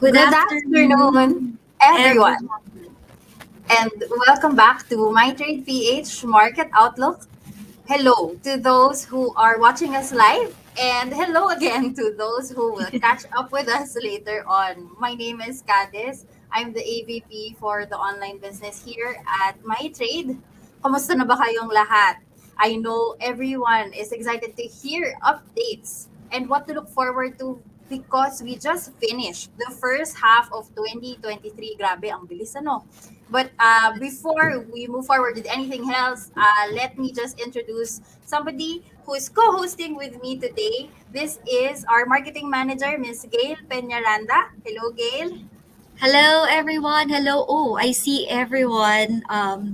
Good Good afternoon, afternoon, everyone, everyone. and welcome back to MyTrade PH Market Outlook. Hello to those who are watching us live, and hello again to those who will catch up with us later on. My name is Cadis. I'm the AVP for the online business here at MyTrade. Kamusta na ba kayong lahat? I know everyone is excited to hear updates and what to look forward to because we just finished the first half of 2023. Grabe, ang bilis ano. But before we move forward with anything else, let me just introduce somebody who is co-hosting with me today. This is our marketing manager, Miss Gail Peñaranda. Hello, Gail. Hello, everyone. Hello. Oh, I see everyone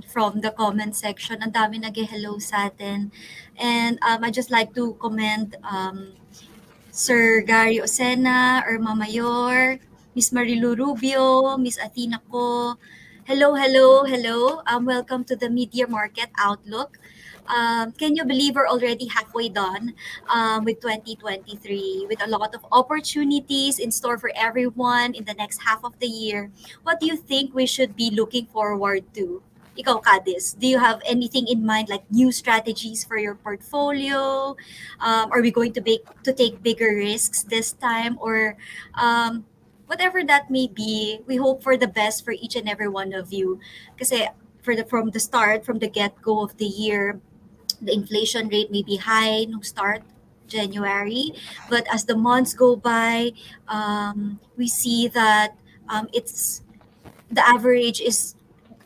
from the comment section. Ang dami nag-hello sa atin. And I just like to commend Sir Gary Osena, Irma Mayor, Miss Marilu Rubio, Miss Athena Ko. Hello, hello, hello. Welcome to the Media Market Outlook. Can you believe we're already halfway done with 2023 with a lot of opportunities in store for everyone in the next half of the year? What do you think we should be looking forward to? Ikaw, Kadis, do you have anything in mind like new strategies for your portfolio? Are we going to take bigger risks this time, or whatever that may be? We hope for the best for each and every one of you. Kasi from the start, from the get go of the year, the inflation rate may be high no start January, but as the months go by, we see that it's the average is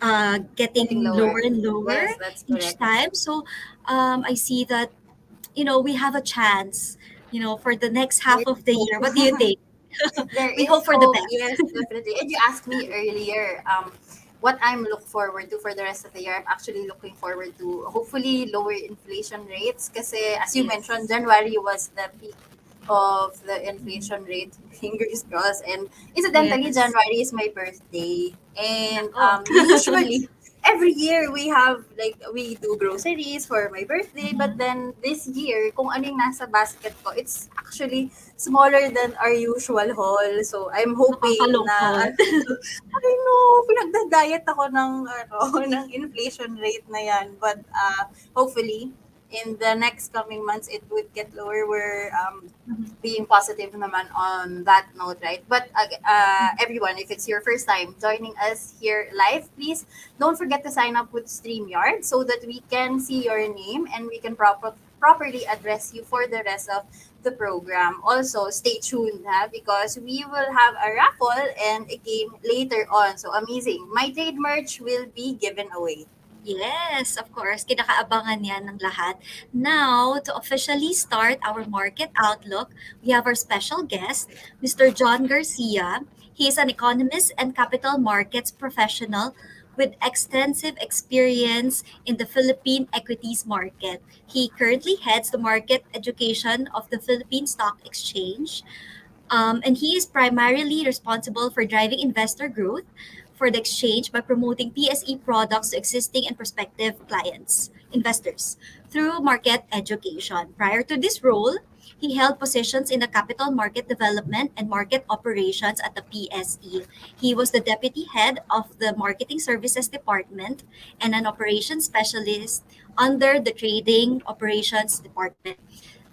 Getting getting lower. lower and lower Yes, that's each correct. time. So I see that we have a chance, for the next There half of is the hope. year. What do you think? There We is hope for the hope. best. Yes, definitely. And you asked me earlier, what I'm look forward to for the rest of the year. I'm actually looking forward to hopefully lower inflation rates. Kasi as you mentioned, Yes. January was the peak of the inflation rate. Fingers crossed. And incidentally, Yes. January is my birthday. And Nako. usually every year we have like we do groceries for my birthday, but Mhm. then this year kung ano yung nasa basket ko, it's actually smaller than our usual haul. So I'm hoping na Nakakalungkot. I know pinagda-diet ako ng ano ng inflation rate na yan, but hopefully in the next coming months it would get lower. We're Mhm. being positive naman on that note, right? But everyone, if it's your first time joining us here live, please don't forget to sign up with StreamYard so that we can see your name and we can properly address you for the rest of the program. Also, stay tuned because we will have a raffle and a game later on. So amazing. My trade merch will be given away. Yes, of course. Kinakaabangan yan ng lahat. Now, to officially start our market outlook, we have our special guest, Mr. John Garcia. He is an economist and capital markets professional with extensive experience in the Philippine equities market. He currently heads the market education of the Philippine Stock Exchange, and he is primarily responsible for driving investor growth for the exchange by promoting PSE products to existing and prospective clients, investors, through market education. Prior to this role, he held positions in the capital market development and market operations at the PSE. He was the deputy head of the marketing services department and an operations specialist under the trading operations department.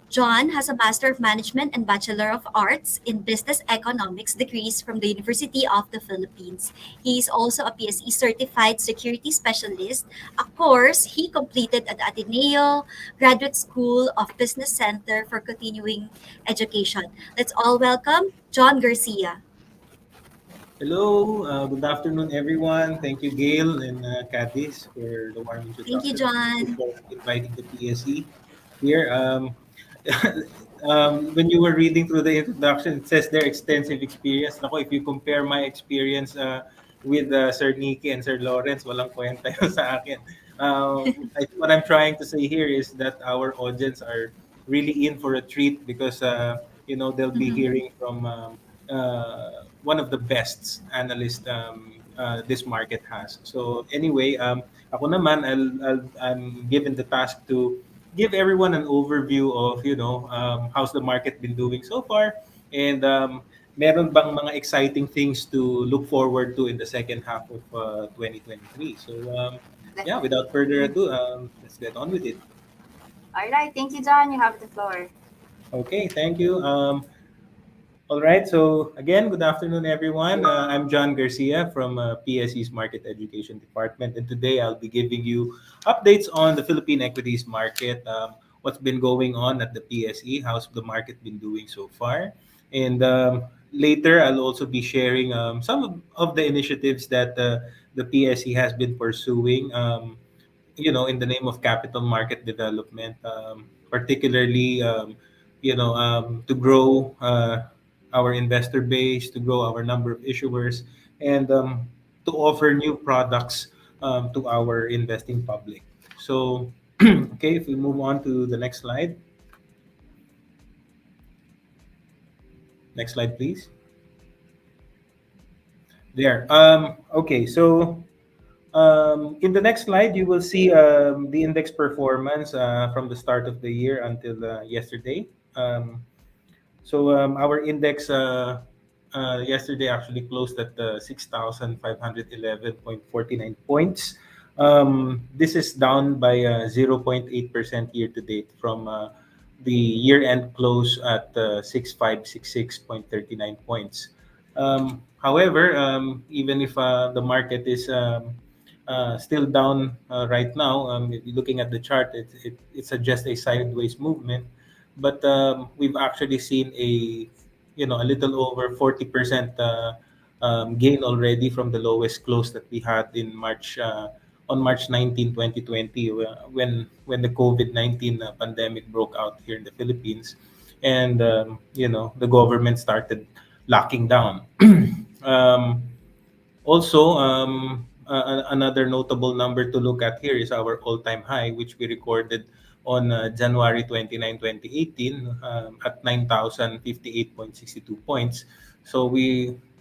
John has a Master of Management and Bachelor of Arts in Business Economics degrees from the University of the Philippines. He is also a PSE Certified Security Specialist, a course he completed at Ateneo Graduate School of Business Center for continuing education. Let's all welcome John Garcia. Hello, good afternoon, everyone. Thank you, Gail and Katis, for the warm Thank you, introduction. Thank you John. for inviting the PSE here. When you were reading through the introduction, it says their extensive experience. Nako, if you compare my experience with Sir Nicky and Sir Lawrence, walang kwenta yun sa akin. What I'm trying to say here is that our audience are really in for a treat because they'll be Mhm. hearing from one of the best analysts this market has. So anyway, ako naman, I'm given the task to give everyone an overview of how's the market been doing so far, and meron bang mga exciting things to look forward to in the second half of 2023? So, Let- yeah, without further ado, let's get on with it. All right, thank you, John. You have the floor. Okay, thank you. All right. So again, good afternoon, everyone. I'm John Garcia from PSE's Market Education Department, and today I'll be giving you updates on the Philippine equities market, what's been going on at the PSE, how's the market been doing so far, and later I'll also be sharing some of the initiatives that the PSE has been pursuing. In the name of capital market development, particularly, to grow our investor base, to grow our number of issuers, and to offer new products to our investing public. So, okay, if we move on to the next slide. Next slide, please. There. Okay, so in the next slide, you will see the index performance from the start of the year until yesterday. Our index yesterday actually closed at 6,511.49 points. This is down by 0.8% year to date from the year end close at 6,566.39 points. However, even if the market is still down right now, if you're looking at the chart, it suggests a sideways movement, but we've actually seen a little over 40% gain already from the lowest close that we had in March, on March 19, 2020, when the COVID-19 pandemic broke out here in the Philippines, and the government started locking down. um, Also, another notable number to look at here is our all-time high, which we recorded on January 29, 2018, at 9,058.62 points. So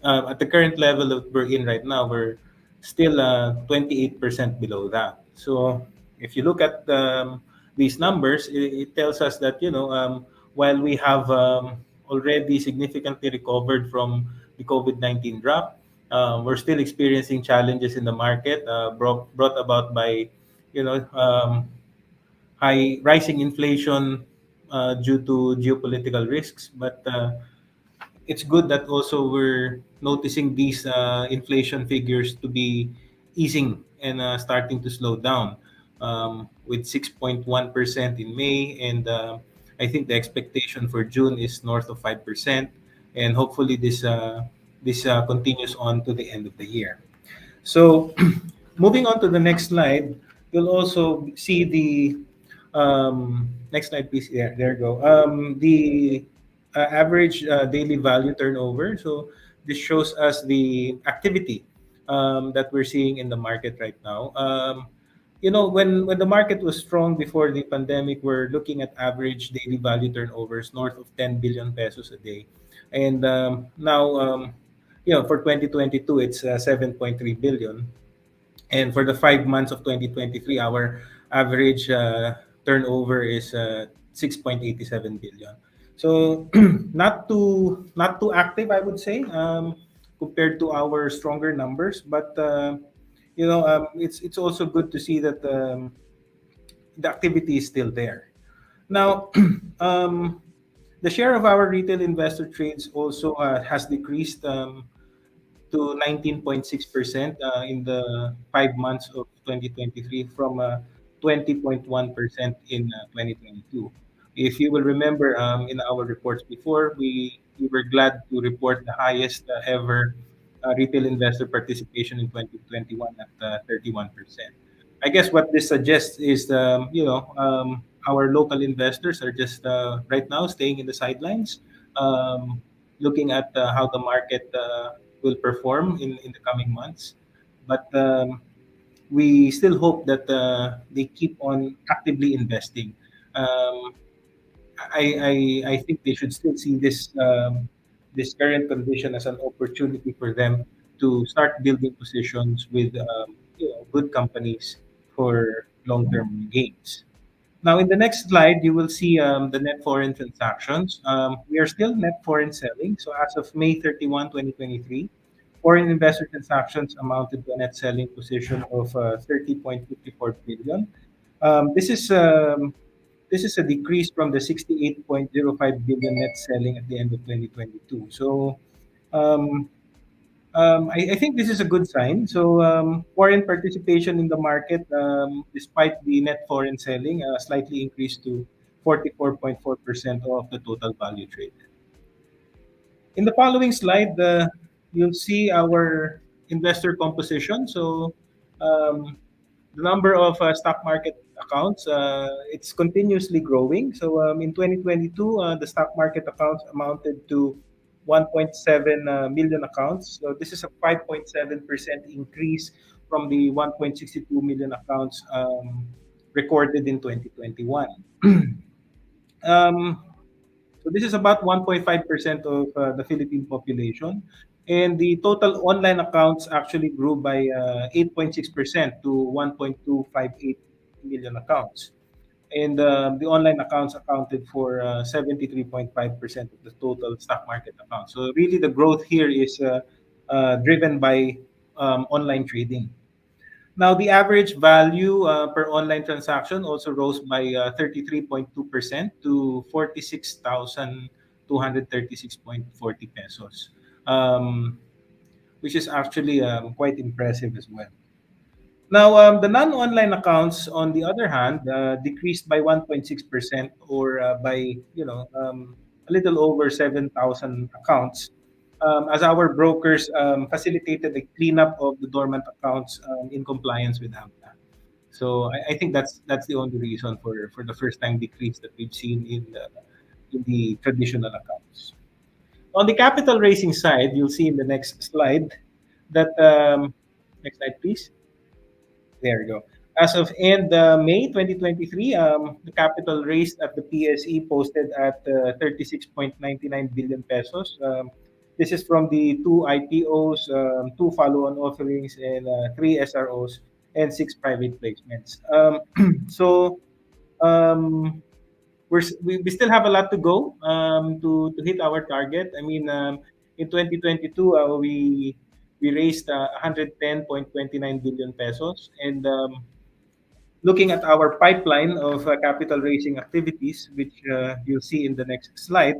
at the current level that we're in right now, we're still 28% below that. So if you look at these numbers, it tells us that, while we have already significantly recovered from the COVID-19 drop, we're still experiencing challenges in the market, brought about by, high rising inflation due to geopolitical risks. But it's good that also we're noticing these inflation figures to be easing and starting to slow down, with 6.1% in May, and I think the expectation for June is north of 5%, and hopefully this continues on to the end of the year. So, moving on to the next slide, you'll also see the next slide, please. There you go. The average daily value turnover. So, this shows us the activity that we're seeing in the market right now. When the market was strong before the pandemic, we're looking at average daily value turnovers north of 10 billion pesos a day, and now, for 2022, it's 7.3 billion. And for the 5 months of 2023, our average turnover is 6.87 billion. So not too active, I would say, compared to our stronger numbers. But it's also good to see that the activity is still there. Now, the share of our retail investor trades also has decreased to 19.6% in the 5 months of 2023 from 20.1% in 2022. If you will remember, in our reports before, we were glad to report the highest ever retail investor participation in 2021 at 31%. I guess what this suggests is, our local investors are just right now staying in the sidelines, um, looking at how the market will perform in the coming months. But we still hope that they keep on actively investing. Um, I think they should still see this current condition as an opportunity for them to start building positions with good companies for long term gains. Now, in the next slide, you will see the net foreign transactions. We are still net foreign selling. So as of May 31, 2023, foreign investor transactions amounted to a net selling position of 30.54 billion. This is a decrease from the 68.05 billion net selling at the end of 2022. So um, I think this is a good sign. So foreign participation in the market, despite the net foreign selling, slightly increased to 44.4% of the total value traded. In the following slide, you'll see our investor composition. So um, the number of stock market accounts, it's continuously growing. So in 2022, the stock market accounts amounted to 1.7 million accounts. So this is a 5.7% increase from the 1.62 million accounts recorded in 2021. um, so this is about 1.5% of the Philippine population. And the total online accounts actually grew by 8.6% to 1.258 million accounts. And the online accounts accounted for 73.5% of the total stock market accounts. So really the growth here is driven by online trading. Now, the average value per online transaction also rose by 33.2% to 46,236.40 pesos, um, which is actually quite impressive as well. Now, the non-online accounts, on the other hand, decreased by 1.6% or by, a little over 7,000 accounts, as our brokers facilitated the cleanup of the dormant accounts in compliance with AMTA. So I think that's the only reason for the first time decrease that we've seen in the traditional accounts. On the capital raising side, you'll see in the next slide that next slide, please. There you go. As of end May 2023, the capital raised at the PSE posted at 36.99 billion pesos. This is from the two IPOs, two follow-on offerings, and three SROs and six private placements. So um, we still have a lot to go to hit our target. I mean, in 2022, we raised 110.29 billion pesos, and looking at our pipeline of capital raising activities, which you'll see in the next slide,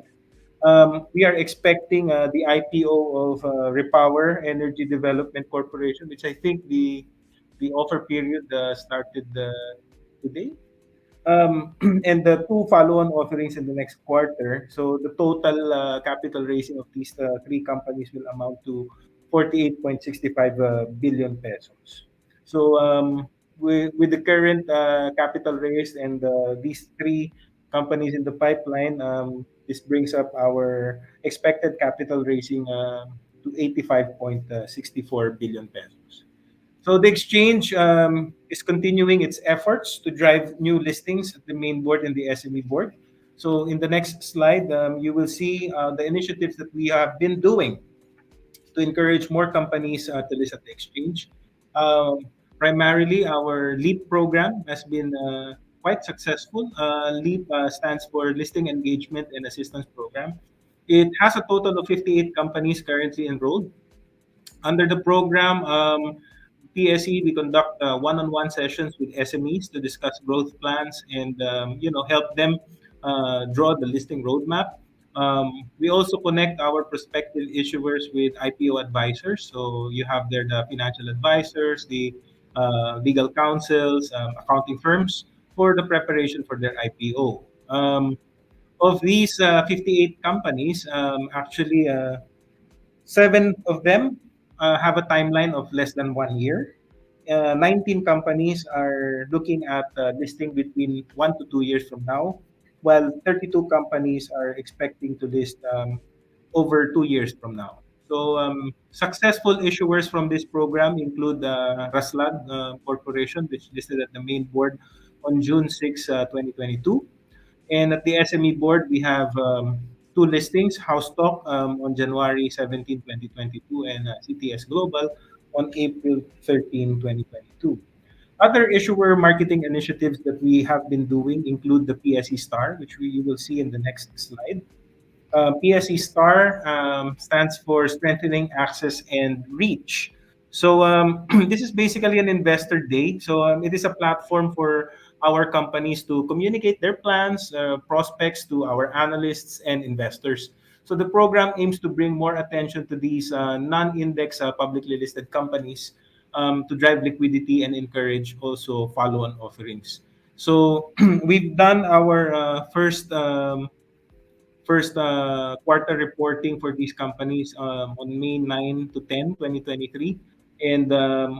we are expecting the IPO of Repower Energy Development Corporation, which I think the offer period started today, and the two follow-on offerings in the next quarter. So the total capital raising of these three companies will amount to 48.65 billion pesos. So with the current capital raised and these three companies in the pipeline, this brings up our expected capital raising to 85.64 billion pesos. So the exchange is continuing its efforts to drive new listings at the main board and the SME board. So in the next slide, you will see the initiatives that we have been doing to encourage more companies to list at the exchange. Primarily, our LEAP program has been quite successful. LEAP stands for Listing Engagement and Assistance Program. It has a total of 58 companies currently enrolled. Under the program, PSE, we conduct one-on-one sessions with SMEs to discuss growth plans and help them draw the listing roadmap. We also connect our prospective issuers with IPO advisors. So you have there the financial advisors, the legal counsels, accounting firms for the preparation for their IPO. Of these 58 companies, actually, seven of them have a timeline of less than 1 year. 19 companies are looking at listing between 1 to 2 years from now, while 32 companies are expecting to list over 2 years from now. So, successful issuers from this program include Raslad Corporation, which listed at the main board on June 6, 2022. And at the SME board, we have two listings, House Talk on January 17, 2022, and CTS Global on April 13, 2022. Other issuer marketing initiatives that we have been doing include the PSE Star, which you will see in the next slide. PSE Star stands for Strengthening Access and Reach. So this is basically an investor day. So it is a platform for our companies to communicate their plans, prospects to our analysts and investors. So the program aims to bring more attention to these non-index publicly listed companies to drive liquidity and encourage also follow-on offerings. So we've done our first quarter reporting for these companies on May 9 to 10, 2023. And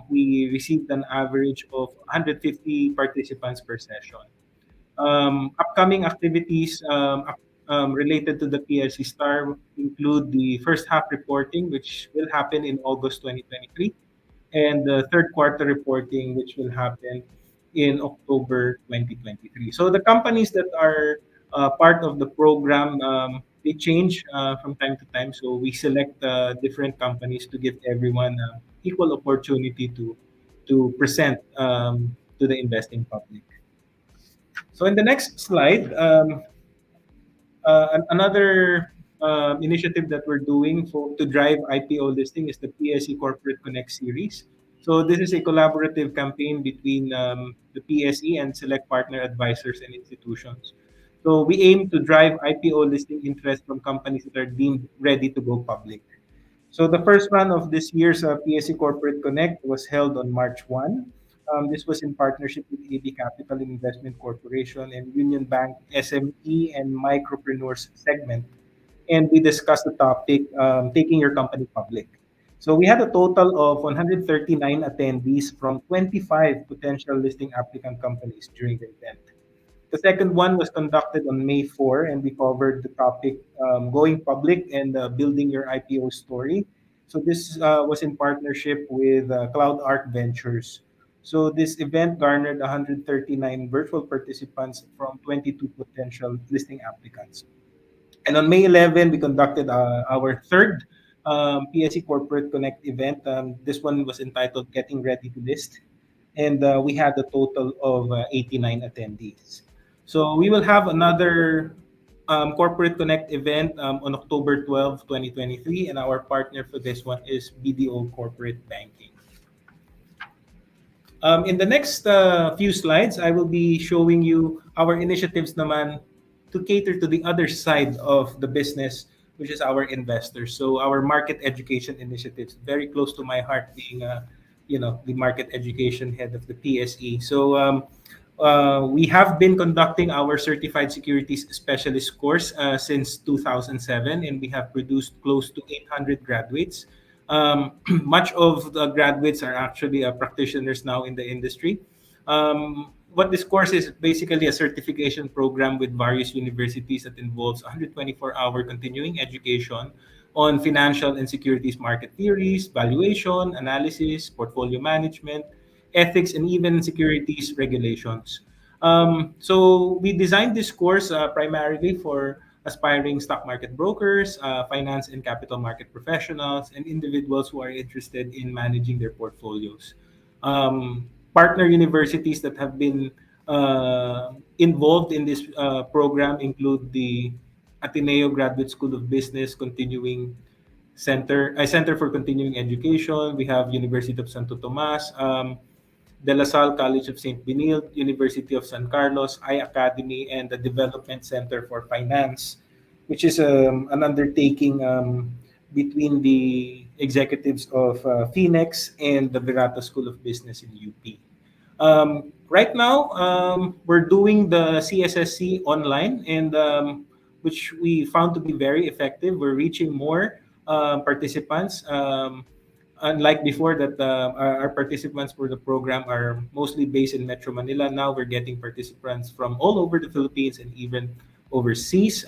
we received an average of 150 participants per session. Upcoming activities related to the PLC Star include the first half reporting, which will happen in August 2023, and the third quarter reporting, which will happen in October 2023. So the companies that are part of the program, they change from time to time. So we select different companies to give everyone equal opportunity to present to the investing public. So in the next slide, another initiative that we're doing to drive IPO listing is the PSE Corporate Connect series. So this is a collaborative campaign between the PSE and select partner advisors and institutions. So we aim to drive IPO listing interest from companies that are deemed ready to go public. So the first run of this year's PSE Corporate Connect was held on March 1. This was in partnership with AB Capital Investment Corporation and Union Bank SME and Micropreneurs segment. And we discussed the topic, taking your company public. So we had a total of 139 attendees from 25 potential listing applicant companies during the event. The second one was conducted on May 4, and we covered the topic going public and building your IPO story. So this was in partnership with Cloud Arc Ventures. So this event garnered 139 virtual participants from 22 potential listing applicants. And on May 11, we conducted our third PSE Corporate Connect event. This one was entitled Getting Ready to List. And we had a total of 89 attendees. So we will have another Corporate Connect event on October 12, 2023. And our partner for this one is BDO Corporate Banking. In the next few slides, I will be showing you our initiatives naman to cater to the other side of the business, which is our investors. So our market education initiatives, very close to my heart, being the market education head of the PSE. So we have been conducting our certified securities specialist course since 2007, and we have produced close to 800 graduates. Much of the graduates are actually practitioners now in the industry. What this course is basically a certification program with various universities that involves 124-hour continuing education on financial and securities market theories, valuation, analysis, portfolio management, ethics, and even securities regulations. So we designed this course primarily for aspiring stock market brokers, finance and capital market professionals, and individuals who are interested in managing their portfolios. Partner universities that have been involved in this program include the Ateneo Graduate School of Business Continuing Center for Continuing Education. We have University of Santo Tomas, De La Salle College of St. Benilde, University of San Carlos, iAcademy, and the Development Center for Finance, which is an undertaking between the executives of Phoenix and the Virata School of Business in UP. Right now, we're doing the CSSC online, and which we found to be very effective. We're reaching more participants. Unlike before, that our participants for the program are mostly based in Metro Manila, now we're getting participants from all over the Philippines and even overseas.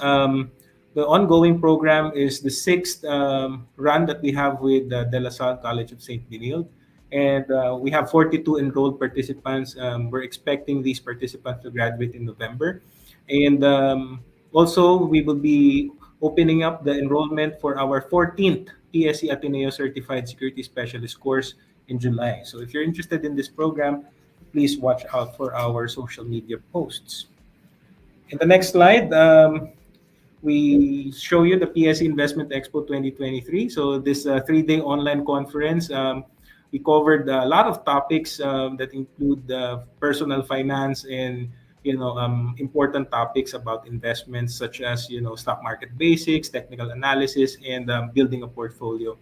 The ongoing program is the sixth run that we have with De La Salle College of St. Benilde. And we have 42 enrolled participants. We're expecting these participants to graduate in November. And also, we will be opening up the enrollment for our 14th PSE Ateneo Certified Security Specialist course in July. So if you're interested in this program, please watch out for our social media posts. In the next slide, we show you the PSE Investment Expo 2023. So this 3-day online conference, we covered a lot of topics that include personal finance and important topics about investments such as stock market basics, technical analysis, and building a portfolio.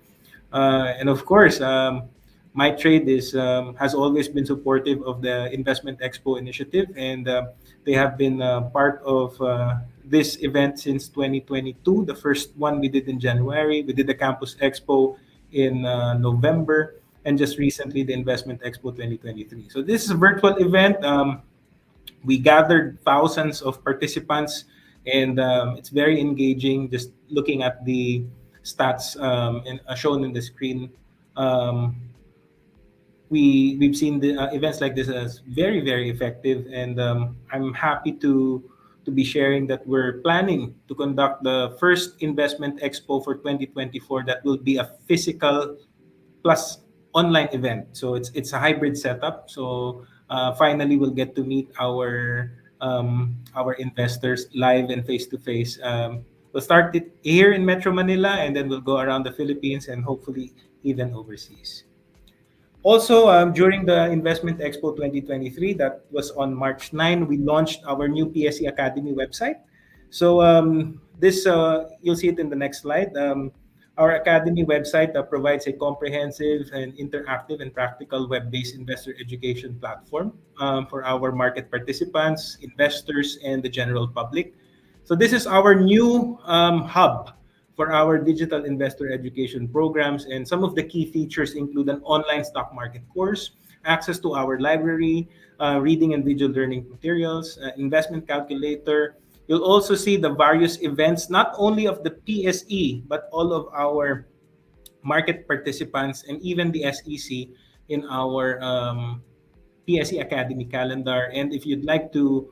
And of course, MyTrade has always been supportive of the Investment Expo initiative, and they have been part of this event since 2022. The first one we did in January. We did the Campus Expo in November, and just recently the Investment Expo 2023. So this is a virtual event. We gathered thousands of participants, and it's very engaging. Just looking at the stats shown in the screen, um, we've seen the events like this as very effective, and I'm happy to be sharing that we're planning to conduct the first investment expo for 2024 that will be a physical plus online event. So it's a hybrid setup. So finally, we'll get to meet our investors live and face to face. We'll start it here in Metro Manila, and then we'll go around the Philippines and hopefully even overseas. Also, during the Investment Expo 2023, that was on March 9, we launched our new PSE Academy website. So this you'll see it in the next slide. Our Academy website provides a comprehensive and interactive and practical web-based investor education platform for our market participants, investors, and the general public. So this is our new hub for our digital investor education programs. And some of the key features include an online stock market course, access to our library, reading and visual learning materials, investment calculator. You'll also see the various events, not only of the PSE, but all of our market participants and even the SEC in our PSE Academy calendar. And if you'd like to,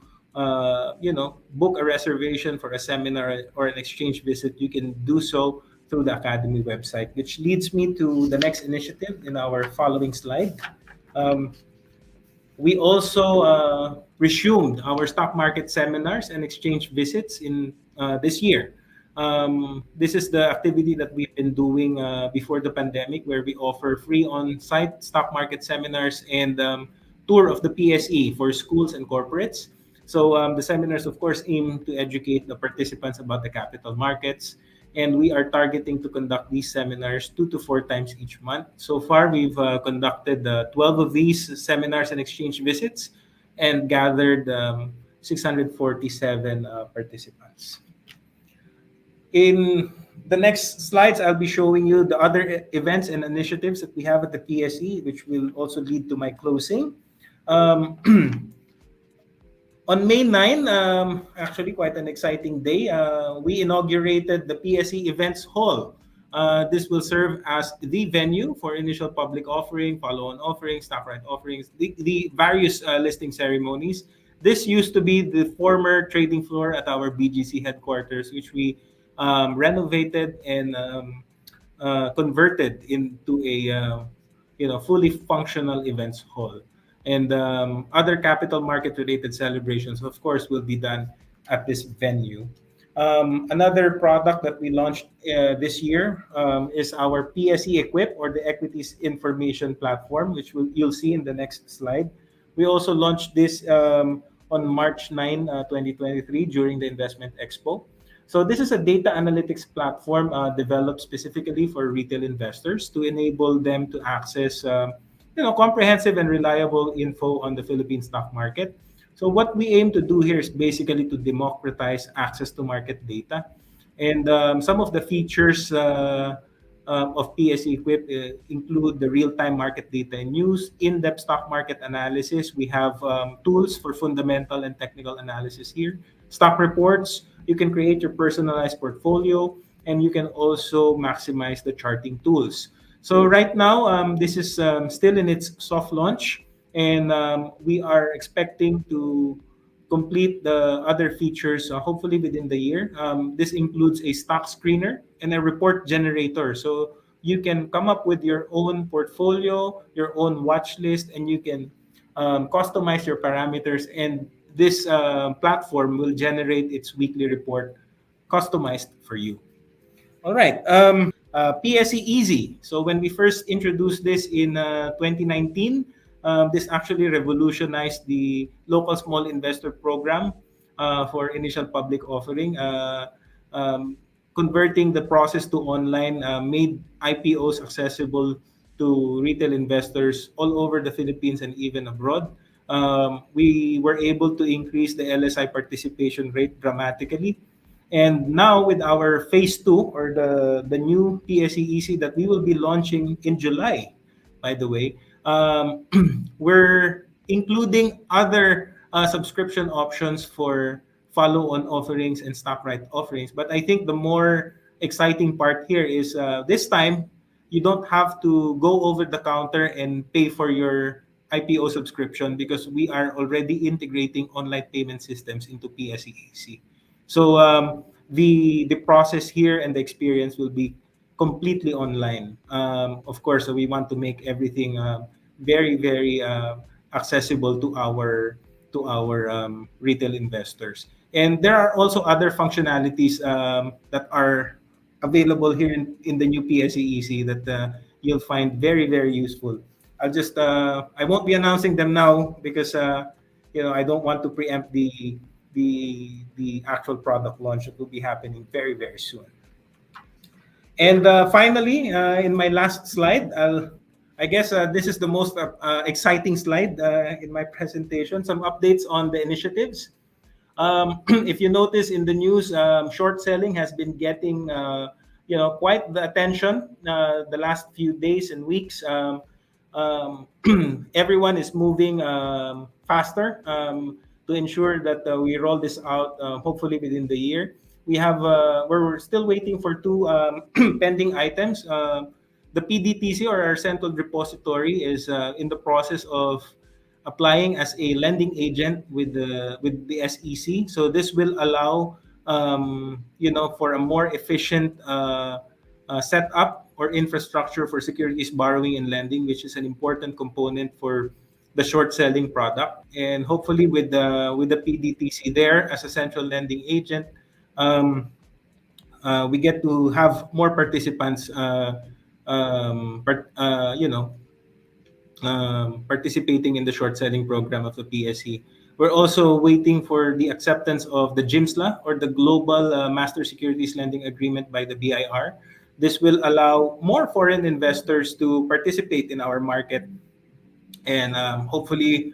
book a reservation for a seminar or an exchange visit, you can do so through the Academy website, which leads me to the next initiative in our following slide. Um, we also resumed our stock market seminars and exchange visits in this year. This is the activity that we've been doing before the pandemic, where we offer free on-site stock market seminars and tour of the PSE for schools and corporates. So the seminars, of course, aim to educate the participants about the capital markets, and we are targeting to conduct these seminars 2 to 4 times each month. So far, we've conducted 12 of these seminars and exchange visits and gathered 647 participants. In the next slides, I'll be showing you the other events and initiatives that we have at the PSE, which will also lead to my closing. Um, On May 9, actually quite an exciting day, we inaugurated the PSE Events Hall. This will serve as the venue for initial public offering, follow-on offerings, stock right offerings, the various listing ceremonies. This used to be the former trading floor at our BGC headquarters, which we renovated and converted into a fully functional events hall. And other capital market related celebrations, of course, will be done at this venue. Another product that we launched this year is our PSE Equip, or the Equities Information Platform, which you'll see in the next slide. We also launched this on March 9, 2023 during the Investment Expo. So this is a data analytics platform developed specifically for retail investors to enable them to access comprehensive and reliable info on the Philippine stock market. So what we aim to do here is basically to democratize access to market data. And some of the features of PSE Equip include the real-time market data and news, in-depth stock market analysis. We have tools for fundamental and technical analysis here. Stock reports, you can create your personalized portfolio, and you can also maximize the charting tools. So right now, this is still in its soft launch, and we are expecting to complete the other features hopefully within the year. This includes a stock screener and a report generator. So you can come up with your own portfolio, your own watch list, and you can customize your parameters, and this platform will generate its weekly report customized for you. All right. PSE Easy. So when we first introduced this in 2019, this actually revolutionized the local small investor program for initial public offering. Um, Converting the process to online made IPOs accessible to retail investors all over the Philippines and even abroad. We were able to increase the LSI participation rate dramatically. And now with our phase two, or the new PSEEC that we will be launching in July, by the way, we're including other subscription options for follow-on offerings and stock right offerings. But I think the more exciting part here is this time you don't have to go over the counter and pay for your IPO subscription, because we are already integrating online payment systems into PSEEC. So the process here and the experience will be completely online. Of course, we want to make everything very accessible to our retail investors. And there are also other functionalities that are available here in the new PSEEC that you'll find very useful. I won't be announcing them now because I don't want to preempt the actual product launch that will be happening very soon. And finally, in my last slide, I guess this is the most exciting slide in my presentation. Some updates on the initiatives. If you notice in the news, short selling has been getting quite the attention the last few days and weeks. Um, Everyone is moving faster to ensure that we roll this out hopefully within the year. We're still waiting for two pending items. The PDTC, or our central depository, is in the process of applying as a lending agent with the SEC. So this will allow for a more efficient setup or infrastructure for securities borrowing and lending, which is an important component for the short selling product. And hopefully with the PDTC there as a central lending agent, um, we get to have more participants participating in the short selling program of the PSE. We're also waiting for the acceptance of the GIMSLA, or the Global Master Securities Lending Agreement, by the BIR. This will allow more foreign investors to participate in our market, and hopefully,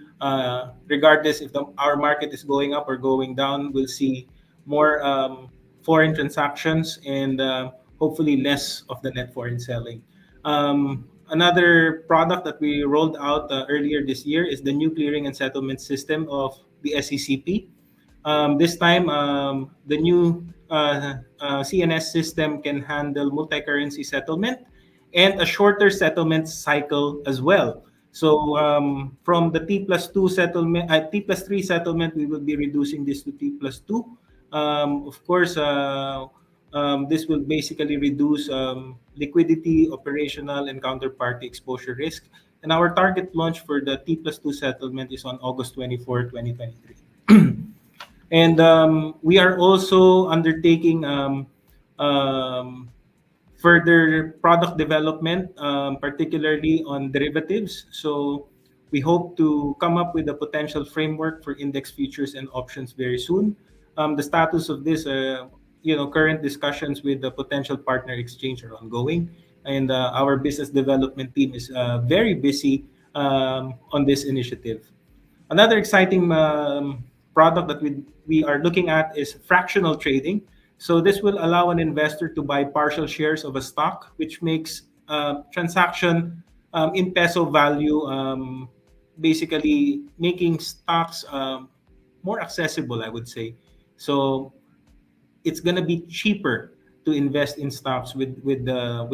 regardless if our market is going up or going down, we'll see more foreign transactions, and hopefully less of the net foreign selling. Another product that we rolled out earlier this year is the new clearing and settlement system of the SECP. This time, the new CNS system can handle multi-currency settlement and a shorter settlement cycle as well. So from the T plus three settlement, we will be reducing this to T plus two. Of course, this will basically reduce liquidity, operational, and counterparty exposure risk. And our target launch for the T plus two settlement is on August 24, 2023. And we are also undertaking um, further product development, particularly on derivatives. So we hope to come up with a potential framework for index futures and options very soon. The status of this, current discussions with the potential partner exchange are ongoing, and our business development team is very busy on this initiative. Another exciting product that we are looking at is fractional trading. So this will allow an investor to buy partial shares of a stock, which makes transaction in peso value, basically making stocks more accessible, I would say. So it's gonna be cheaper to invest in stocks with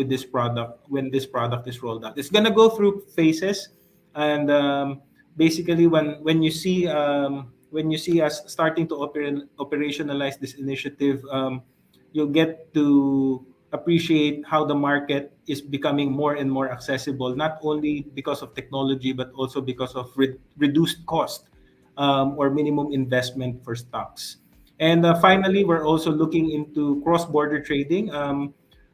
this product when this product is rolled out. It's gonna go through phases, and basically when you see us starting to operationalize this initiative, you'll get to appreciate how the market is becoming more and more accessible, not only because of technology, but also because of reduced cost or minimum investment for stocks. And finally, we're also looking into cross-border trading.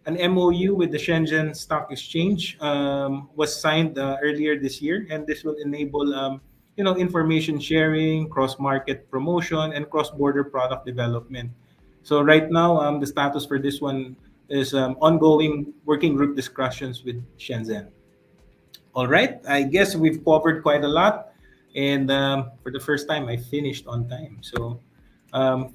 An MOU with the Shenzhen Stock Exchange was signed earlier this year, and this will enable information sharing, cross-market promotion, and cross-border product development. So right now, the status for this one is ongoing working group discussions with Shenzhen. All right, I guess we've covered quite a lot, and for the first time, I finished on time. So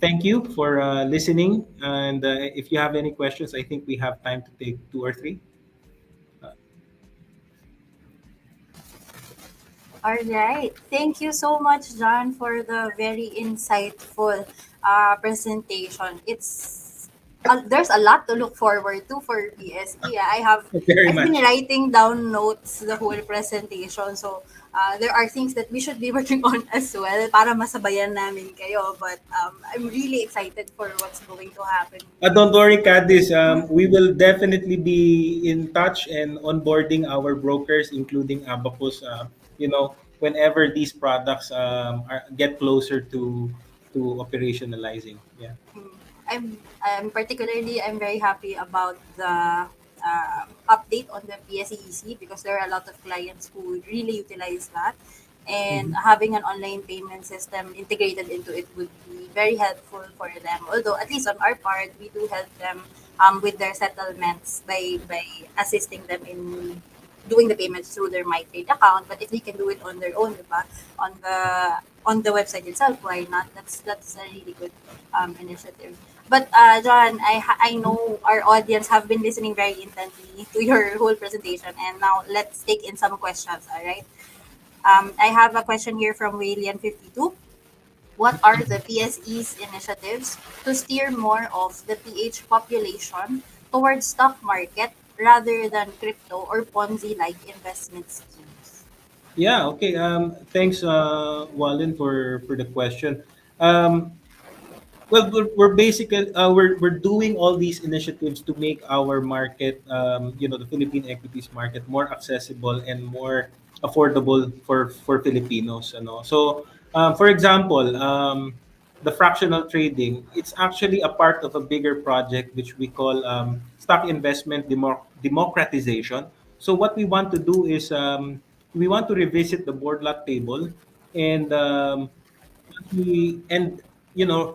thank you for listening. And if you have any questions, I think we have time to take two or three. All right. Thank you so much, John, for the very insightful presentation. There's a lot to look forward to for PSE. Very I've been much. writing down notes the whole presentation. So there are things that we should be working on as well para masabayan namin kayo. But I'm really excited for what's going to happen. Don't worry, Cadis. We will definitely be in touch and onboarding our brokers, including Abacus. Whenever these products get closer to operationalizing. Yeah. Mm. I'm very happy about the update on the PSEC because there are a lot of clients who really utilize that, and Mhm. having an online payment system integrated into it would be very helpful for them. Although at least on our part, we do help them with their settlements by assisting them in doing the payments through their MyTrade account. But if they can do it on their own, diba, on the website itself, why not? That's a really good initiative. But John, I know our audience have been listening very intently to your whole presentation, and now let's take in some questions. All right. I have a question here from Walian52. What are the PSE's initiatives to steer more of the PH population towards stock market rather than crypto or Ponzi-like investment schemes? Yeah. Okay. Thanks, Wallen, for the question. Um, Well, we're basically we're doing all these initiatives to make our market, the Philippine equities market, more accessible and more affordable for Filipinos. So for example, the fractional trading, it's actually a part of a bigger project which we call stock investment democratization. So what we want to do is we want to revisit the board lot table and and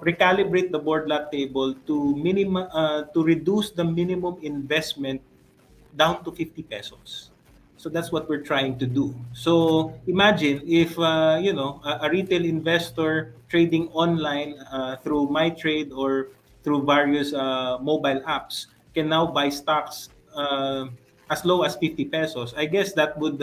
recalibrate the board lot table to reduce the minimum investment down to 50 pesos. So that's what we're trying to do. So imagine if a retail investor trading online through MyTrade or through various mobile apps can now buy stocks as low as 50 pesos. I guess that would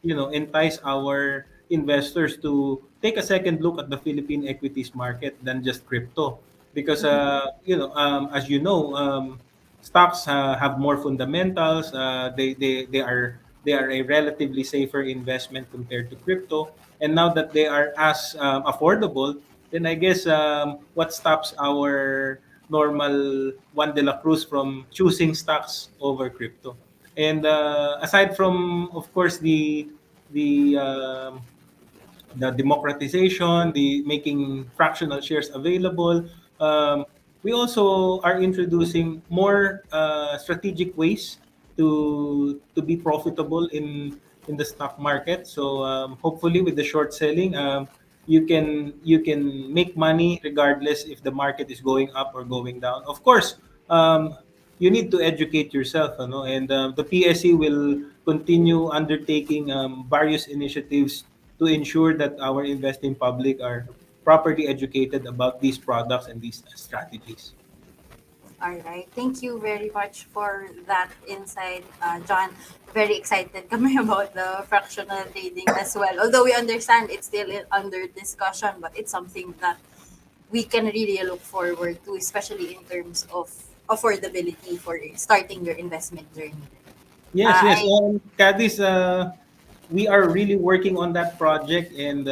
entice our investors to take a second look at the Philippine equities market than just crypto because as you know, stocks have more fundamentals. They are a relatively safer investment compared to crypto. And now that they are as affordable, then I guess what stops our normal Juan de la Cruz from choosing stocks over crypto? And aside from, of course, the the democratization, the making fractional shares available. We also are introducing more strategic ways to be profitable in the stock market. So hopefully, with the short selling, you can make money regardless if the market is going up or going down. Of course, um, you need to educate yourself, and the PSE will continue undertaking various initiatives to ensure that our investing public are properly educated about these products and these strategies. All right. Thank you very much for that insight, John. Very excited kami about the fractional trading as well. Although we understand it's still under discussion, but it's something that we can really look forward to, especially in terms of affordability for starting your investment journey. Yes, yes. I Cadis, we are really working on that project, and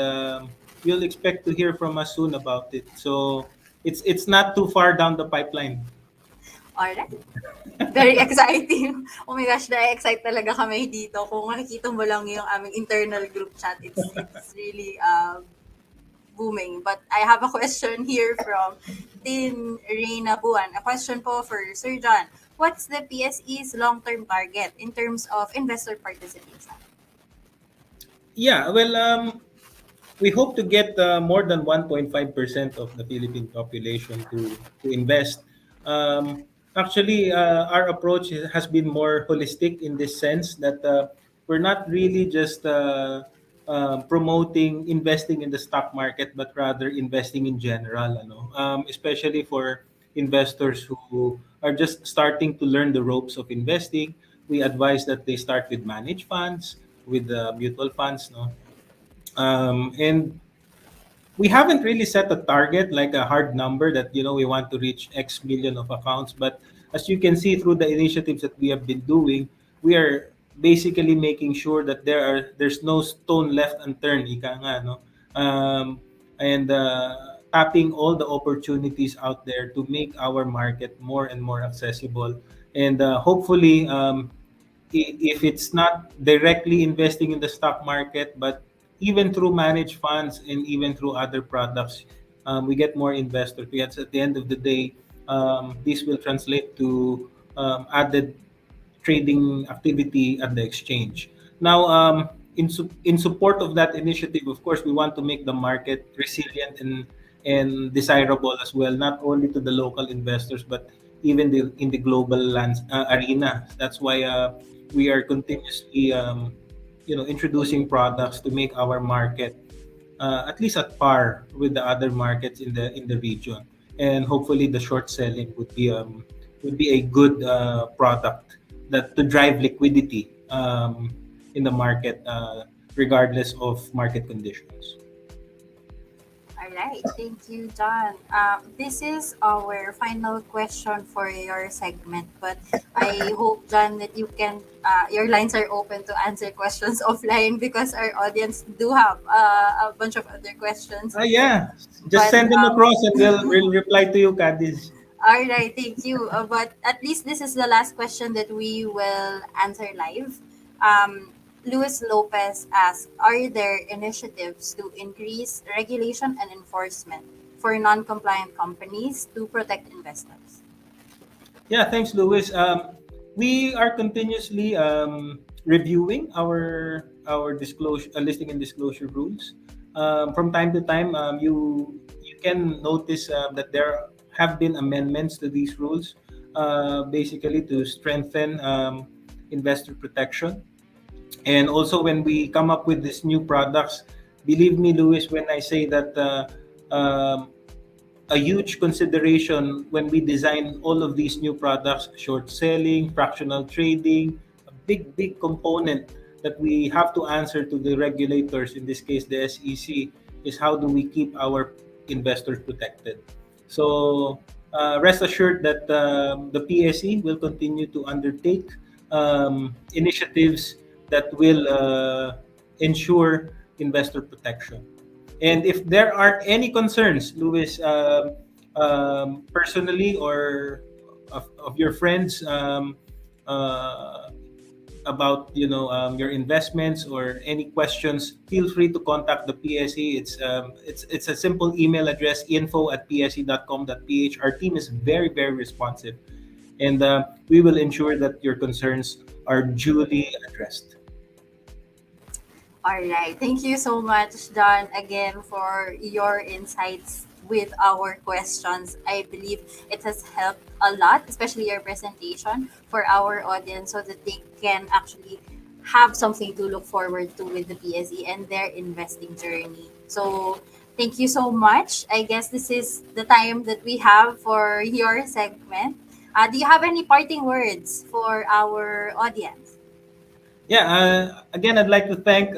you'll expect to hear from us soon about it. So it's not too far down the pipeline. Alright. Very exciting. Oh my gosh, na-excite talaga kami dito. Kung makikita mo lang yung aming internal group chat, it's really booming. But I have a question here from Tin Reina Buan. A question po for Sir John. What's the PSE's long-term target in terms of investor participation? Yeah, well, we hope to get more than 1.5% of the Philippine population to invest. Actually, our approach has been more holistic in this sense that we're not really just promoting investing in the stock market, but rather investing in general. Ano? Especially for investors who are just starting to learn the ropes of investing, we advise that they start with managed funds, with mutual funds, no? And we haven't really set a target like a hard number that we want to reach X million of accounts. But as you can see through the initiatives that we have been doing, we are basically making sure that there's no stone left unturned, ika nga, no? And tapping all the opportunities out there to make our market more and more accessible, and hopefully if it's not directly investing in the stock market, but even through managed funds and even through other products, we get more investors. Because at the end of the day, this will translate to added trading activity at the exchange. Now, in support of that initiative, of course, we want to make the market resilient and desirable as well, not only to the local investors, but even in the global arena. That's why we are continuously, introducing products to make our market at least at par with the other markets in the region. And hopefully, the short selling would be a good product that to drive liquidity in the market, regardless of market conditions. All right, thank you, John. This is our final question for your segment, but I hope, John, that you can, your lines are open to answer questions offline because our audience do have a bunch of other questions. Yeah, just But send them across and we'll reply to you, Cadiz. all right, thank you. But at least this is the last question that we will answer live. Luis Lopez asks, are there initiatives to increase regulation and enforcement for non-compliant companies to protect investors? Yeah, thanks, Louis. We are continuously reviewing our disclosure, listing and disclosure rules. From time to time, you can notice that there have been amendments to these rules, basically to strengthen investor protection. And also, when we come up with these new products, believe me, Louis, when I say that a huge consideration when we design all of these new products, short selling, fractional trading, a big component that we have to answer to the regulators, in this case the SEC, is how do we keep our investors protected. So rest assured that the PSE will continue to undertake initiatives that will ensure investor protection. And if there are any concerns, Louis, personally or of your friends, uh, about your investments or any questions, feel free to contact the PSE. It's a simple email address, info@pse.com.ph. Our team is very responsive, and we will ensure that your concerns are duly addressed. All right. Thank you so much, John, again for your insights with our questions. I believe it has helped a lot, especially your presentation for our audience so that they can actually have something to look forward to with the PSE and their investing journey. So, thank you so much. I guess this is the time that we have for your segment. Do you have any parting words for our audience? Yeah, again, I'd like to thank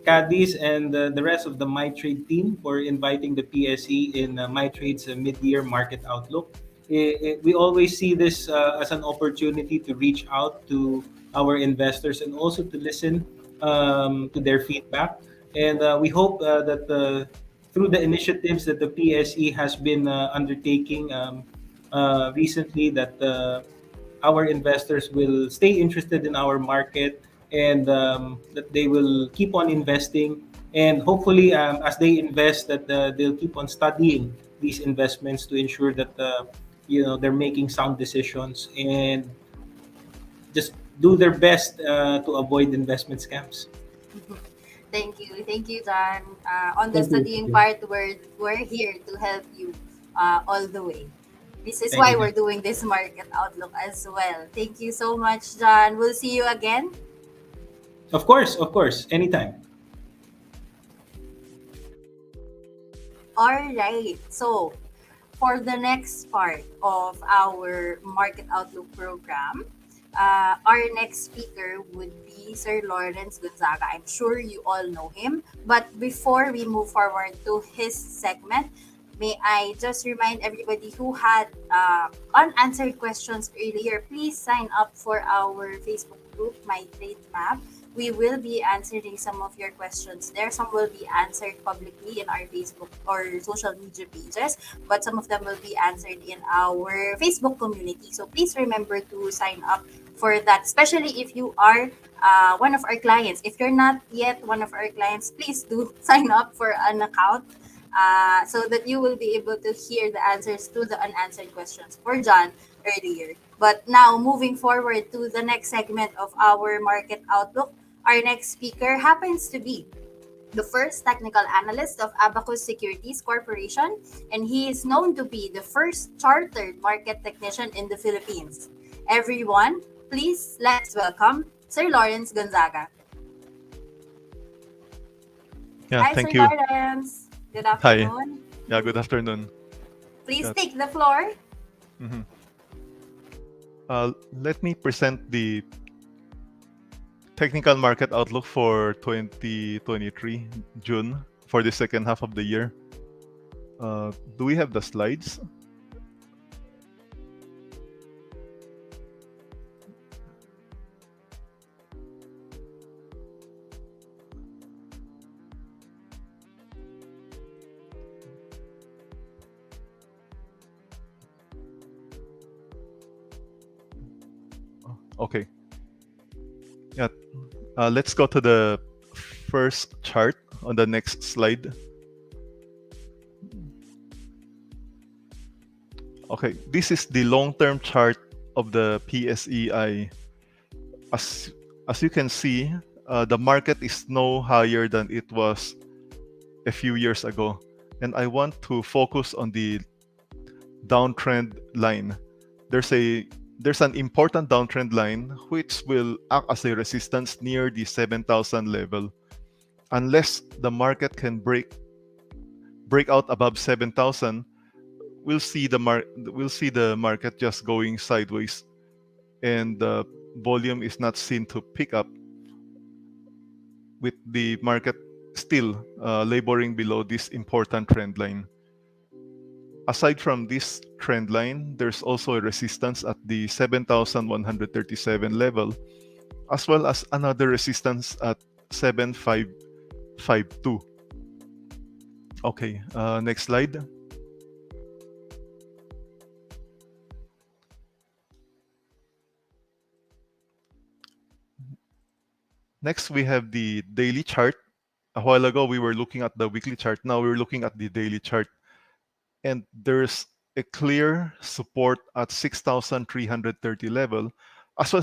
Cadiz and the rest of the MyTrade team for inviting the PSE in MyTrade's mid-year market outlook. We always see this as an opportunity to reach out to our investors and also to listen to their feedback. And we hope that through the initiatives that the PSE has been undertaking, recently that our investors will stay interested in our market, and that they will keep on investing, and hopefully as they invest, that they'll keep on studying these investments to ensure that they're making sound decisions, and just do their best to avoid investment scams. Thank you, John. On the Thank you. studying part, we're here to help you all the way. This is Thank why you. we're doing this market outlook as well. Thank you so much, John. We'll see you again. Of course, anytime. All right. So, for the next part of our market outlook program, our next speaker would be Sir Lawrence Gonzaga. I'm sure you all know him. But before we move forward to his segment, may I just remind everybody who had unanswered questions earlier, please sign up for our Facebook group, MyTrade Map. We will be answering some of your questions there. Some will be answered publicly in our Facebook or social media pages, but some of them will be answered in our Facebook community. So please remember to sign up for that, especially if you are one of our clients. If you're not yet one of our clients, please do sign up for an account so that you will be able to hear the answers to the unanswered questions for John earlier. But now, moving forward to the next segment of our market outlook, our next speaker happens to be the first technical analyst of Abacus Securities Corporation, and he is known to be the first chartered market technician in the Philippines. Everyone, please let's welcome Sir Lawrence Gonzaga. Yeah, Hi, Sir thank you. Lawrence. Good Hi. afternoon. Yeah, good afternoon. Please Yeah. take the floor. mhm. Let me present the technical market outlook for 2023 June for the second half of the year. Do we have the slides? Okay. Yeah. Let's go to the first chart on the next slide. Okay, this is the long-term chart of the PSEI. As as you can see, the market is no higher than it was a few years ago, and I want to focus on the downtrend line. There's an important downtrend line which will act as a resistance near the 7,000 level. Unless the market can break out above 7,000, we'll see the market just going sideways, and the volume is not seen to pick up, with the market still laboring below this important trend line. Aside from this trend line, there's also a resistance at the 7,137 level, as well as another resistance at 7,552. Okay, next slide. Next, we have the daily chart. A while ago, we were looking at the weekly chart. Now we're looking at the daily chart. And there's a clear support at 6,330 level, as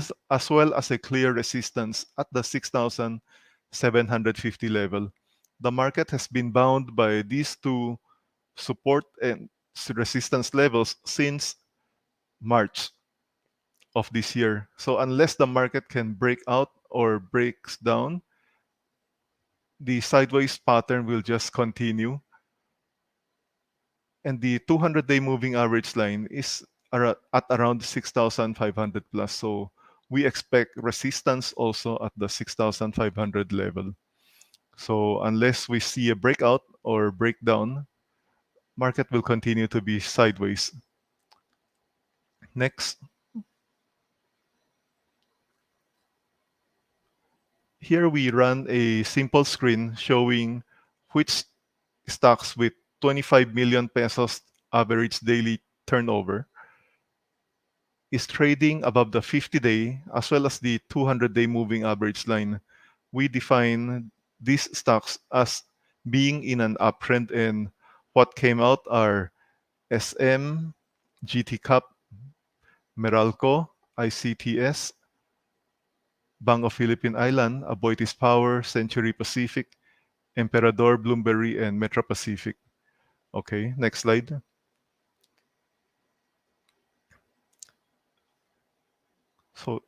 well as a clear resistance at the 6,750 level. The market has been bound by these two support and resistance levels since March of this year. So unless the market can break out or breaks down, the sideways pattern will just continue. And the 200-day moving average line is at around 6,500 plus. So we expect resistance also at the 6,500 level. So unless we see a breakout or breakdown, market will continue to be sideways. Next. Here we run a simple screen showing which stocks with 25 million pesos average daily turnover is trading above the 50-day as well as the 200-day moving average line. We define these stocks as being in an uptrend, and what came out are SM, GT Cup, Meralco, ICTS, Bank of Philippine Island, Aboitiz Power, Century Pacific, Emperador, Bloomberry, and Metro Pacific. Okay, next slide. So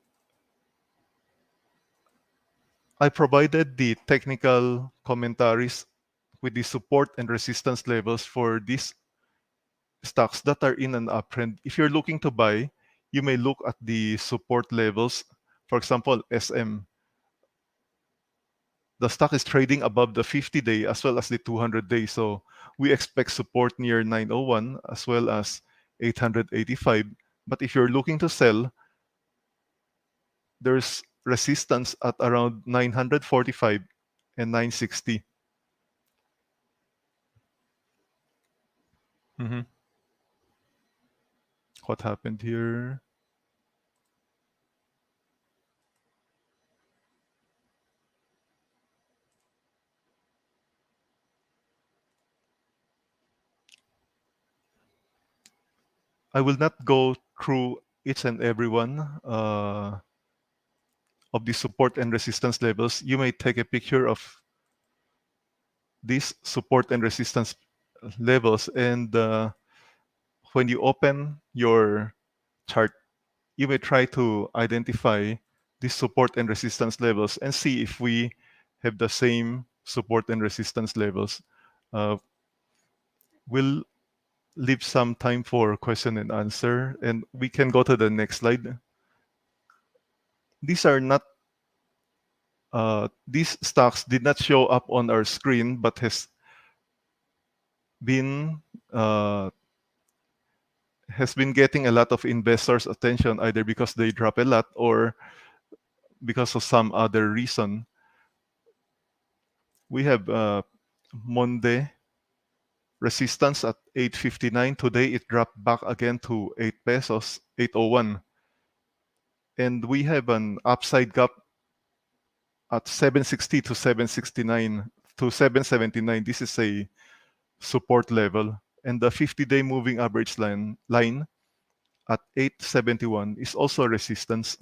I provided the technical commentaries with the support and resistance levels for these stocks that are in an uptrend. If you're looking to buy, you may look at the support levels. For example, SM. The stock is trading above the 50-day as well as the 200-day. So we expect support near 901 as well as 885. But if you're looking to sell, there's resistance at around 945 and 960. Mhm. What happened here? I will not go through each and every one of the support and resistance levels. You may take a picture of these support and resistance levels, and when you open your chart, you may try to identify these support and resistance levels and see if we have the same support and resistance levels. Uh, we'll leave some time for question and answer, and we can go to the next slide. These are not these stocks did not show up on our screen, but been uh, has been getting a lot of investors' attention either because they drop a lot or because of some other reason. We have Monde resistance at 859. Today it dropped back again to 8 pesos, 801. And we have an upside gap at 760 to 769 to 779. This is a support level. And the 50-day moving average line at 871 is also resistance.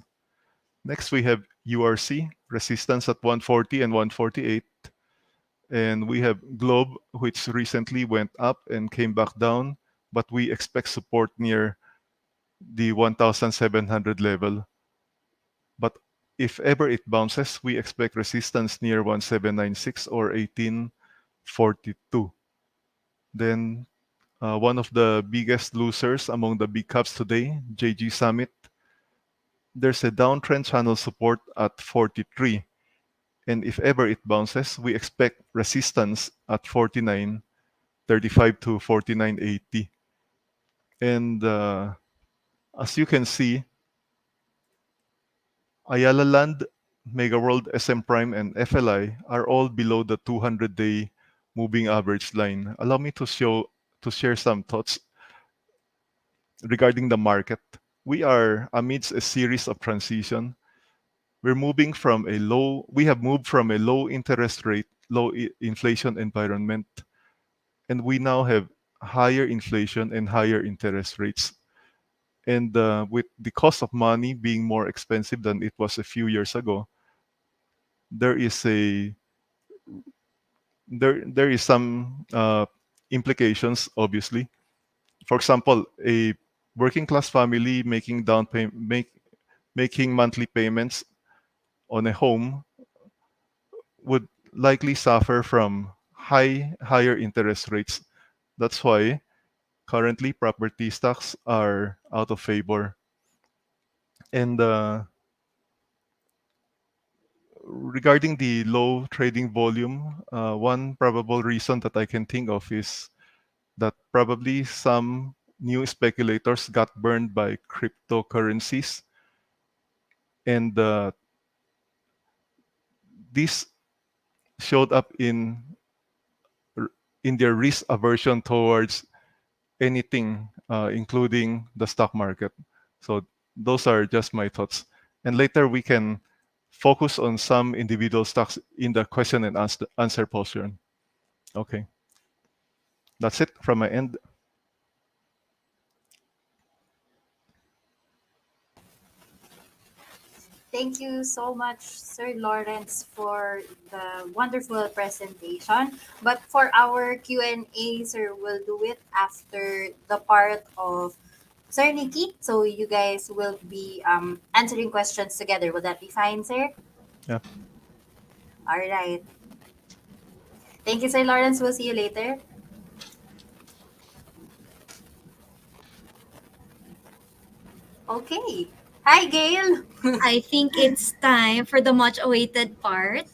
Next, we have URC, resistance at 140 and 148. And we have Globe, which recently went up and came back down, but we expect support near the 1,700 level. But if ever it bounces, we expect resistance near 1796 or 1842. Then one of the biggest losers among the big caps today, JG Summit, there's a downtrend channel support at 43. And if ever it bounces, we expect resistance at 49.35 to 49.80. And as you can see, Ayala Land, Mega World, SM Prime, and FLI are all below the 200-day moving average line. Allow me to share some thoughts regarding the market. We are amidst a series of transition. We have moved from a low interest rate, inflation environment, and we now have higher inflation and higher interest rates. And with the cost of money being more expensive than it was a few years ago, there is some implications, obviously. For example, a working class family making monthly payments on a home would likely suffer from higher interest rates. That's why currently property stocks are out of favor. And regarding the low trading volume, one probable reason that I can think of is that probably some new speculators got burned by cryptocurrencies, and this showed up in their risk aversion towards anything, including the stock market. So Those are just my thoughts. And later we can focus on some individual stocks in the question and answer portion. Okay, that's it from my end. Thank you so much, Sir Lawrence, for the wonderful presentation. But for our Q&A, sir, we'll do it after the part of Sir Nicky. So you guys will be answering questions together. Will that be fine, sir? Yeah. All right. Thank you, Sir Lawrence. We'll see you later. Okay. Hi, Gail. I think it's time for the much awaited part.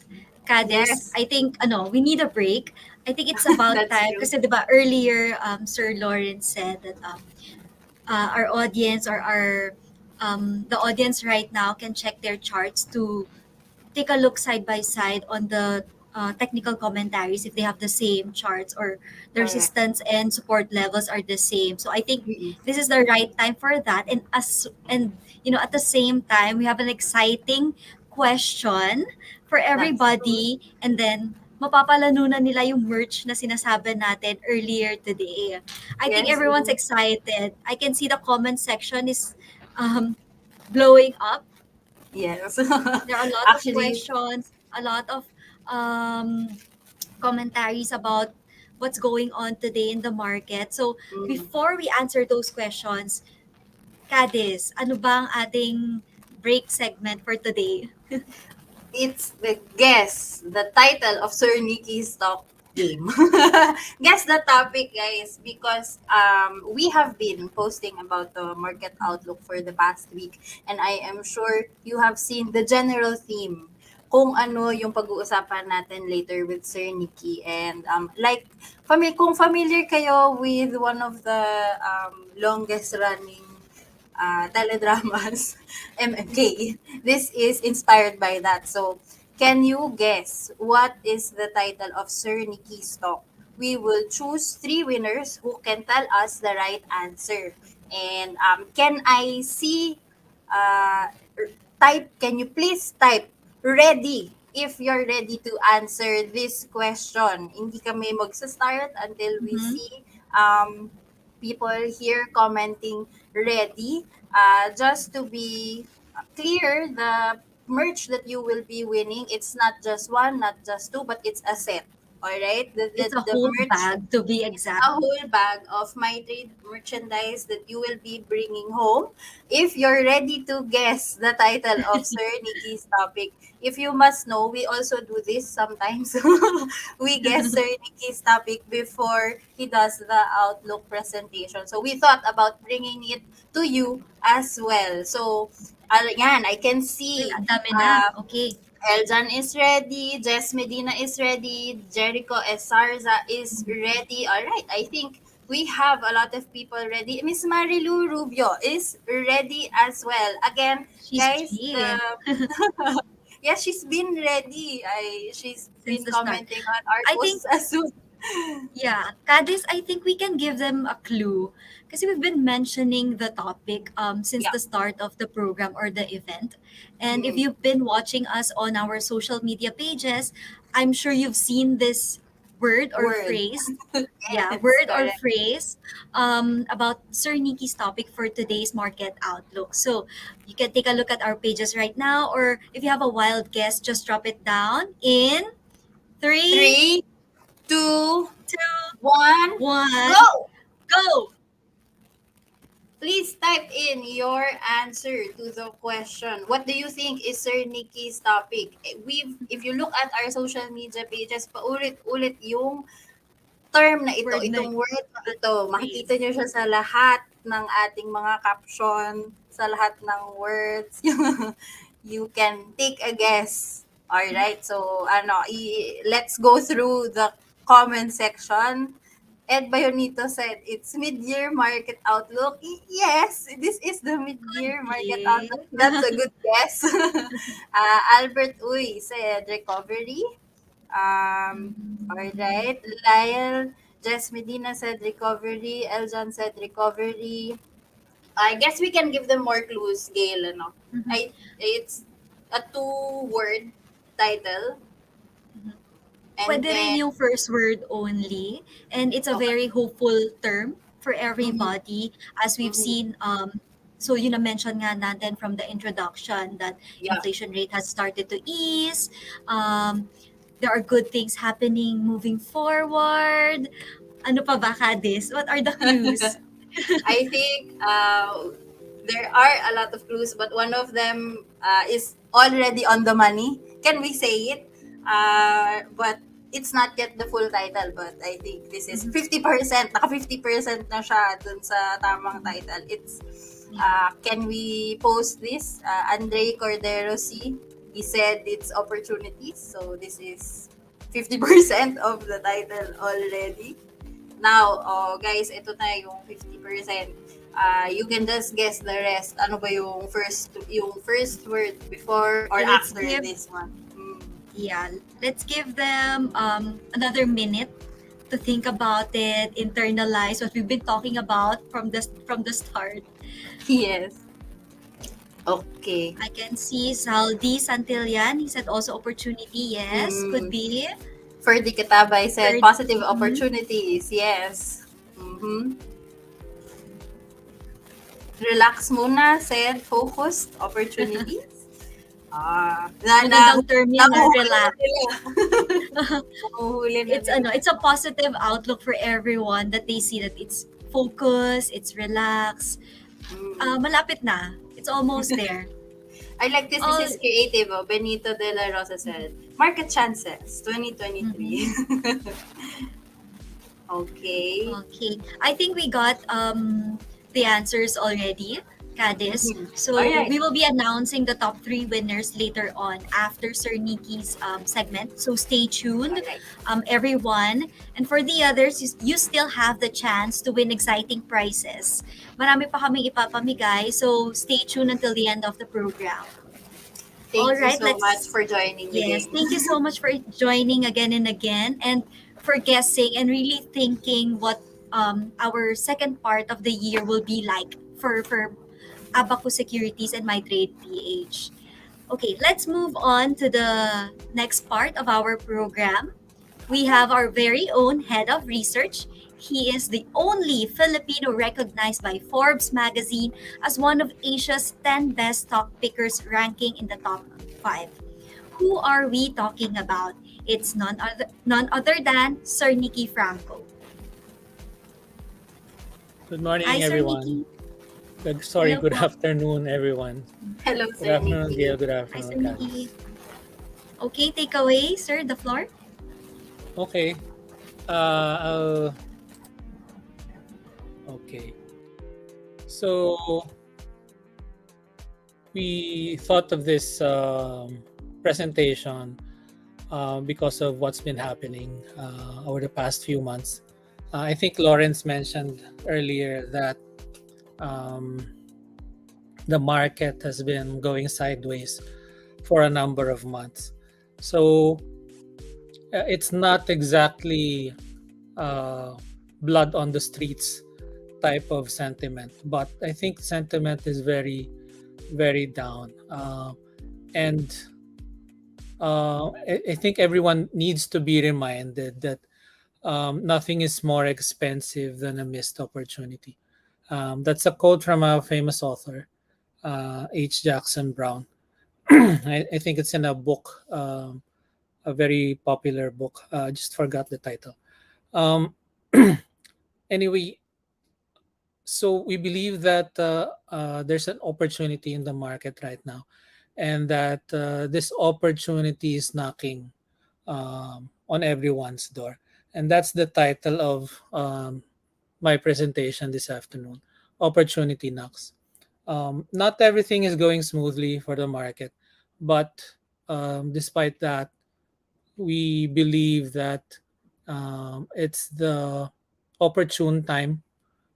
Kadis, Yes, I think we need a break. I think it's about that's time true. kasi 'di ba earlier Sir Lawrence said that our audience or our the audience right now can check their charts to take a look side by side on the technical commentaries if they have the same charts or the Correct. resistance and support levels are the same. So I think Mm-mm. this is the right time for that. And at the same time we have an exciting question for That's true. everybody, and then mapapalanunan nila yung merch na sinasabi natin earlier today. I think Yes. everyone's excited. I can see the comment section is um, blowing up. Yes. There are a lot of Actually, questions, a lot of um, commentaries about what's going on today in the market. So, mm, before we answer those questions, Kadis, ano ba ang ating break segment for today? it's the guess the title of Sir Nicky's talk game. Guess the topic, guys, because we have been posting about the market outlook for the past week, and I am sure you have seen the general theme kung ano yung pag-uusapan natin later with Sir Nicky. And like, kung familiar kayo with one of the longest running teledramas, MMK. This is inspired by that. So, can you guess what is the title of Sir Nicky's talk? We will choose three winners who can tell us the right answer. And can I see, uh, type, can you please type ready if you're ready to answer this question? Hindi kami magsa-start until we Mhm. see people here commenting ready. Just to be clear, the merch that you will be winning, it's not just one, not just two, but it's a set. All right, It's a the whole merch, bag to be it's exact. a whole bag of MyTrade merchandise that you will be bringing home. If you're ready to guess the title of Sir Nicky's topic, if you must know, we also do this sometimes. We guess Sir Nicky's topic before he does the Outlook presentation. So we thought about bringing it to you as well. So, yan, I can Uy, see ang dami na. uh, Okay. Eljan is ready. Jess Medina is ready. Jericho Esarza is ready. All right. I think we have a lot of people ready. Miss Marilu Rubio is ready as well. Again, She's guys, G the yeah, she's been ready. She's since been the start. commenting on our I think posts as well. Yeah, Kadis, I think we can give them a clue because we've been mentioning the topic since Yeah. the start of the program or the event. And if Mm. you've been watching us on our social media pages, I'm sure you've seen this word or Word. phrase. Yeah, Yes, word or correct. phrase about Sir Nikki's topic for today's market outlook. So you can take a look at our pages right now, or if you have a wild guess, just drop it down in three, 3, 2, two, 1, one, go! go! Please type in your answer to the question. What do you think is Sir Nicky's topic? If you look at our social media pages, paulit-ulit yung term na ito, Word na itong word na at ito. Makikita phrase. nyo siya sa lahat ng ating mga caption, sa lahat ng words. You can take a guess. Alright, so let's go through the comment section. Ed Bayonito said, it's mid-year market outlook. Yes, this is the Could mid-year market be. outlook. That's a good guess. Albert Uy said, recovery. All right. Lyle, Jess Medina said recovery. Eljan said recovery. I guess we can give them more clues, Gail. Ano? Mhm, It's a two-word title, mhm. and Pwede rin then yung first word only, and it's a okay. very hopeful term for Mm-hmm, everybody, as we've mm-hmm. seen. So yun na mention nga natin from the introduction that Yeah. inflation rate has started to ease. There are good things happening moving forward. Ano pa ba, Kadis? What are the clues? I think there are a lot of clues, but one of them is already on the money. Can we say it? But it's not yet the full title, but I think this is Mhm, 50%. Naka 50% na siya dun sa tamang mhm. title. It's, Yeah. can we post this? Andre Cordero C. He said it's opportunities. So this is 50% of the title already. Now, oh, guys, ito na yung 50%. You can just guess the rest. Ano ba yung first word before or Okay, after this one? yeah, let's give them another minute to think about it, internalize what we've been talking about from the start. Yes. Okay. I can see Saldi Santillan. He said also opportunity. Yes, could Mm. be. Ferdy Kitabay said Third, positive mhm. opportunities. Yes. Mm-hmm. Relax muna said focused opportunities. Magandang term yan, Nahuhuli na relax. nila. Nahuhuli na nila. It's a positive outlook for everyone that they see that it's focus, it's relax. Mm. Malapit na. It's almost there. I like this. This All, is creative. Oh. Benito de la Rosa said, market chances, mhm. 2023. Okay. Okay. I think we got the answers already, Cadis. Mhm. All So right. we will be announcing the top three winners later on after Sir Nicky's segment. So stay tuned, All right. everyone. And for the others, you still have the chance to win exciting prizes. Marami pa kaming ipapamigay, so stay tuned until the end of the program. All Thank you right, so much let's for joining the Yes, game. thank you so much for joining again and again and for guessing and really thinking what our second part of the year will be like for Abacus Securities and MyTrade PH. Okay, let's move on to the next part of our program. We have our very own head of research. He is the only Filipino recognized by Forbes magazine as one of Asia's 10 best stock pickers, ranking in the top 5. Who are we talking about? It's none other than Sir Nicky Franco. Good Hi, morning, Sir everyone. Nicky. Hello Good po. afternoon, everyone. Hello, Good Sir afternoon, Nicky. Gail. Good Hi, Sir afternoon, Nicky. Candice. Okay, take away, sir, the floor. Okay. Uh, okay. So we thought of this presentation because of what's been happening over the past few months. I think Lawrence mentioned earlier that um, the market has been going sideways for a number of months. So it's not exactly uh, blood on the streets type of sentiment, but I think sentiment is very, very down. And I think everyone needs to be reminded that nothing is more expensive than a missed opportunity. That's a quote from a famous author, H. Jackson Brown. I think it's in a book, a very popular book. Just forgot the title. Um, anyway, so we believe that there's an opportunity in the market right now, and that this opportunity is knocking on everyone's door. And that's the title of my presentation this afternoon. Opportunity knocks. Not everything is going smoothly for the market, but despite that, we believe that it's the opportune time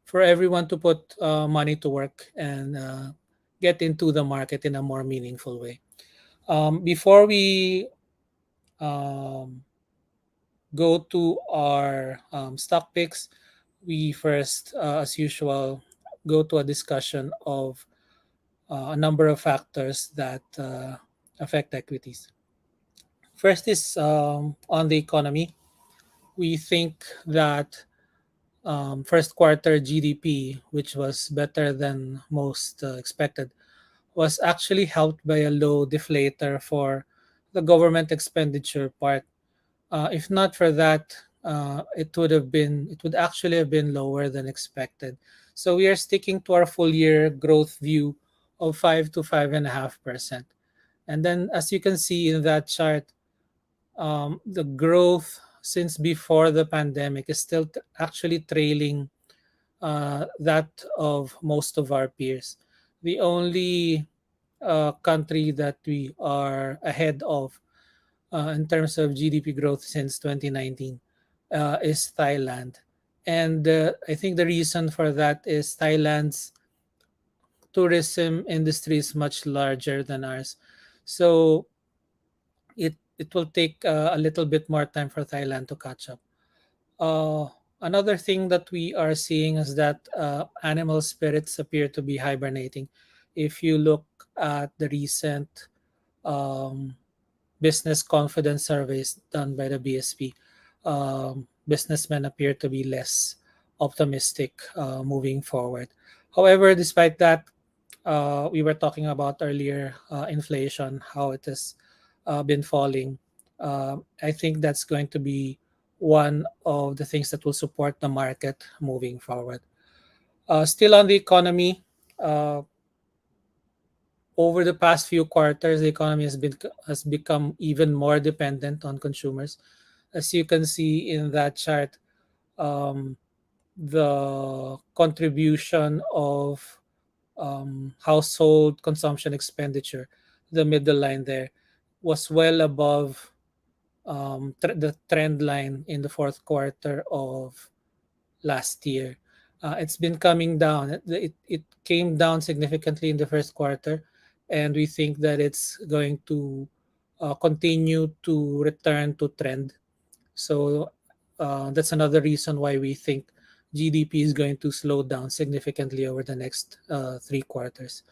for everyone to put money to work and get into the market in a more meaningful way. Before we um, go to our stock picks, we first, as usual, go to a discussion of a number of factors that affect equities. First is on the economy. We think that first quarter GDP, which was better than most expected, was actually helped by a low deflator for the government expenditure part. If not for that, it would actually have been lower than expected. So we are sticking to our full year growth view of 5 to 5.5%. And then, as you can see in that chart, the growth since before the pandemic is still actually trailing that of most of our peers. The only country that we are ahead of in terms of GDP growth since 2019 is Thailand. And I think the reason for that is Thailand's tourism industry is much larger than ours. So it will take a little bit more time for Thailand to catch up. Uh, Another thing that we are seeing is that animal spirits appear to be hibernating. If you look at the recent um, business confidence surveys done by the BSP, businessmen appear to be less optimistic moving forward. However, despite that, we were talking about earlier inflation, how it has been falling. I think that's going to be one of the things that will support the market moving forward. Still on the economy, uh, over the past few quarters, the economy has become even more dependent on consumers. As you can see in that chart, um, the contribution of household consumption expenditure, the middle line there, was well above the trend line in the fourth quarter of last year. It's been coming down. It came down significantly in the first quarter, and we think that it's going to continue to return to trend. So that's another reason why we think GDP is going to slow down significantly over the next 3 quarters.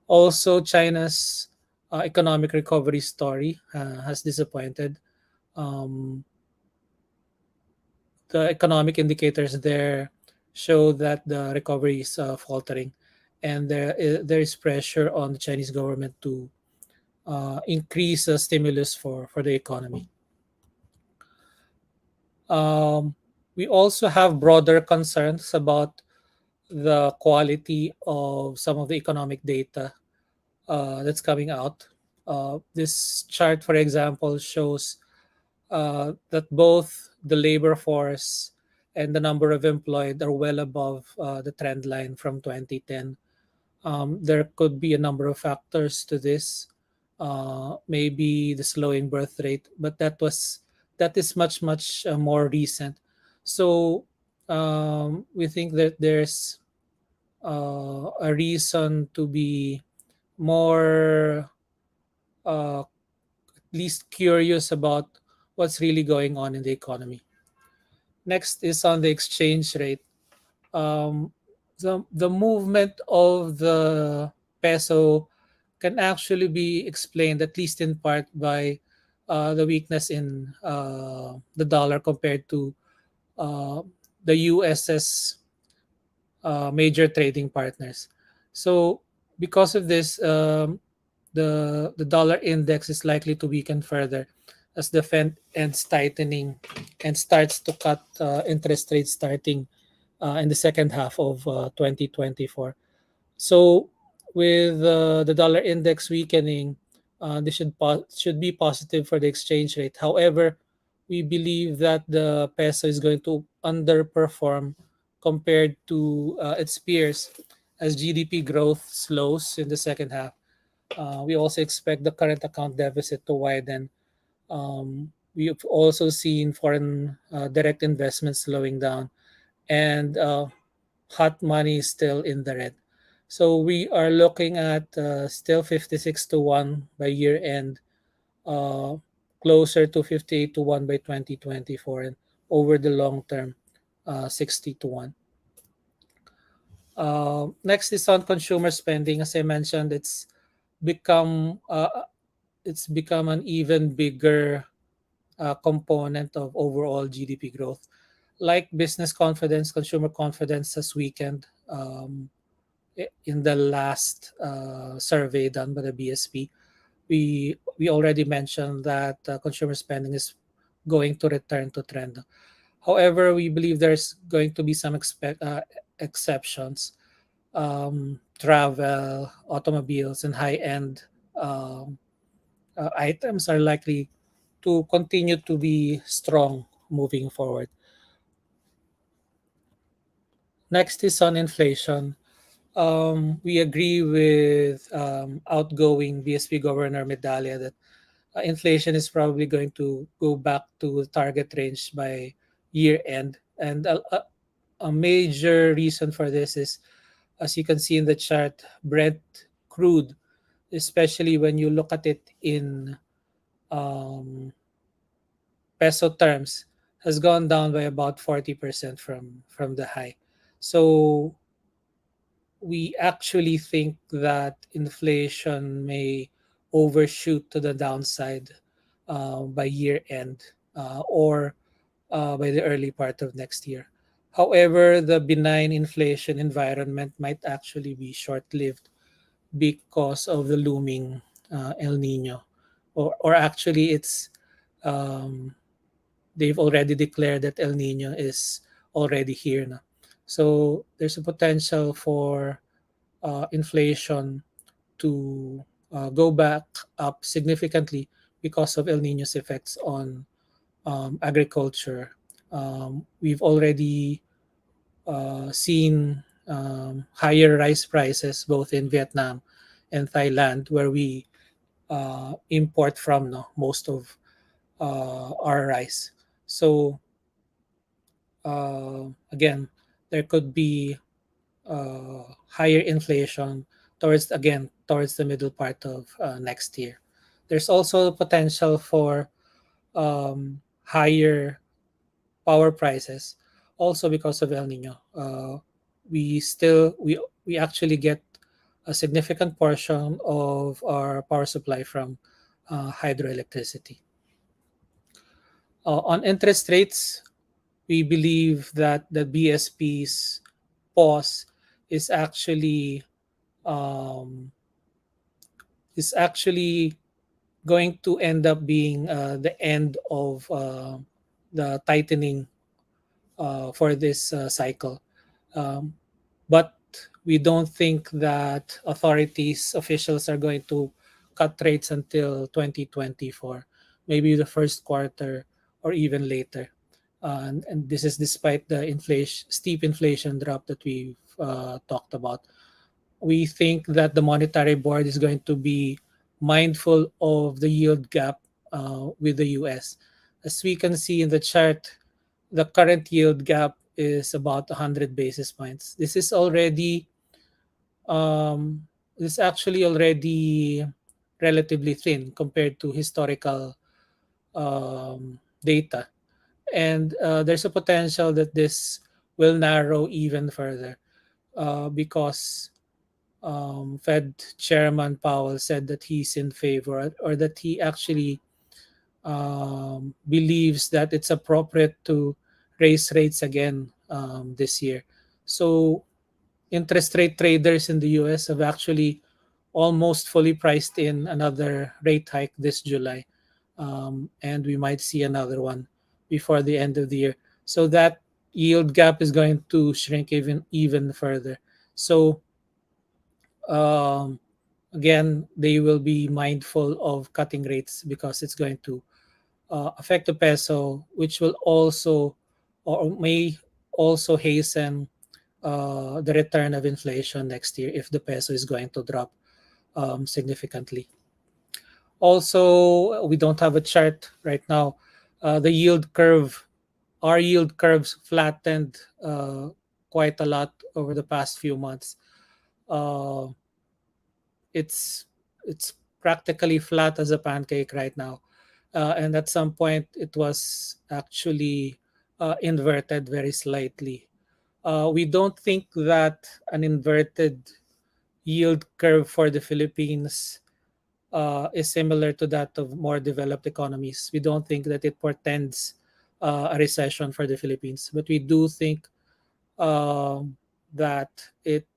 Also, China's economic recovery story has disappointed. Um, the economic indicators there show that the recovery is faltering, and there is pressure on the Chinese government to increase stimulus for the economy. Um, we also have broader concerns about the quality of some of the economic data that's coming out. This chart, for example, shows that both the labor force and the number of employed are well above the trend line from 2010. There could be a number of factors to this. Maybe the slowing birth rate, but that is much more recent. So we think that there's a reason to be more at least curious about what's really going on in the economy. Next is on the exchange rate. Um, the movement of the peso can actually be explained, at least in part, by the weakness in the dollar compared to uh, the US's major trading partners. So, because of this, the dollar index is likely to weaken further as the Fed ends tightening and starts to cut interest rates starting in the second half of 2024. So, with the dollar index weakening, this should be positive for the exchange rate. However, we believe that the peso is going to underperform compared to its peers as GDP growth slows in the second half. We also expect the current account deficit to widen. We've also seen foreign direct investments slowing down, and hot money is still in the red. So we are looking at still 56 to 1 by year end, uh, closer to 58 to 1 by 2024, and over the long term, 60 to 1. Next is on consumer spending. As I mentioned, become uh, it's become an even bigger component of overall GDP growth. Like business confidence, consumer confidence has weakened in the last survey done by the BSP. We already mentioned that consumer spending is going to return to trend. However, we believe there's going to be some exceptions. Travel, automobiles, and high-end um, items are likely to continue to be strong moving forward. Next is on inflation. We agree with outgoing BSP Governor Medalla that inflation is probably going to go back to target range by year end. And a major reason for this is, as you can see in the chart, Brent crude, especially when you look at it in um, peso terms, has gone down by about 40% from the high. So we actually think that inflation may overshoot to the downside by year end or by the early part of next year. However, the benign inflation environment might actually be short lived because of the looming El Nino. Or actually, um, they've already declared that El Nino is already here now. So there's a potential for inflation to go back up significantly because of El Nino's effects on agriculture. We've already seen higher rice prices both in Vietnam and Thailand, where we import from no, most of our rice. So again, there could be higher inflation towards the middle part of next year. There's also potential for higher power prices, also because of El Nino. We actually get a significant portion of our power supply from hydroelectricity. On interest rates, we believe that the BSP's pause is actually um, is actually going to end up being the end of the tightening for this cycle. Um, but we don't think that authorities, officials are going to cut rates until 2024, maybe the first quarter or even later. And this is despite the steep inflation drop that we've talked about. We think that the monetary board is going to be mindful of the yield gap with the US. As we can see in the chart, the current yield gap is about 100 basis points. Um, this is actually already relatively thin compared to historical data. And there's a potential that this will narrow even further because Fed Chairman Powell said that he's in favor, or that he actually believes that it's appropriate to raise rates again this year. So interest rate traders in the US have actually almost fully priced in another rate hike this July. And we might see another one before the end of the year. So that yield gap is going to shrink even further. So um, again, they will be mindful of cutting rates because it's going to affect the peso, which will also or may also hasten the return of inflation next year if the peso is going to drop significantly. Also, we don't have a chart right now. The yield curve, our yield curves flattened quite a lot over the past few months. Uh, it's it's practically flat as a pancake right now, and at some point it was actually inverted very slightly. We don't think that an inverted yield curve for the Philippines is similar to that of more developed economies. We don't think that it portends a recession for the Philippines, but we do think that it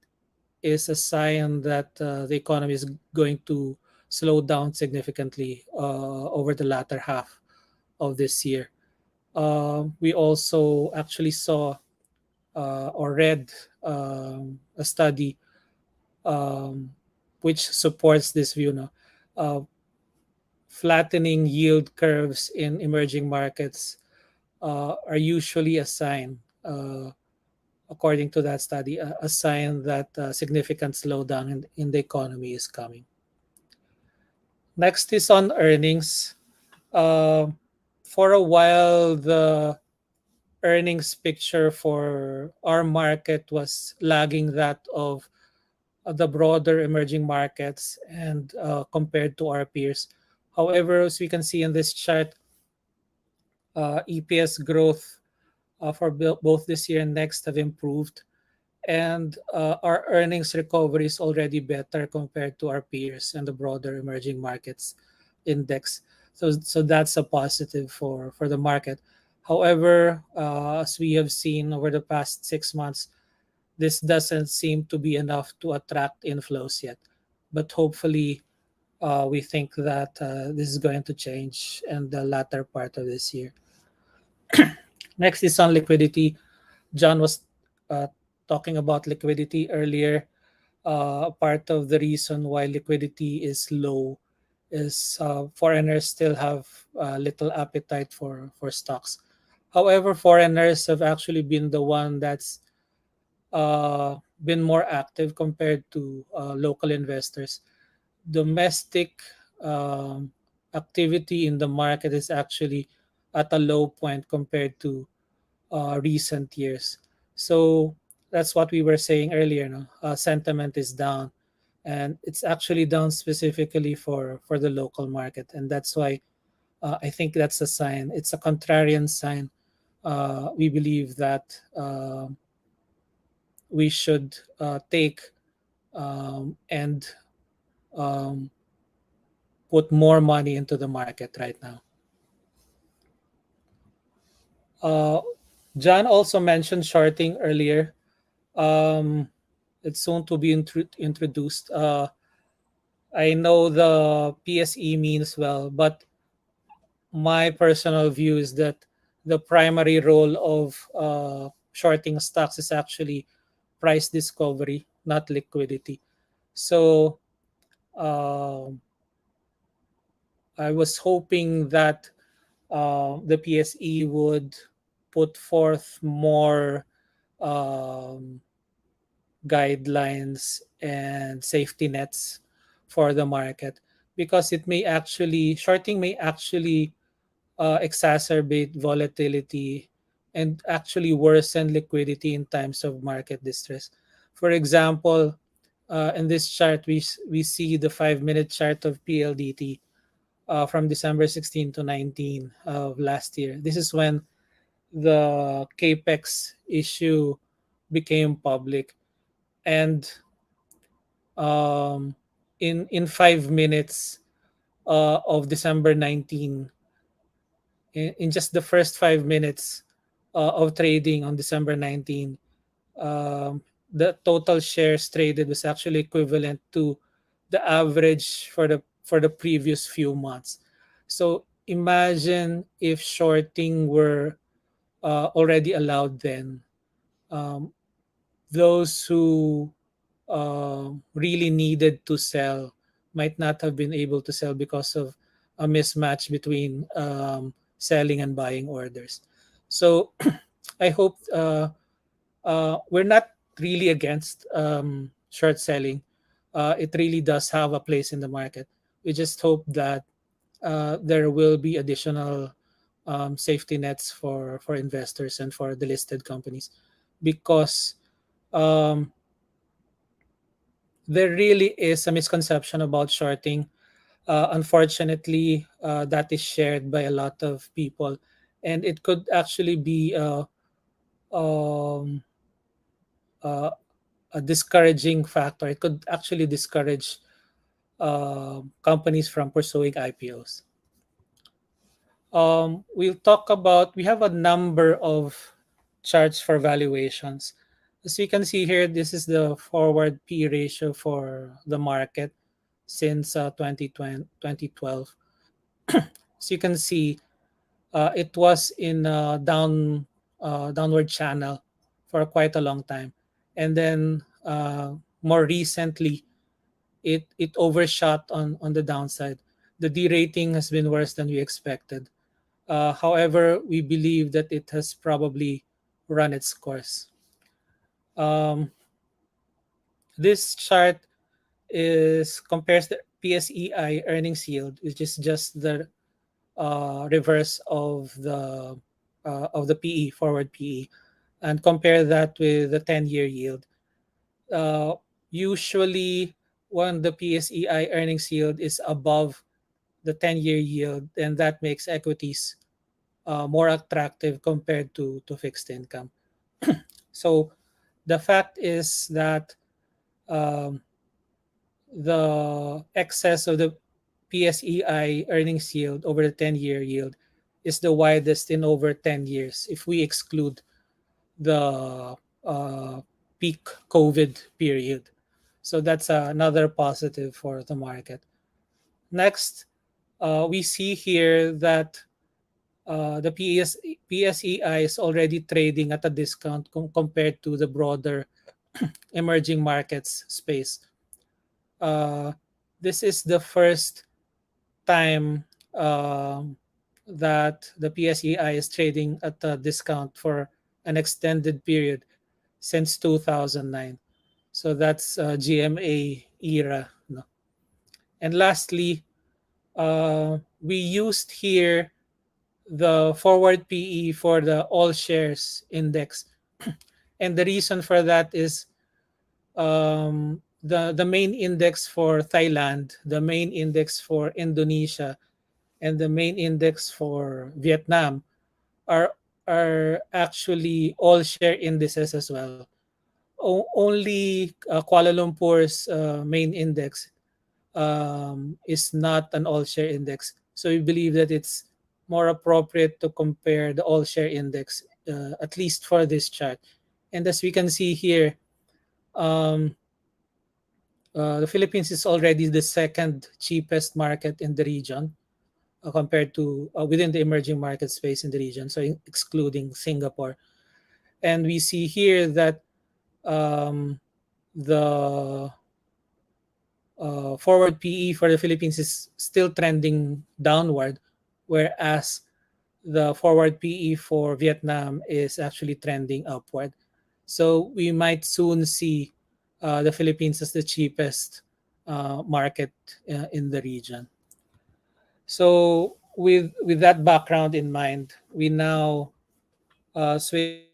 is a sign that the economy is going to slow down significantly over the latter half of this year. We also actually saw or read a study um, which supports this view. No? Flattening yield curves in emerging markets are usually a sign, according to that study, a sign that significant slowdown in the economy is coming. Next is on earnings. Uh, for a while, the earnings picture for our market was lagging that of the broader emerging markets and compared to our peers. However, as we can see in this chart, EPS growth for both this year and next have improved, and our earnings recovery is already better compared to our peers and the broader emerging markets index. So that's a positive for the market. However, as we have seen over the past 6 months, this doesn't seem to be enough to attract inflows yet. But hopefully, we think that this is going to change in the latter part of this year. Next is on liquidity. John was uh, talking about liquidity earlier. Part of the reason why liquidity is low is foreigners still have little appetite for stocks. However, foreigners have actually been the one that's been more active compared to local investors. Domestic um, activity in the market is actually at a low point compared to recent years. So that's what we were saying earlier. No? Sentiment is down, and it's actually down specifically for the local market, and that's why I think that's a sign. It's a contrarian sign. We believe that we should take and um, put more money into the market right now. Uh, John also mentioned shorting earlier. Um, it's soon to be introduced. I know the PSE means well, but my personal view is that the primary role of shorting stocks is actually price discovery, not liquidity. So um I was hoping that the PSE would put forth more um, guidelines and safety nets for the market, because it may actually shorting may actually exacerbate volatility and actually worsen liquidity in times of market distress. For example, in this chart, we see the 5 minute chart of PLDT from December 16 to 19 of last year. This is when the capex issue became public, and um, in 5 minutes of December 19, in just the first 5 minutes of trading on December 19, um, the total shares traded was actually equivalent to the average for the previous few months. So imagine if shorting were already allowed then. Um, those who really needed to sell might not have been able to sell because of a mismatch between selling and buying orders. So I hope we're not really against short selling. It really does have a place in the market. We just hope that there will be additional safety nets for investors and for the listed companies, because um, there really is a misconception about shorting. Unfortunately, that is shared by a lot of people, and it could actually be um, uh, a discouraging factor. It could actually discourage companies from pursuing IPOs. We'll talk about, we have a number of charts for valuations. As you can see here, this is the forward P ratio for the market since 2012. As you can see, it was in a downward channel for quite a long time. And then more recently, it overshot on the downside. The derating has been worse than we expected. However, we believe that it has probably run its course. Um, this chart is compares the PSEI earnings yield, which is just the reverse of the PE, forward PE, and compare that with the 10-year yield. Uh, Usually, when the PSEI earnings yield is above the 10-year yield, then that makes equities more attractive compared to fixed income. So the fact is that um, the excess of the PSEI earnings yield over the 10-year yield is the widest in over 10 years if we exclude the uh, peak COVID period. So that's another positive for the market. Next, we see here that the PSEI is already trading at a discount compared to the broader emerging markets space. Uh, this is the first time that the PSEI is trading at a discount for an extended period since 2009. So that's GMA era. No? And lastly, we used here the forward PE for the all shares index. And the reason for that is the main index for Thailand, the main index for Indonesia, and the main index for Vietnam are actually all share indices as well. Only Kuala Lumpur's main index is not an all share index. So we believe that it's more appropriate to compare the all share index, at least for this chart. And as we can see here, um, the Philippines is already the second cheapest market in the region compared to within the emerging market space in the region, so excluding Singapore. And we see here that um, the forward PE for the Philippines is still trending downward, whereas the forward PE for Vietnam is actually trending upward. So we might soon see the Philippines as the cheapest market in the region. So with that background in mind, we now switch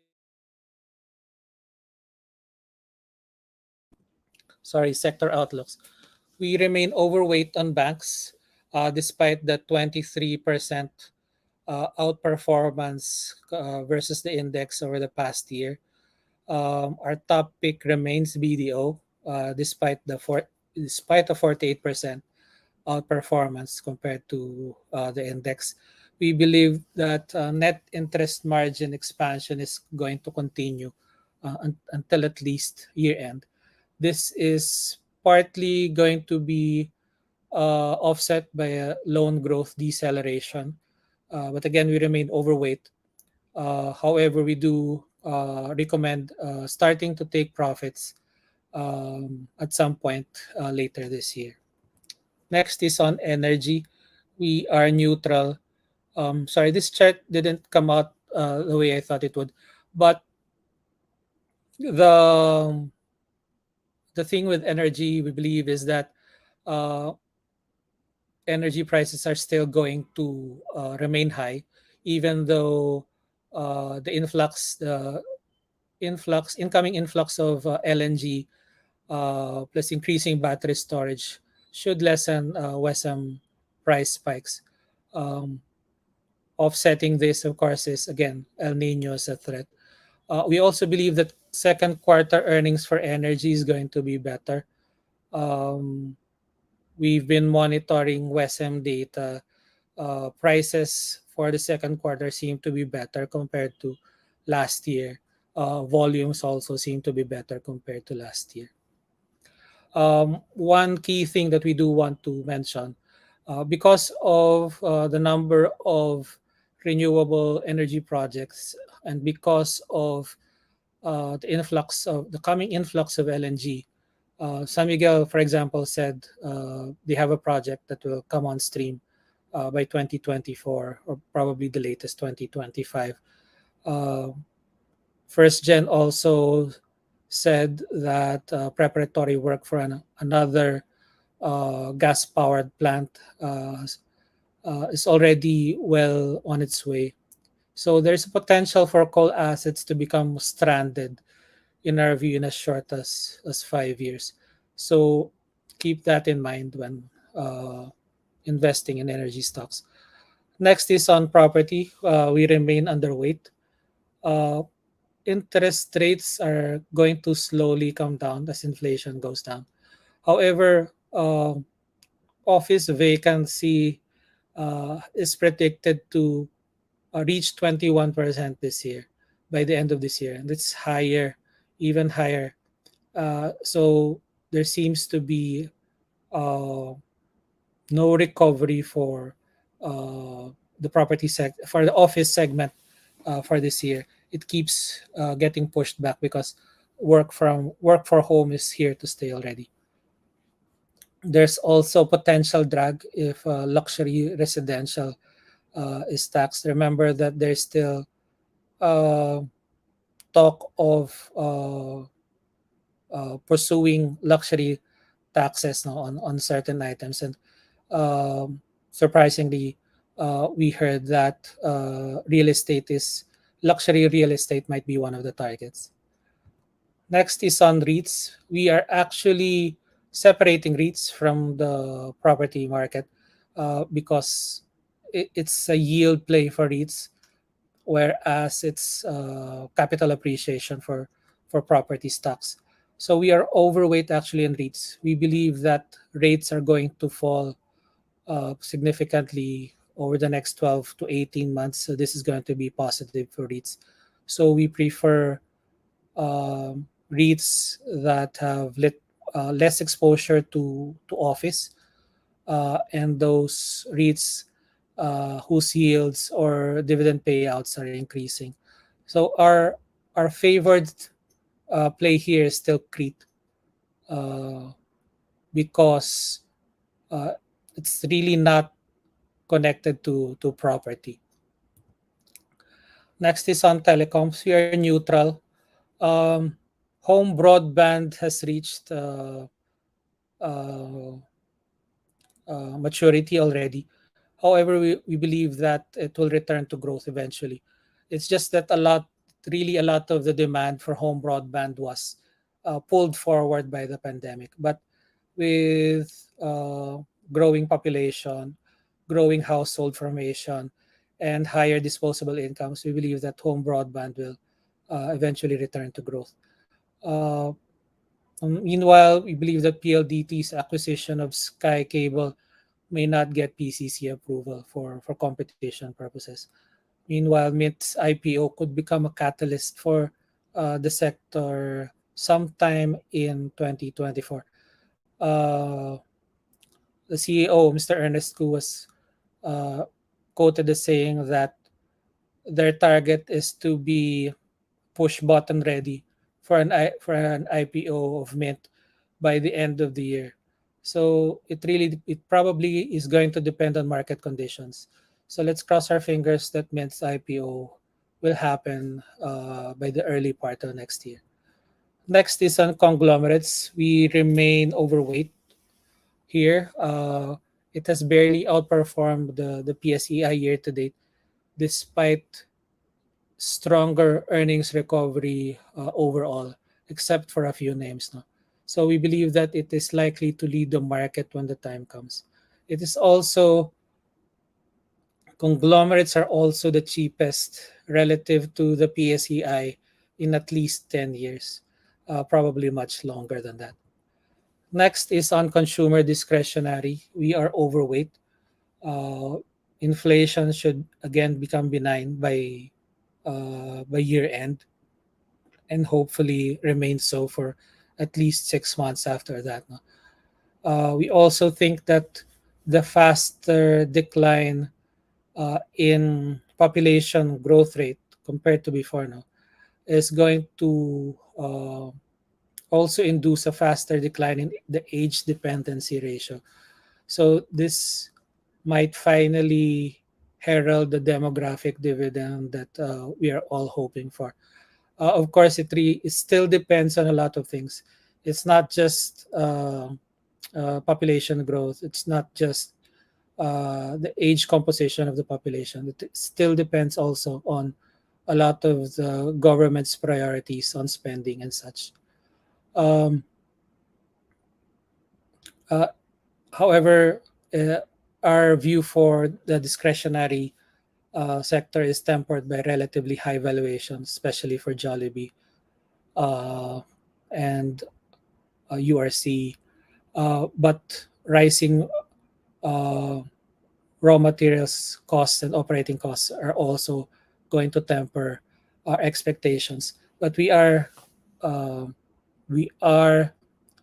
sector outlooks. We remain overweight on banks despite the 23% outperformance versus the index over the past year. Our top pick remains BDO despite a 48% outperformance compared to the index. We believe that net interest margin expansion is going to continue until at least year end. This is partly going to be offset by a loan growth deceleration. But again, we remain overweight. However, we do recommend starting to take profits at some point later this year. Next is on energy. We are neutral. Sorry, this chart didn't come out the way I thought it would, but the the thing with energy, we believe, is that uh, energy prices are still going to remain high, even though the incoming influx of LNG plus increasing battery storage should lessen WESM price spikes. Um, Offsetting this, of course, is again El Nino as a threat. We also believe that second quarter earnings for energy is going to be better. Um, we've been monitoring WESM data. Prices for the second quarter seem to be better compared to last year. Volumes also seem to be better compared to last year. One key thing that we do want to mention, because of the number of renewable energy projects and because of the coming influx of LNG. San Miguel, for example, said they have a project that will come on stream by 2024 or probably the latest 2025. Uh, First Gen also said that preparatory work for another gas powered plant is already well on its way. So there's a potential for coal assets to become stranded in our view in as short as 5 years. So keep that in mind when investing in energy stocks. Next is on property. We remain underweight. Uh, Interest rates are going to slowly come down as inflation goes down. However, office vacancy is predicted to reach 21% this year by the end of this year. And it's higher, even higher. So there seems to be uh, no recovery for the for the office segment for this year. It keeps getting pushed back because work for home is here to stay already. There's also potential drag if luxury residential is taxed. Remember that there's still uh, talk of pursuing luxury taxes now on certain items. And surprisingly, we heard that luxury real estate might be one of the targets. Next is on REITs. We are actually separating REITs from the property market because it's a yield play for REITs, whereas it's capital appreciation for property stocks. So we are overweight actually in REITs. We believe that rates are going to fall significantly over the next 12 to 18 months. So this is going to be positive for REITs. So we prefer REITs that have less exposure to office and those REITs whose yields or dividend payouts are increasing. So our favored play here is still CREIT because uh, it's really not connected to property. Next is on telecoms. We are neutral. Um, Home broadband has reached uh, maturity already. However, we believe that it will return to growth eventually. It's just that really a lot of the demand for home broadband was pulled forward by the pandemic. But with growing population, growing household formation, and higher disposable incomes, we believe that home broadband will eventually return to growth. Uh, Meanwhile, we believe that PLDT's acquisition of Sky Cable may not get PCC approval for competition purposes. Meanwhile, Mint's IPO could become a catalyst for the sector sometime in 2024. Uh, the CEO, Mr. Ernest Koo, was uh, quoted as saying that their target is to be push button ready for an IPO of Mint by the end of the year. So it probably is going to depend on market conditions. So let's cross our fingers that Mint's IPO will happen by the early part of next year. Next is on conglomerates. We remain overweight here. It has barely outperformed the PSEI year to date, despite stronger earnings recovery overall, except for a few names. No? So we believe that it is likely to lead the market when the time comes. It is also, conglomerates are also the cheapest relative to the PSEI in at least 10 years, probably much longer than that. Next is on consumer discretionary. We are overweight. Uh, Inflation should again become benign by year end, and hopefully remain so for at least 6 months after that. No? We also think that the faster decline in population growth rate compared to before now is going to also induce a faster decline in the age dependency ratio. So this might finally herald the demographic dividend that we are all hoping for. Of course, it still depends on a lot of things. It's not just population growth. It's not just the age composition of the population. It still depends also on a lot of the government's priorities on spending and such. Um, uh, However, our view for the discretionary sector is tempered by relatively high valuations, especially for Jollibee uh, and URC, but rising uh, raw materials costs and operating costs are also going to temper our expectations. But uh, we are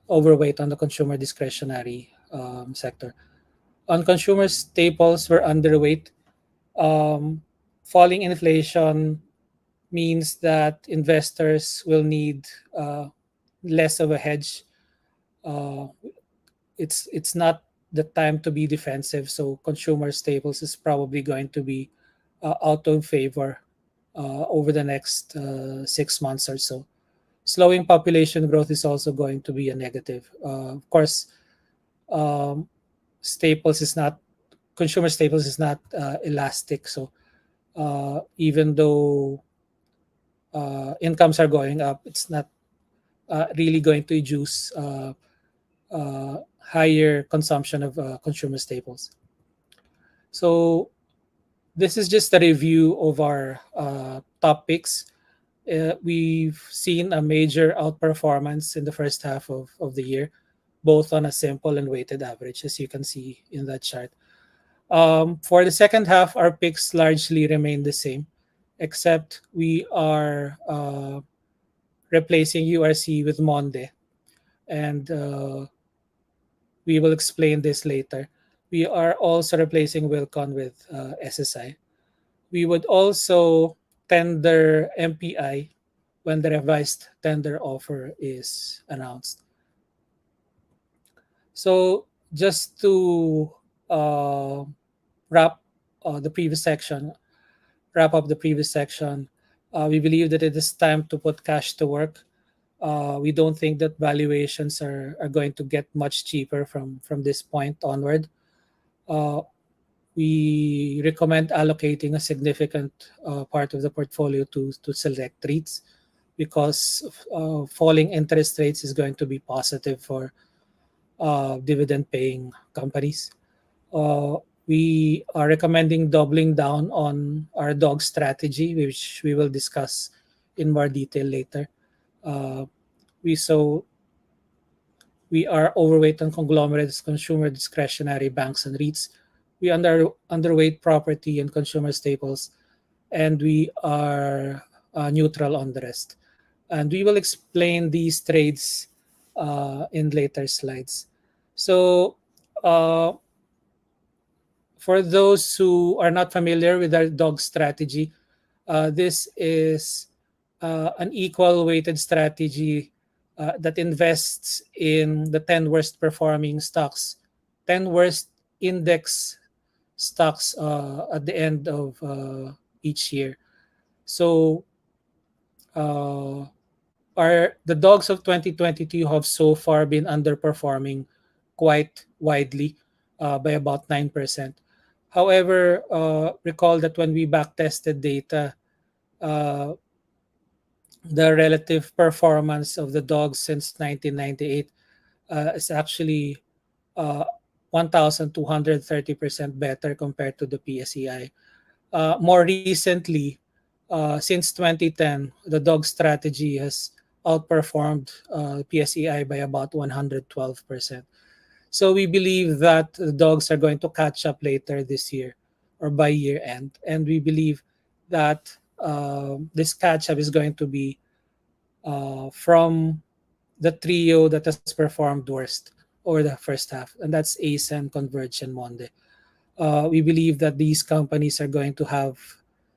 overweight on the consumer discretionary sector. On consumer staples, we're underweight. Um, Falling inflation means that investors will need less of a hedge. Uh, it's not the time to be defensive, so consumer staples is probably going to be out of favor over the next 6 months or so. Slowing population growth is also going to be a negative. Of course, um, staples is not consumer staples is not elastic, so even though incomes are going up, it's not really going to induce higher consumption of consumer staples. So this is just a review of our top picks. We've seen a major outperformance in the first half of the year, both on a simple and weighted average, as you can see in that chart. For the second half, our picks largely remain the same, except we are replacing URC with Monde, and we will explain this later. We are also replacing Wilcon with SSI. We would also tender MPI when the revised tender offer is announced. So just to uh, wrap the previous section, wrap up the previous section, we believe that it is time to put cash to work. We don't think that valuations are going to get much cheaper from this point onward. Uh, we recommend allocating a significant part of the portfolio to select REITs because falling interest rates is going to be positive for dividend paying companies. Uh, we are recommending doubling down on our dog strategy, which we will discuss in more detail later. Uh, we so we are overweight on conglomerates, consumer discretionary banks and REITs. We underweight property and consumer staples, and we are neutral on the rest. And we will explain these trades in later slides. So, for those who are not familiar with our dog strategy, this is an equal weighted strategy that invests in the 10 worst performing stocks, 10 worst index stocks at the end of each year. So uh, the dogs of 2022 have so far been underperforming quite widely by about 9%. However, recall that when we backtested data, uh, the relative performance of the dogs since 1998 is actually 1,230% better compared to the PSEI. More recently, since 2010, the dog strategy has outperformed PSEI by about 112%. So we believe that the dogs are going to catch up later this year or by year end. And we believe that this catch up is going to be from the trio that has performed worst over the first half, and that's ASEN, Converge, and Monde. We believe that these companies are going to have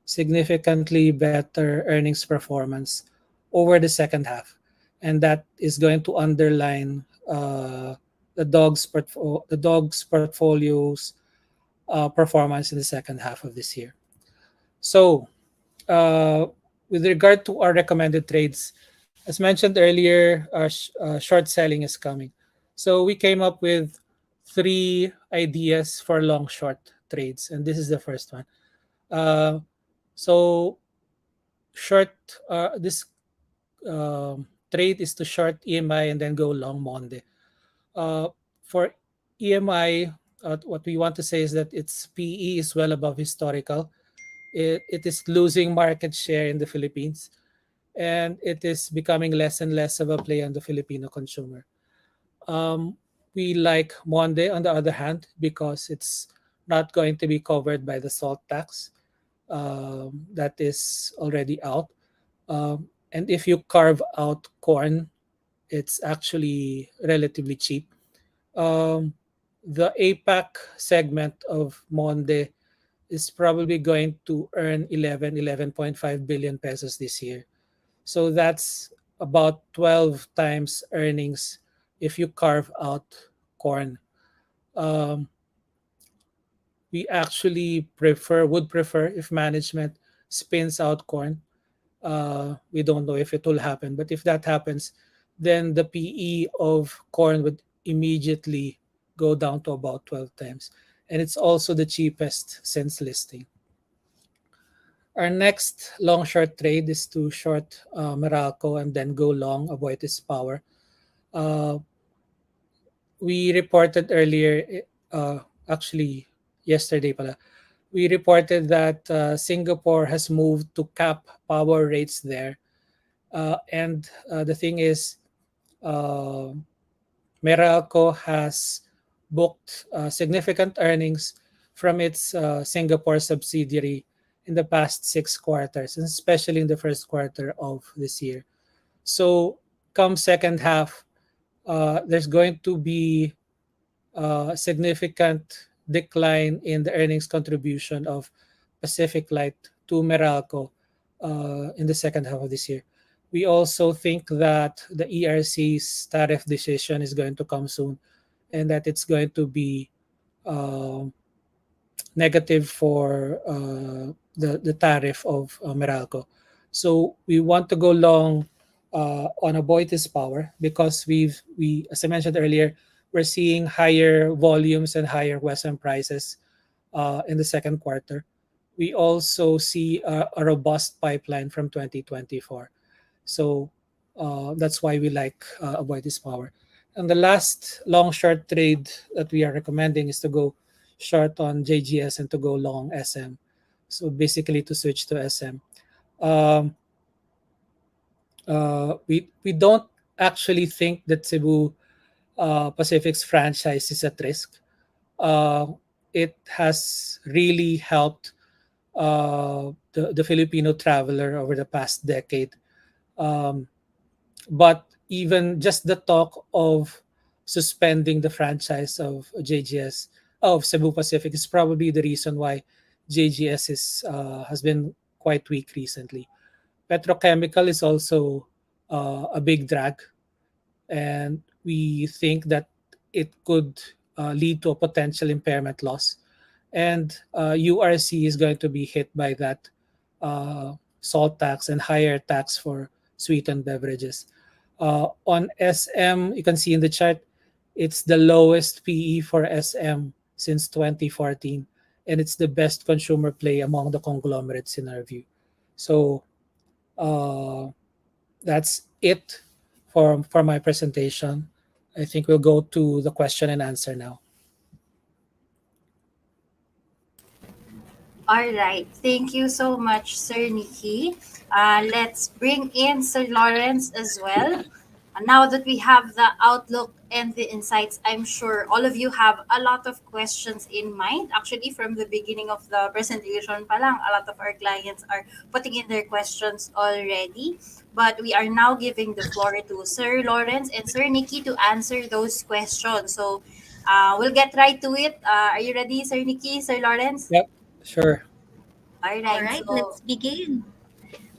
significantly better earnings performance over the second half, and that is going to underline the dogs portfolios performance in the second half of this year. So, uh, with regard to our recommended trades, as mentioned earlier, short selling is coming. So we came up with three ideas for long short trades, and this is the first one. Uh, so short this trade is to short EMI and then go long Monde. For EMI, what we want to say is that its PE is well above historical. It is losing market share in the Philippines, and it is becoming less and less of a play on the Filipino consumer. We like Monde, on the other hand, because it's not going to be covered by the salt tax that is already out. And if you carve out corn, it's actually relatively cheap. Um, the APAC segment of Monde is probably going to earn 11.5 billion pesos this year. So that's about 12 times earnings if you carve out corn. Um, we actually would prefer if management spins out corn. We don't know if it will happen, but if that happens, then the PE of corn would immediately go down to about 12 times. And it's also the cheapest since listing. Our next long short trade is to short Meralco and then go long, avoid its power. Uh, we reported earlier, actually yesterday pala, we reported that Singapore has moved to cap power rates there. And the thing is, uh, Meralco has booked significant earnings from its Singapore subsidiary in the past 6 quarters, and especially in the first quarter of this year. So, come second half, there's going to be a significant decline in the earnings contribution of Pacific Light to Meralco in the second half of this year. We also think that the ERC's tariff decision is going to come soon, and that it's going to be uh, negative for the tariff of Meralco. So we want to go long on Aboitiz Power because we as I mentioned earlier, we're seeing higher volumes and higher Western prices in the second quarter. We also see a robust pipeline from 2024. So that's why we like Aboitiz Power. And the last long short trade that we are recommending is to go short on JGS and to go long SM. So basically to switch to SM. Um, we don't actually think that Cebu Pacific's franchise is at risk. Uh, it has really helped the Filipino traveler over the past decade. Um, but even just the talk of suspending the franchise of JGS of Cebu Pacific is probably the reason why JGS has been quite weak recently. Petrochemical is also a big drag, and we think that it could lead to a potential impairment loss. And URC is going to be hit by that salt tax and higher tax for sweetened beverages. On SM, you can see in the chart, it's the lowest PE for SM since 2014, and it's the best consumer play among the conglomerates in our view. So uh, that's it for my presentation. I think we'll go to the question and answer now. All right. Thank you so much, Sir Nicky. Let's bring in Sir Lawrence as well. Now that we have the outlook and the insights, I'm sure all of you have a lot of questions in mind. Actually, from the beginning of the presentation pa lang, a lot of our clients are putting in their questions already. But we are now giving the floor to Sir Lawrence and Sir Nicky to answer those questions. So we'll get right to it. Are you ready, Sir Nicky, Sir Lawrence? Yep, sure. All All right. right, So let's begin.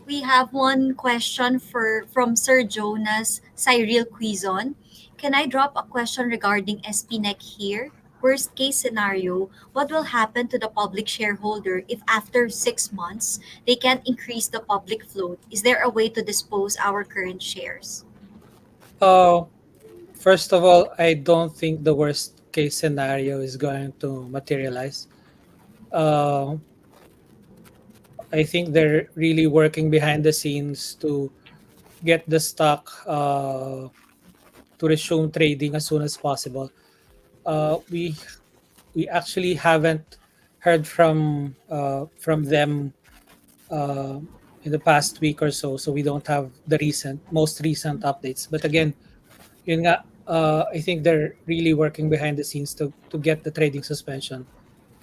We have one question from Sir Jonas Cyril Quizon. Can I drop a question regarding SPNEC here? Worst case scenario, what will happen to the public shareholder if after 6 months they can't increase the public float? Is there a way to dispose our current shares? Uh, First of all, I don't think the worst case scenario is going to materialize. Uh, I think they're really working behind the scenes to get the stock to resume trading as soon as possible. We actually haven't heard from them uh, in the past week or so, so we don't have the most recent updates. But again, yun nga, I think they're really working behind the scenes to get the trading suspension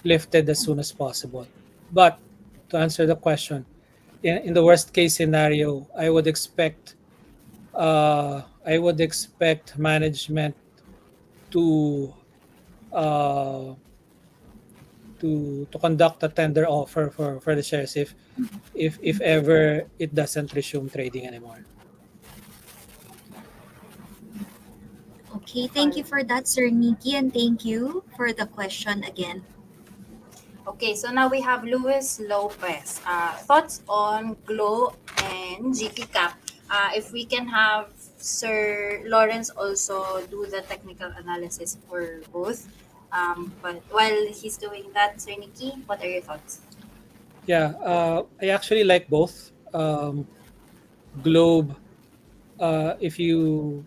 lifted as soon as possible. But to answer the question, in the worst case scenario, I would expect management to uh, to conduct a tender offer for the shares if ever it doesn't resume trading anymore. Okay, all thank you right. for that, Sir Nikki, and thank you for the question again. Okay, so now we have Luis Lopez. Thoughts on Glow and GT Cap. If we can have Sir Lawrence also do the technical analysis for both. But while he's doing that, Sir Nikki, what are your thoughts? Yeah, I actually like both. Globe, if you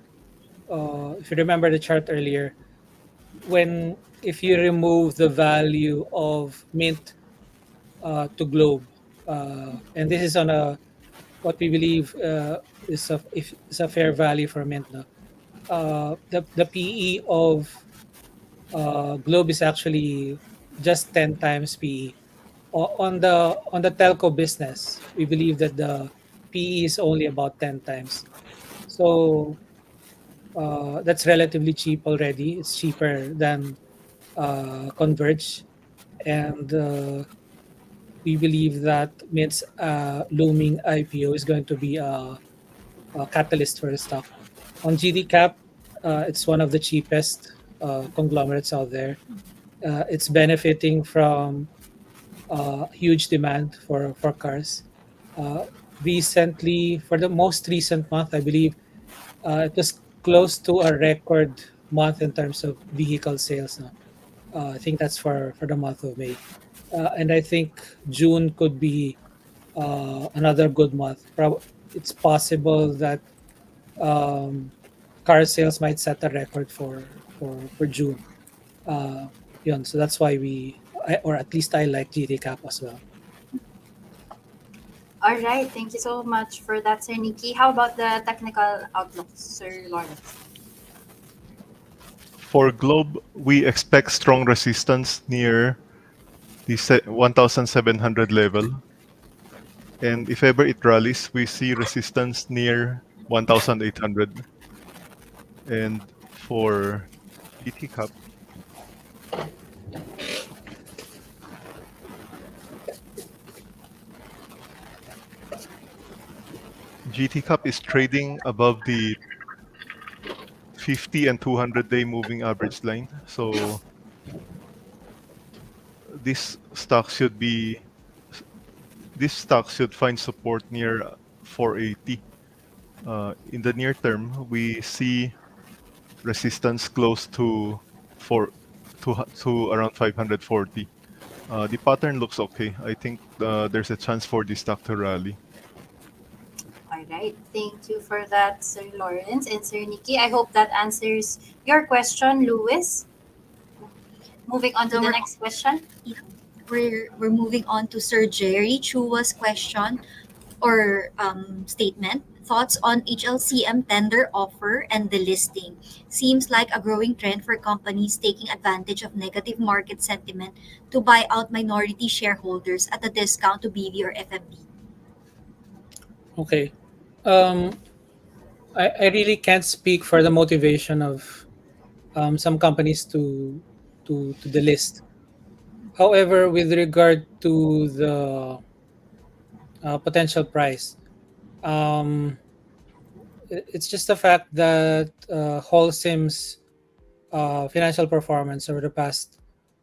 remember the chart earlier, when if you remove the value of Mint to Globe, and this is on a what we believe is a fair value for Mint. No? The PE of Globe is actually just 10 times PE. On the telco business, we believe that the PE is only about 10 times. So that's relatively cheap already. It's cheaper than Converge, and we believe that Mint's looming IPO is going to be a catalyst for the stock. On GD Cap, it's one of the cheapest conglomerates out there. It's benefiting from huge demand for cars. Uh, Recently, for the most recent month, I believe it was close to a record month in terms of vehicle sales. No? I think that's for the month of May, and I think June could be another good month. It's possible that um, car sales might set a record for June. Uh, Yun, so that's why or at least I like GD Cap as well. All right, thank you so much for that, Sir Nikki. How about the technical outlook, Sir Lawrence? For Globe, we expect strong resistance near the 1,700 level. And if ever it rallies, we see resistance near 1,800. And for GT Cup, GT Cup is trading above the 50 and 200-day moving average line. So this stock should be this stock should find support near 480. In the near term, we see resistance close to four to around 540. The pattern looks okay. I think there's a chance for this stock to rally. All right. Thank you for that, Sir Lawrence and Sir Nikki. I hope that answers your question, Louis. Moving on to the Our next question. Yeah. we're moving on to Sir Jerry Chua's question or statement. Thoughts on HLCM tender offer and the listing. Seems like a growing trend for companies taking advantage of negative market sentiment to buy out minority shareholders at a discount to BV or FMB. Okay. Um, I really can't speak for the motivation of some companies to the list. However, with regard to the potential price, um, it's just the fact that Holcim's financial performance over the past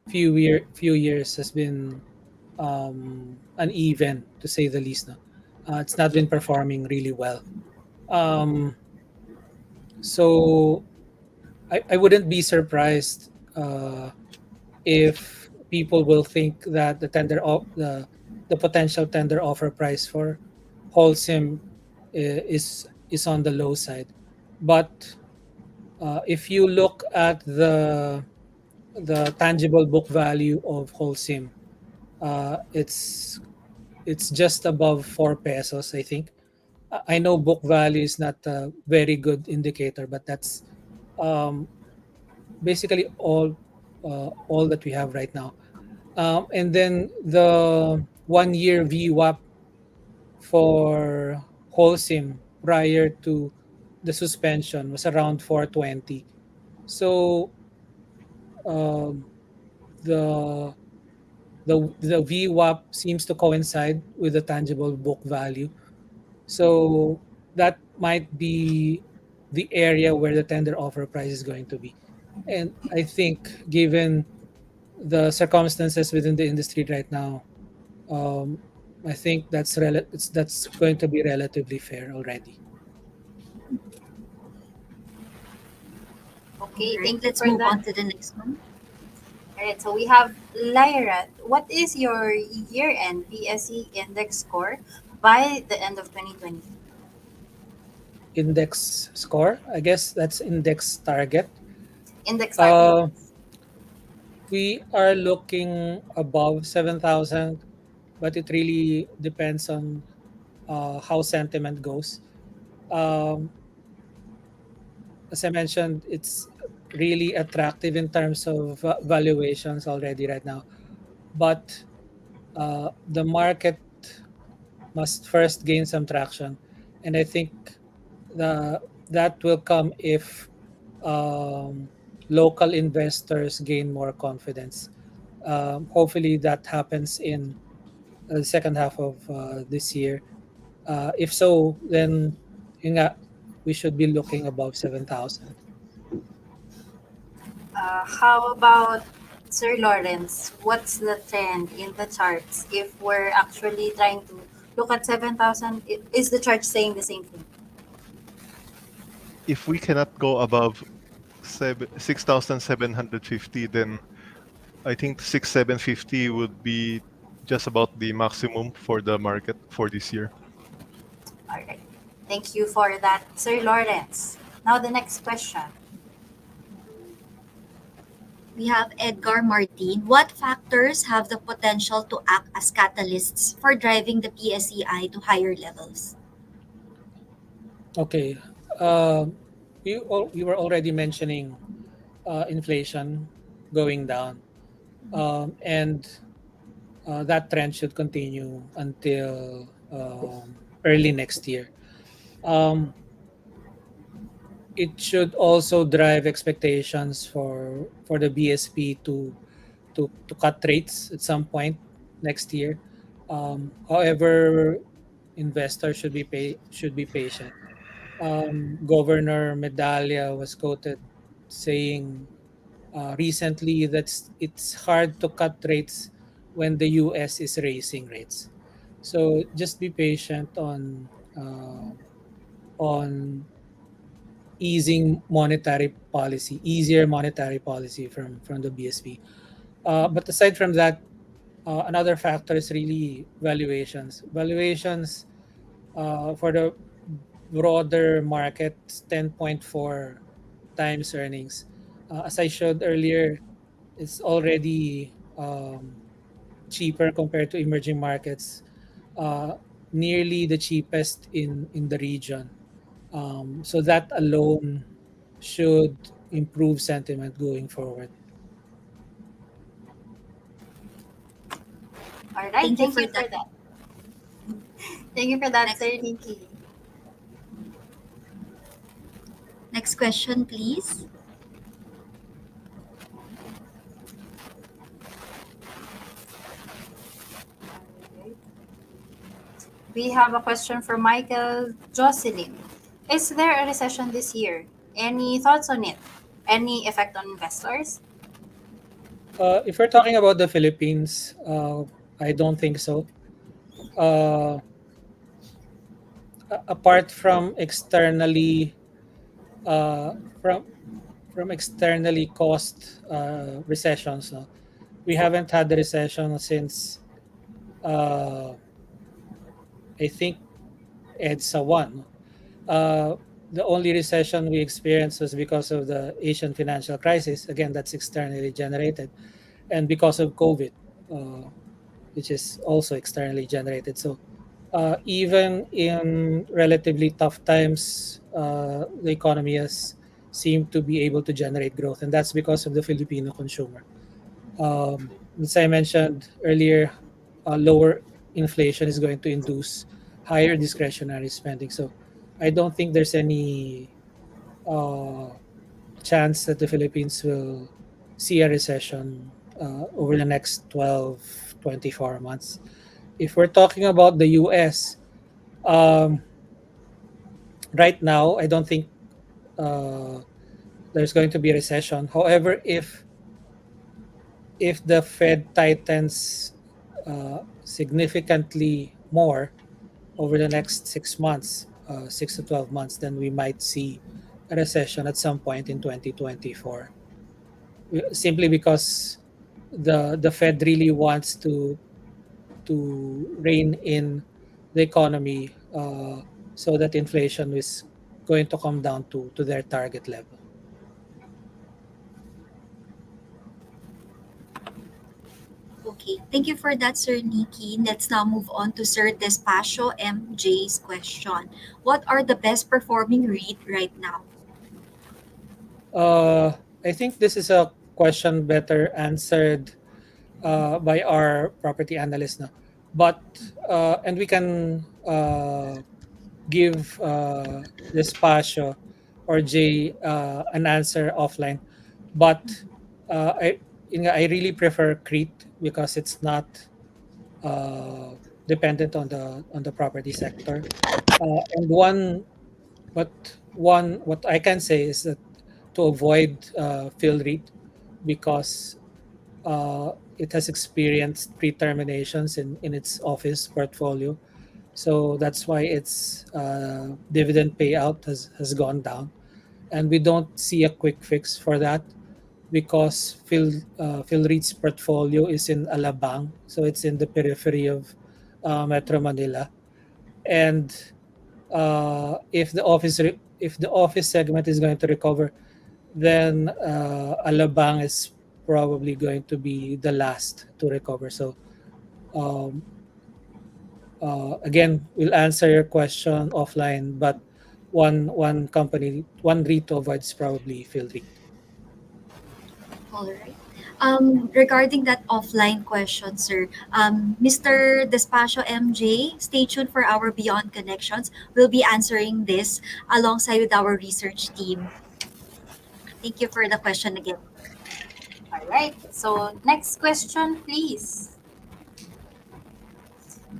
few years has been uneven, to say the least. No? It's not been performing really well. Um, so I wouldn't be surprised if people will think that the potential tender offer price for Holcim is on the low side. But if you look at the tangible book value of Holcim, it's just above 4 pesos, I think. I know book value is not a very good indicator, but that's um, basically all that we have right now. And then the 1 year VWAP for Holcim prior to the suspension was around 420. So um, the the VWAP seems to coincide with the tangible book value. So that might be the area where the tender offer price is going to be. And I think given the circumstances within the industry right now, um, I think that's going to be relatively fair already. All Okay, right, thank you let's for move that. on to the next one. All right, so we have Lyra. What is your year-end PSE index score by the end of 2020? Index score, I guess that's index target. Index target. Uh, we are looking above 7,000, but it really depends on how sentiment goes. Um, as I mentioned, it's really attractive in terms of valuations already right now. But the market must first gain some traction, and I think the that will come if um, local investors gain more confidence. Hopefully, that happens in the second half of this year. If so, then yun nga, we should be looking above 7,000. How about Sir Lawrence? What's the trend in the charts if we're actually trying to look at 7,000? Is the chart saying the same thing? If we cannot go above 6,750, then I think 6,750 would be just about the maximum for the market for this year. All right. Thank you for that, Sir Lawrence. Now the next question. We have Edgar Martin. What factors have the potential to act as catalysts for driving the PSEI to higher levels? Okay. You were already mentioning inflation going down, and that trend should continue until early next year. Um, it should also drive expectations for the BSP to cut rates at some point next year. However, investors should be patient. Governor Medalla was quoted saying recently that it's hard to cut rates when the US is raising rates. So just be patient on easier monetary policy from the BSP. But aside from that, another factor is really valuations. Valuations for the broader market, 10.4 times earnings. As I showed earlier, it's already cheaper compared to emerging markets, uh, nearly the cheapest in the region. So that alone should improve sentiment going forward. All right. Thank you Thank for you for that. that. Thank you for that, Next Sir Nicky. next question, please. We have a question from Michael Jocelyn. Is there a recession this year? Any thoughts on it? Any effect on investors? If we're talking about the Philippines, I don't think so. Uh, Apart from uh, from externally caused recessions, we haven't had the recession since uh, I think EDSA one. Uh, the only recession we experienced was because of the Asian financial crisis. Again, that's externally generated, and because of COVID, uh, which is also externally generated. So, even in relatively tough times, the economy has seemed to be able to generate growth, and that's because of the Filipino consumer. As I mentioned earlier, lower inflation is going to induce higher discretionary spending. So I don't think there's any uh, chance that the Philippines will see a recession over the next 12, 24 months. If we're talking about the US, um, right now, I don't think uh, there's going to be a recession. However, if the Fed tightens significantly more over the next 6 months, 6 to 12 months, then we might see a recession at some point in 2024. Simply because the Fed really wants to rein in the economy so that inflation is going to come down to their target level. Okay, thank you for that, Sir Nicky. Let's now move on to Sir Despacio MJ's question. What are the best performing REIT right now? Uh, I think this is a question better answered by our property analyst now. But and we can give Despacio or Jay an answer offline. But I really prefer Crete because it's not uh, dependent on the property sector. And but what I can say is that to avoid fill rate because it has experienced pre-terminations in its office portfolio. So that's why its dividend payout has gone down. And we don't see a quick fix for that because Phil Reed's portfolio is in Alabang. So it's in the periphery of Metro Manila. And if the office segment is going to recover, then Alabang is probably going to be the last to recover. So um, again, we'll answer your question offline, but one company, one REIT to avoid is probably Phil REIT. All right. Regarding that offline question, sir, Mr. Despacio MJ, stay tuned for our Beyond Connections. We'll be answering this alongside with our research team. Thank you for the question again. All right. So next question, please.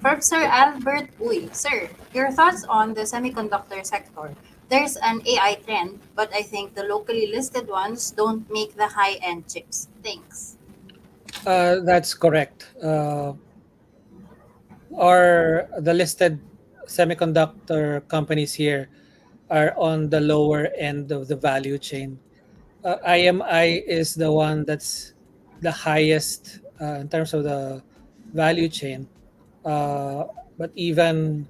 From Sir Albert Uy. Sir, your thoughts on the semiconductor sector? There's an AI trend, but I think the locally listed ones don't make the high-end chips. Thanks. That's correct. Or the listed semiconductor companies here are on the lower end of the value chain. IMI is the one that's the highest in terms of the value chain. Uh, but even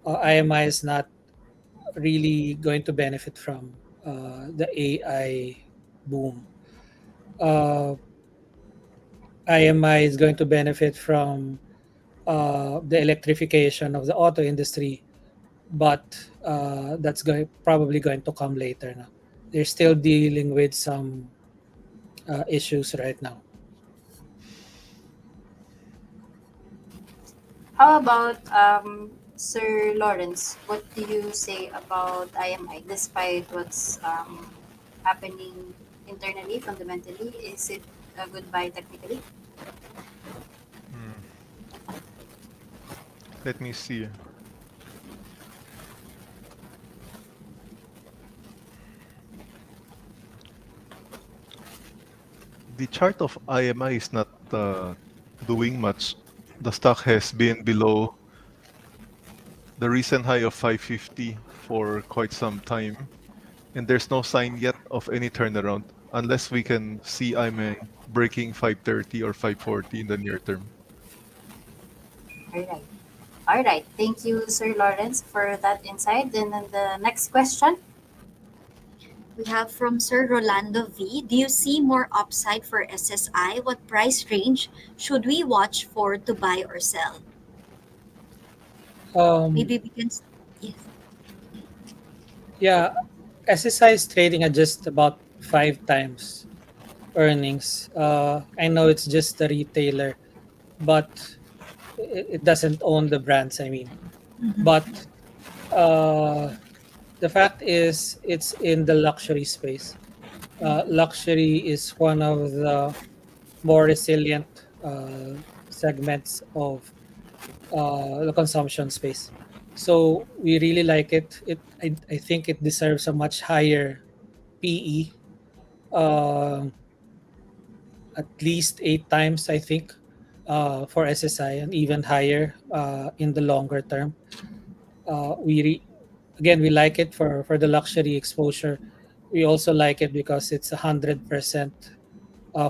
IMI is not really going to benefit from the AI boom. Uh, IMI is going to benefit from the electrification of the auto industry, but that's probably going to come later now. They're still dealing with some issues right now. How about Sir Lawrence? What do you say about IMI despite what's happening internally, fundamentally? Is it a good buy technically? Hmm. Let me see. The chart of IMI is not doing much. The stock has been below the recent high of 550 for quite some time, and there's no sign yet of any turnaround unless we can see IMI breaking 530 or 540 in the near term. All right. All right. Thank you, Sir Lawrence, for that insight. And then the next question. We have from Sir Rolando V. Do you see more upside for SSI? What price range should we watch for to buy or sell? Um, Maybe we can. Yes. yeah, SSI is trading at just about 5 times earnings. I know it's just a retailer, but it doesn't own the brands. I mean, Mhm. but uh, the fact is, it's in the luxury space. Luxury is one of the more resilient segments of the consumption space. So we really like it. I think it deserves a much higher PE, uh, at least 8 times, I think, for SSI, and even higher in the longer term. Again, we like it for the luxury exposure. We also like it because it's 100%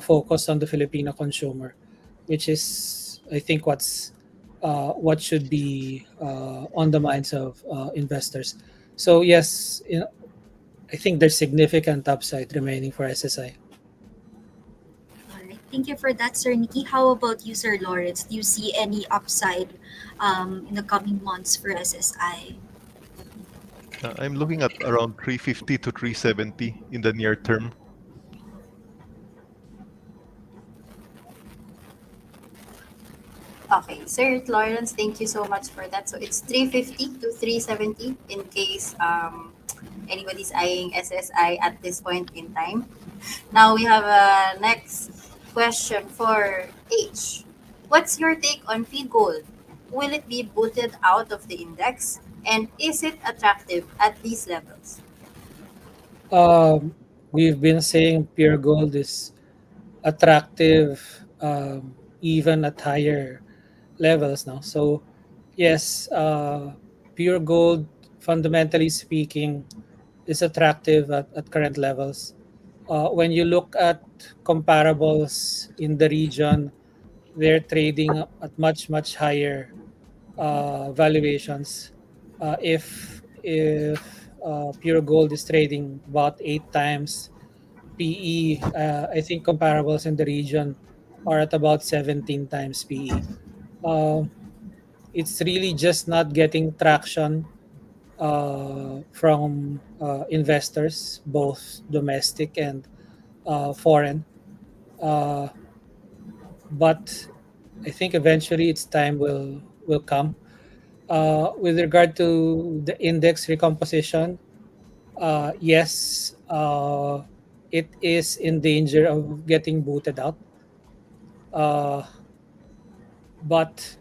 focused on the Filipino consumer, which is, I think, what should be on the minds of investors. So yes, I think there's significant upside remaining for SSI. All right. Thank you for that, Sir Nicky. How about you, Sir Lawrence? Do you see any upside in the coming months for SSI? I'm looking at around 350 to 370 in the near term. Okay, Sir Lawrence, thank you so much for that. So it's 350 to 370 in case anybody's eyeing SSI at this point in time. Now we have a next question for H. What's your take on P Gold? Will it be booted out of the index? And is it attractive at these levels? Um, we've been saying pure gold is attractive, even at higher levels now. So yes, pure gold, fundamentally speaking, is attractive at current levels. When you look at comparables in the region, they're trading at much higher valuations. If pure gold is trading about 8 times PE, I think comparables in the region are at about 17 times PE. It's really just not getting traction from investors, both domestic and foreign. Uh, but I think eventually its time will come. With regard to the index recomposition, yes, it is in danger of getting booted out. Uh, but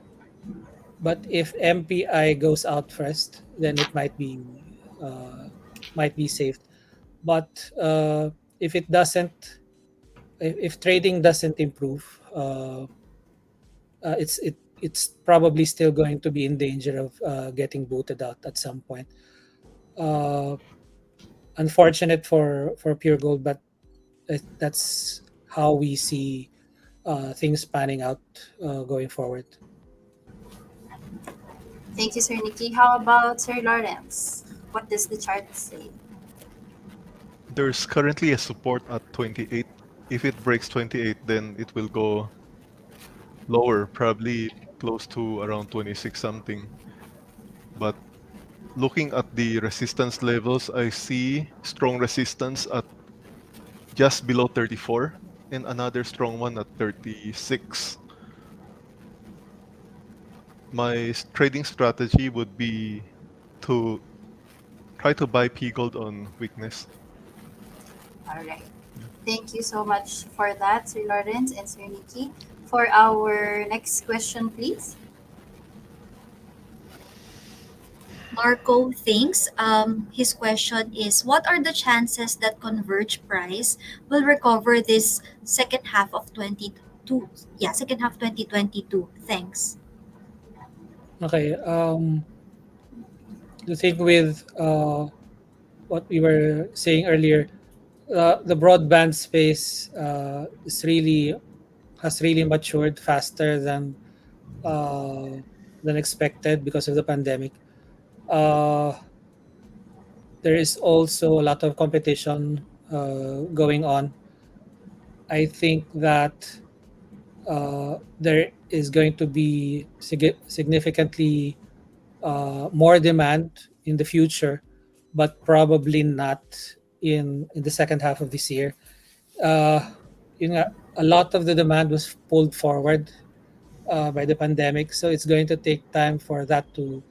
but if MPI goes out first, then it might be saved. But if it doesn't, if trading doesn't improve, it's probably still going to be in danger of getting booted out at some point. Uh, Unfortunate for pure gold, but that's how we see things panning out going forward. Thank you, Sir Nicky. How about Sir Lawrence? What does the chart say? There's currently a support at 28. If it breaks 28, then it will go lower, probably close to around 26 something. But looking at the resistance levels, I see strong resistance at just below 34 and another strong one at 36. My trading strategy would be to try to buy P gold on weakness. All right. Yeah. Thank you so much for that, Sir Lawrence and Sir Nicky. For our next question, please. Marco thinks his question is, what are the chances that Converge price will recover this second half of 22? Yeah, second half 2022. Thanks. Okay. The thing with what we were saying earlier, the broadband space has really matured faster than expected because of the pandemic. Uh, there is also a lot of competition going on. I think that there is going to be significantly more demand in the future, but probably not in the second half of this year. Uh, a lot of the demand was pulled forward by the pandemic, so it's going to take time for that to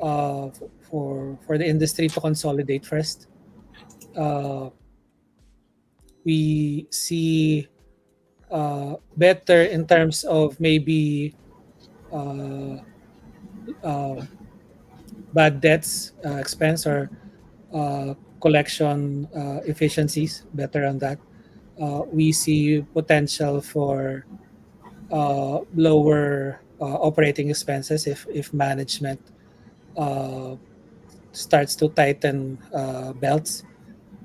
for the industry to consolidate first. Uh, we see better in terms of maybe uh, uh, bad debts expense or collection efficiencies better on that. We see potential for lower operating expenses if management uh, starts to tighten belts.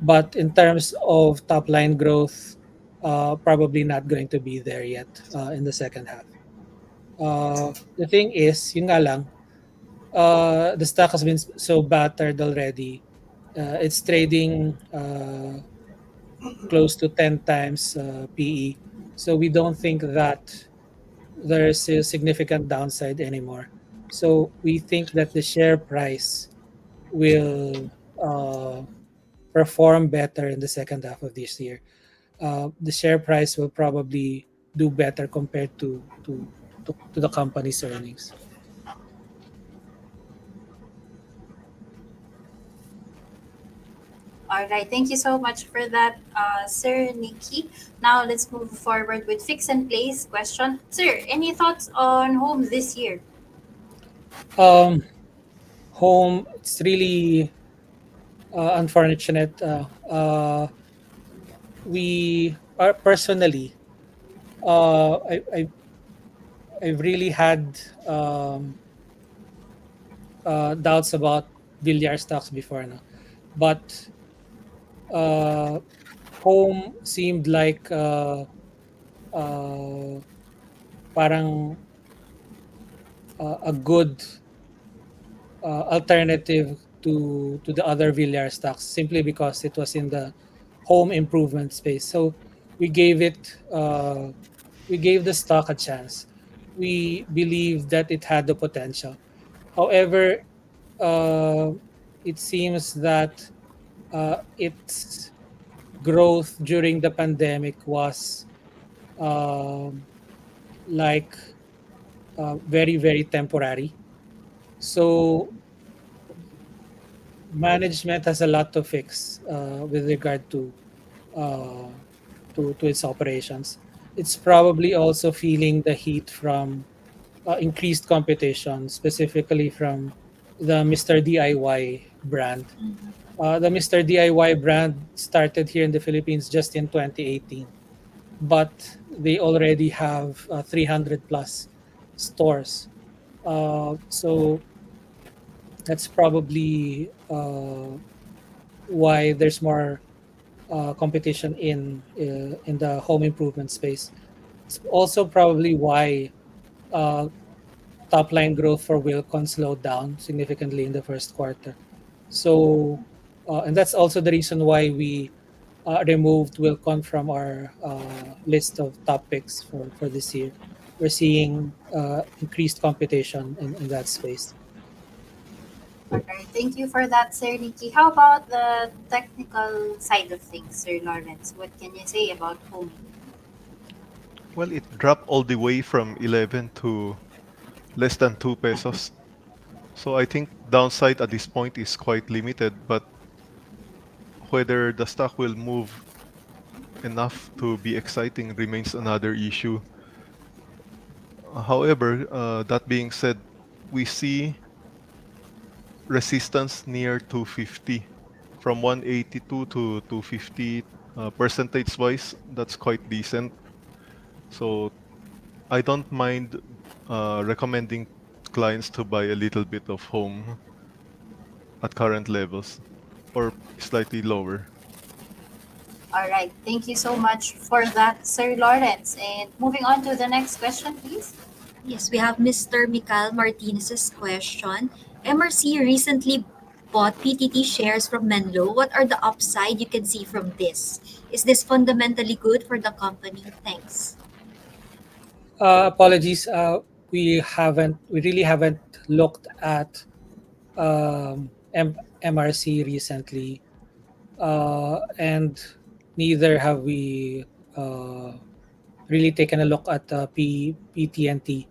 But in terms of top line growth, probably not going to be there yet in the second half. The thing is, yun nga lang, the stock has been so battered already. It's trading close to 10 times PE. So we don't think that there's a significant downside anymore. So we think that the share price will perform better in the second half of this year. The share price will probably do better compared to the company's earnings. All right. Thank you so much for that, Sir Nicky. Now let's move forward with fix and place question. Sir, any thoughts on home this year? Um, home, it's really unfortunate. We are personally, uh, I, I I've really had doubts about Villar stocks before, no? But uh, home seemed like uh, parang a good alternative to the other Villar stocks simply because it was in the home improvement space. So we gave it we gave the stock a chance. We believed that it had the potential. However, uh, it seems that its growth during the pandemic was um, like very temporary. So management has a lot to fix with regard uh, to its operations. It's probably also feeling the heat from increased competition, specifically from the Mr. DIY brand. The Mr. DIY brand started here in the Philippines just in 2018, but they already have 300 plus stores. So that's probably why there's more competition in the home improvement space. It's also probably why uh, top line growth for Wilcon slowed down significantly in the first quarter. So, and that's also the reason why we removed Wilcon from our list of top picks for this year. we're seeing increased competition in that space. All right. Thank you for that, Sir Nicky. How about the technical side of things, Sir Lawrence? What can you say about home? Well, it dropped all the way from 11 to less than 2 pesos. So I think downside at this point is quite limited, but whether the stock will move enough to be exciting remains another issue. However, that being said, we see resistance near 250 from 182 to 250 percentage wise. That's quite decent. So I don't mind recommending clients to buy a little bit of home at current levels or slightly lower. All right. Thank you so much for that, Sir Lawrence. And moving on to the next question, please. Yes, we have Mr. Mikal Martinez's question. MRC recently bought PTT shares from Menlo. What are the upside you can see from this? Is this fundamentally good for the company? Thanks. Apologies, we really haven't looked at MRC recently, and neither have we uh, really taken a look at PTNT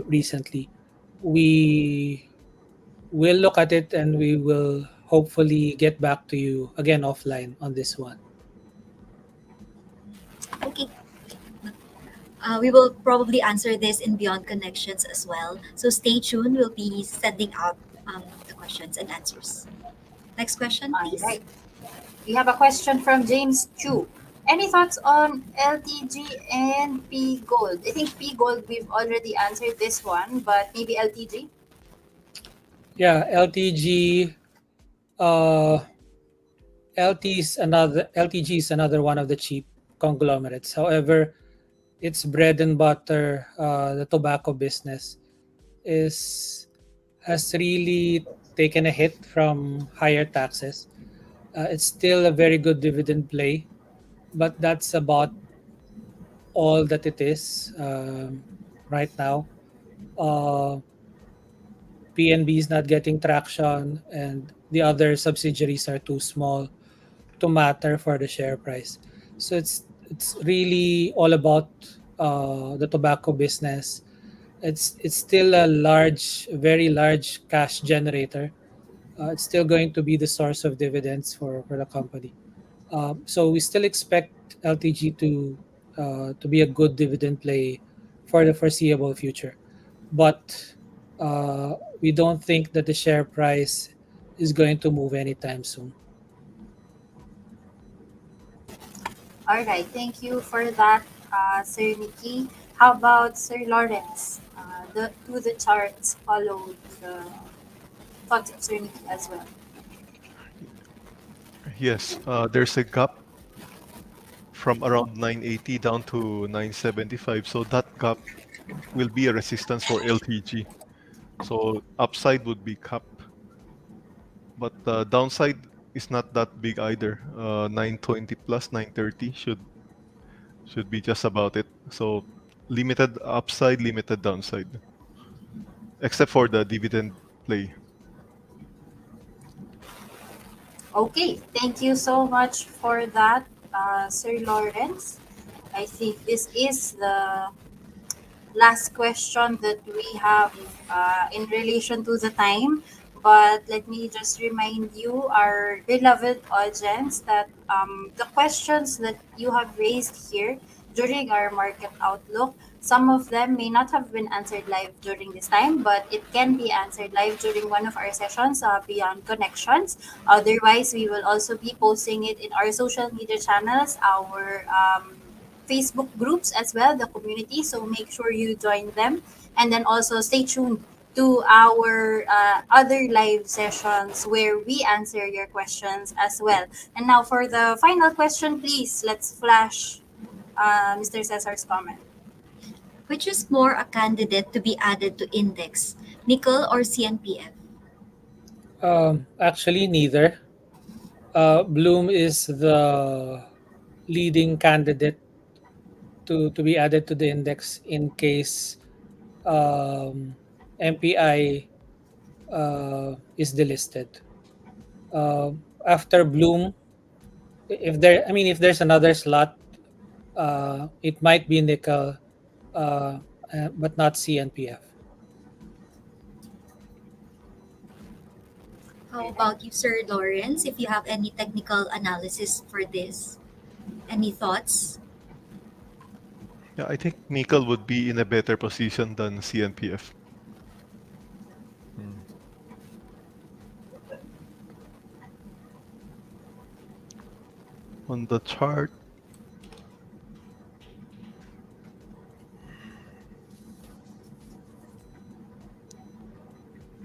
recently. We will look at it and we will hopefully get back to you again offline on this one. Okay. We will probably answer this in Beyond Connections as well. So stay tuned. We'll be sending out the questions and answers. Next question, All please. right. We have a question from James Chu. Any thoughts on LTG and P Gold? I think P Gold we've already answered this one, but maybe LTG? Yeah, LTG. Uh, LTG is another one of the cheap conglomerates. However, its bread and butter, the tobacco business, is has really taken a hit from higher taxes. It's still a very good dividend play, but that's about all that it is right now. Uh, PNB is not getting traction, and the other subsidiaries are too small to matter for the share price. So it's really all about the tobacco business. It's still a very large cash generator. It's still going to be the source of dividends for the company. So we still expect LTG to be a good dividend play for the foreseeable future, but we don't think that the share price is going to move anytime soon. All right. Thank you for that, Sir Nicky. How about Sir Lawrence? The charts follow the thoughts of Sir Nicky as well. Yes, there's a gap from around 980 down to 975. So that gap will be a resistance for LTG. So upside would be cap, but downside is not that big either. 920 plus 930 should be just about it. So limited upside, limited downside, except for the dividend play. Okay. Thank you so much for that, Sir Lawrence. I think this is the last question that we have in relation to the time. But let me just remind you, our beloved audience, that the questions that you have raised here during our market outlook, some of them may not have been answered live during this time, but it can be answered live during one of our sessions beyond connections. Otherwise, we will also be posting it in our social media channels, our Facebook groups as well, the community. So make sure you join them. And then also stay tuned to our other live sessions where we answer your questions as well. And now for the final question, please, let's flash Mr. Cesar's comment. Which is more a candidate to be added to index, nickel or CNPF? Actually, neither. Bloom is the leading candidate to be added to the index in case MPI is delisted. Uh, After Bloom, if there, I mean, if there's another slot, it might be nickel, but not CNPF. How about you, Sir Lawrence? If you have any technical analysis for this, any thoughts? Yeah, I think nickel would be in a better position than CNPF. Hmm. On the chart,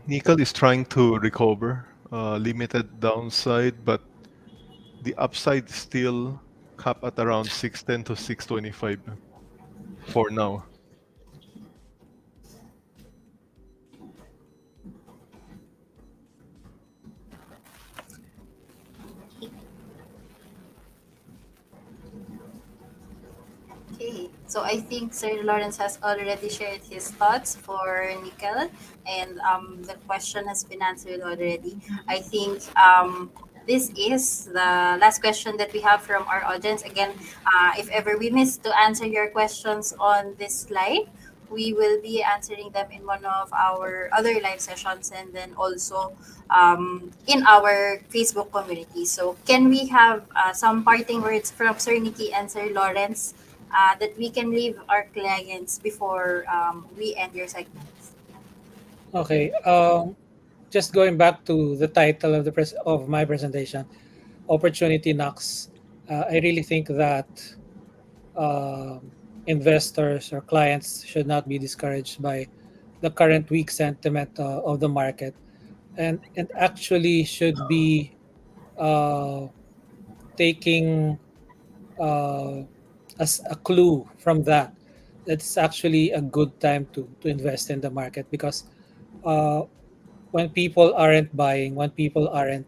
nickel is trying to recover, limited downside, but the upside is still capped at around 610 to 625 for now. Okay, so I think Sir Lawrence has already shared his thoughts for nickel, and the question has been answered already. I think this is the last question that we have from our audience. Again, if ever we miss to answer your questions on this slide, we will be answering them in one of our other live sessions, and then also in our Facebook community. So, can we have some parting words from Sir Nicky and Sir Lawrence that we can leave our clients before we end your segments? Okay. Just going back to the title of of my presentation, opportunity knocks. I really think that investors or clients should not be discouraged by the current weak sentiment of the market, and actually should be uh, taking uh, as a clue from that. It's actually a good time to invest in the market because uh, when people aren't buying, when people aren't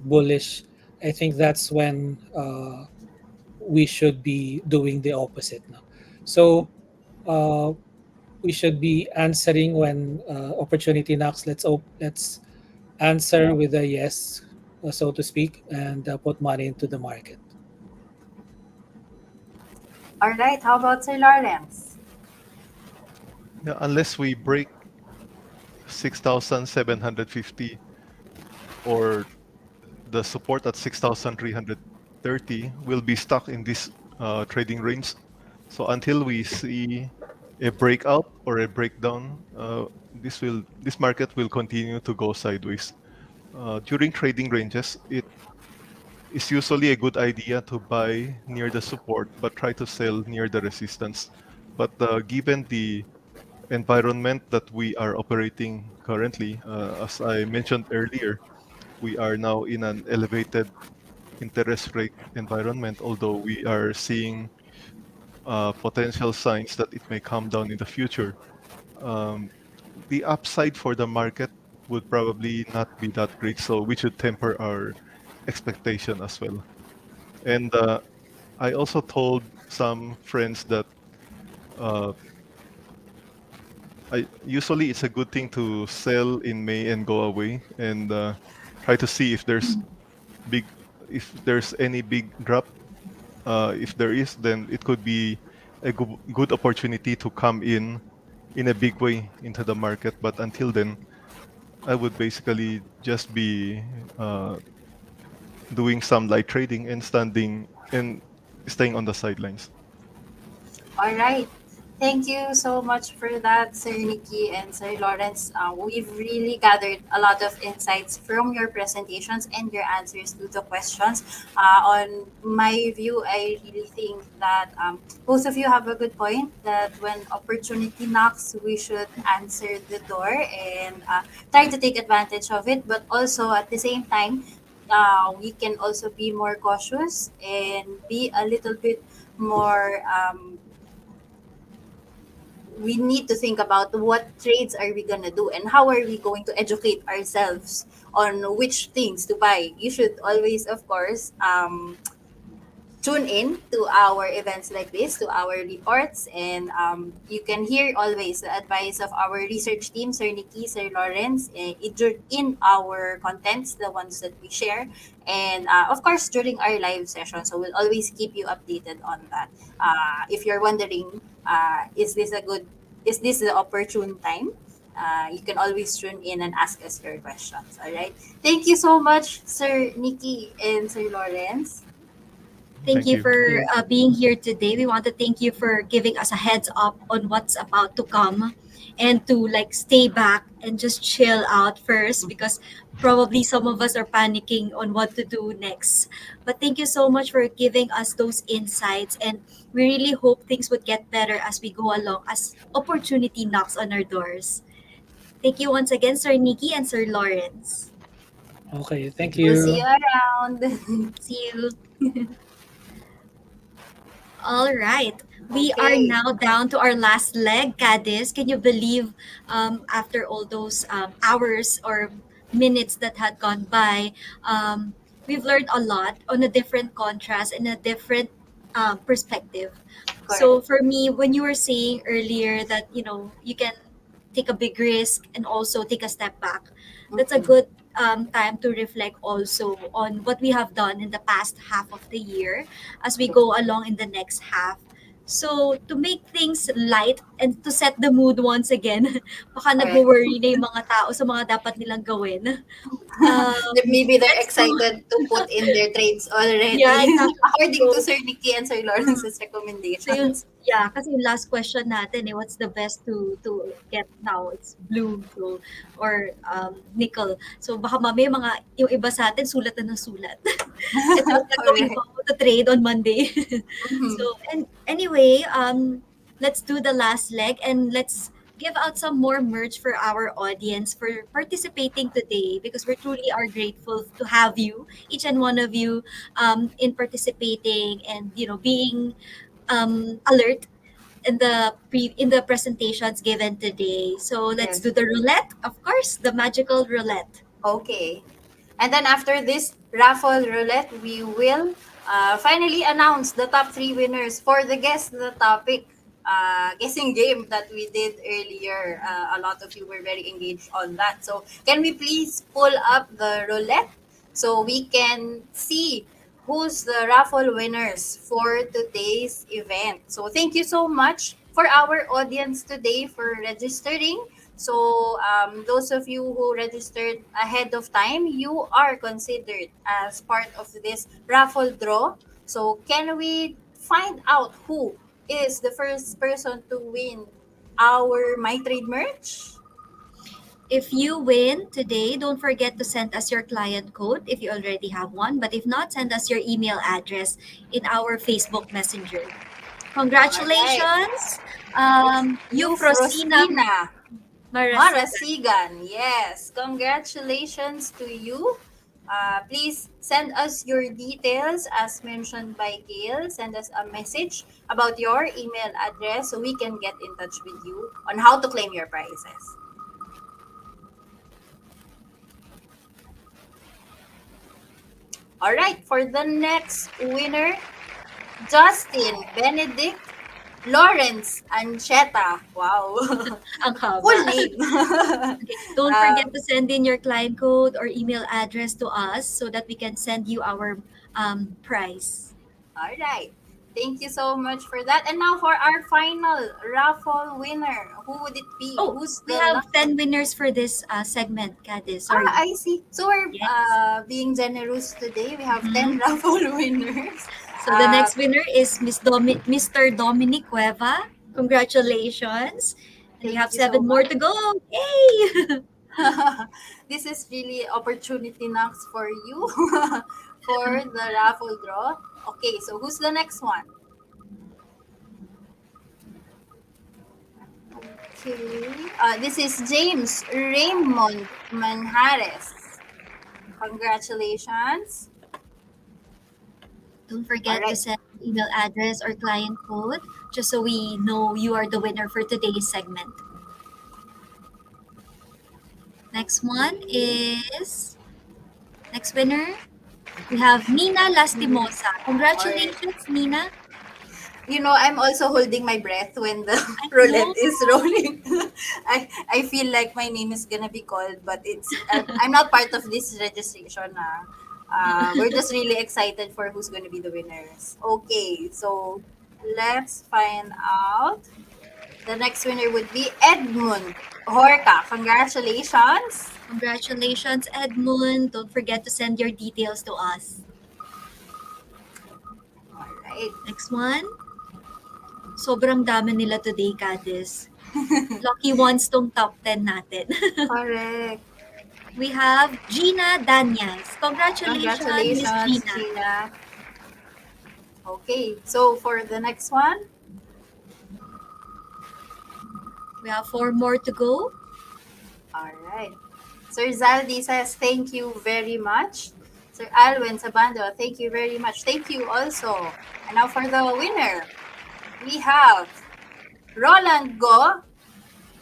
bullish, I think that's when we should be doing the opposite now. So uh, we should be answering when opportunity knocks. Let's answer with a yes, so to speak, and put money into the market. All right, how about Sir Lawrence? Yeah, unless we break 6,750 or the support at 6,330, we'll be stuck in this trading range. So until we see a breakout or a breakdown, this market will continue to go sideways. During trading ranges, it is usually a good idea to buy near the support but try to sell near the resistance. But given the environment that we are operating currently, as I mentioned earlier, we are now in an elevated interest rate environment, although we are seeing potential signs that it may come down in the future. Um, the upside for the market would probably not be that great, so we should temper our expectation as well. And I also told some friends that uh, usually it's a good thing to sell in May and go away and try to see if big there's any big drop. If there is, then it could be a good opportunity to come in a big way into the market. But until then, I would basically just be doing some light trading and standing and staying on the sidelines. All right. Thank you so much for that, Sir Nicky and Sir Lawrence. We've really gathered a lot of insights from your presentations and your answers to the questions. On my view, I really think that both of you have a good point that when opportunity knocks, we should answer the door and try to take advantage of it. But also at the same time, we can also be more cautious and be a little bit more. We need to think about what trades are we going to do and how are we going to educate ourselves on which things to buy. You should always, of course, tune in to our events like this, to our reports, and you can hear always the advice of our research team, Sir Nicky, Sir Lawrence, in our contents, the ones that we share, and of course during our live session. So we'll always keep you updated on that. If you're wondering, is this the opportune time? You can always tune in and ask us your questions. All right. Thank you so much, Sir Nicky and Sir Lawrence. Thank Thank you you. for being here today. We want to thank you for giving us a heads up on what's about to come and to like stay back and just chill out first because probably some of us are panicking on what to do next. But thank you so much for giving us those insights and we really hope things would get better as we go along as opportunity knocks on our doors. Thank you once again, Sir Nikki and Sir Lawrence. Okay, thank We'll see you you. around. See you. All right. We are Okay. now down to our last leg, Cadis. Can you believe after all those hours or minutes that had gone by, we've learned a lot on a different contrast and a different perspective. Correct. So for me, when you were saying earlier that, you know, you can take a big risk and also take a step back, that's a Mhm. good time to reflect also on what we have done in the past half of the year as we go along in the next half. So, to make things light and to set the mood once again, baka Correct. nag-worry na yung mga tao sa mga dapat nilang gawin. Maybe they're Let's do, excited to put in their trades yeah, already, exactly. according to So, Sir Nicky and Sir mm, Lawrence's so yun, recommendations. yeah, kasi yung last question natin what's the best to get now? It's blue, so, or nickel. So baka mamaya mga yung iba sa atin sulat na ng sulat. Ito yung gagawin Correct. ko to trade on Monday. So Mhm. and anyway, let's do the last leg and let's give out some more merch for our audience for participating today because we truly are grateful to have you, each and one of you, in participating and you know being alert in the presentations given today. So let's Yes. do the roulette, of course, the magical roulette. Okay. And then after this raffle roulette, we will finally announce the top three winners for the guess the topic guessing game that we did earlier. A lot of you were very engaged on that. So can we please pull up the roulette so we can see who's the raffle winners for today's event. So thank you so much for our audience today for registering. So, those of you who registered ahead of time, you are considered as part of this raffle draw. So, can we find out who is the first person to win our MyTrade merch? If you win today, don't forget to send us your client code if you already have one. But if not, send us your email address in our Facebook Messenger. All right. Congratulations, It's Eufrosina Eufrosina Marasigan. Marasigan. Yes. Congratulations to you. Please send us your details as mentioned by Gail. Send us a message about your email address so we can get in touch with you on how to claim your prizes. All right. For the next winner, Justin Benedict Lawrence Ancheta. Wow. Ang Full haba. name. Okay, don't forget um, to send in your client code or email address to us so that we can send you our prize. all right. Thank you so much for that. And now for our final raffle winner. Who would it be? Oh, Who's we the have lucky? 10 winners for this segment, Kade. Sorry. I see. So we're Yes. being generous today. We have 10 Mhm. raffle winners. So the Uh, next winner is Mr. Dominic Cueva. Congratulations. And we thank have you so 7 more much. to go. Yay! This is really opportunity knocks for you for the raffle draw. Okay, so who's the next one? Okay. This is James Raymond Manjares. Congratulations. Don't All forget to right. send email address or client code just so we know you are the winner for today's segment. Next one Okay. is next winner. We have Nina Mhm. Lastimosa. Alright. Congratulations, Nina. I'm also holding my breath when the I know. roulette is rolling. I feel like my name is gonna be called, but I'm not part of this registration. We're just really excited for who's gonna be the winners. Okay, so let's find out. The next winner would be Edmund Horka. Congratulations. Congratulations, Edmund. Don't forget to send your details to us. All right. Next one. Sobrang dami nila today, Kadis. Lucky ones tong top 10 natin. Correct. We have Gina Danyas. Congratulations, Miss Congratulations, Gina. Gina. Okay, so for the next one, We have 4 more to go. all right. Sir Zaldi says thank you very much. Sir Alwin Sabando, thank you very much. Thank you also. And now for the winner, we have Roland Go.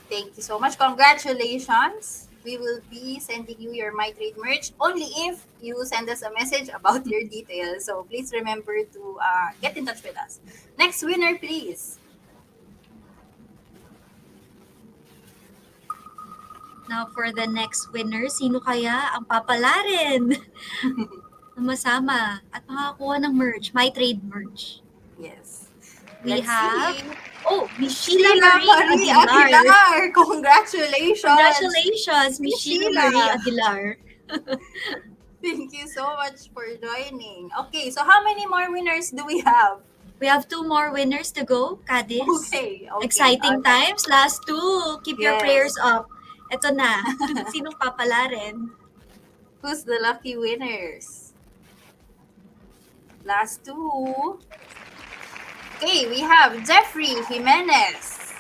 Thank you so much. Congratulations. We will be sending you your MyTrade merch only if you send us a message about your details. So please remember to get in touch with us. Next winner, please. Now for the next winner, sino kaya ang papalarin na masama at makakuha ng merch, MyTrade merch? Yes. We Let's have, see. Miss Sheila Sheila Marie Marie Aguilar. Aguilar. Congratulations. Congratulations, Miss Sheila Marie Sheila. Aguilar. Thank you so much for joining. Okay, so how many more winners do we have? We have 2 more winners to go, Kadis. Okay, all Exciting right. times. Last 2. Keep your Yes. prayers up. Ito na. Sinong papalarin? Who's the lucky winners? Last two. Okay, we have Jeffrey Jimenez.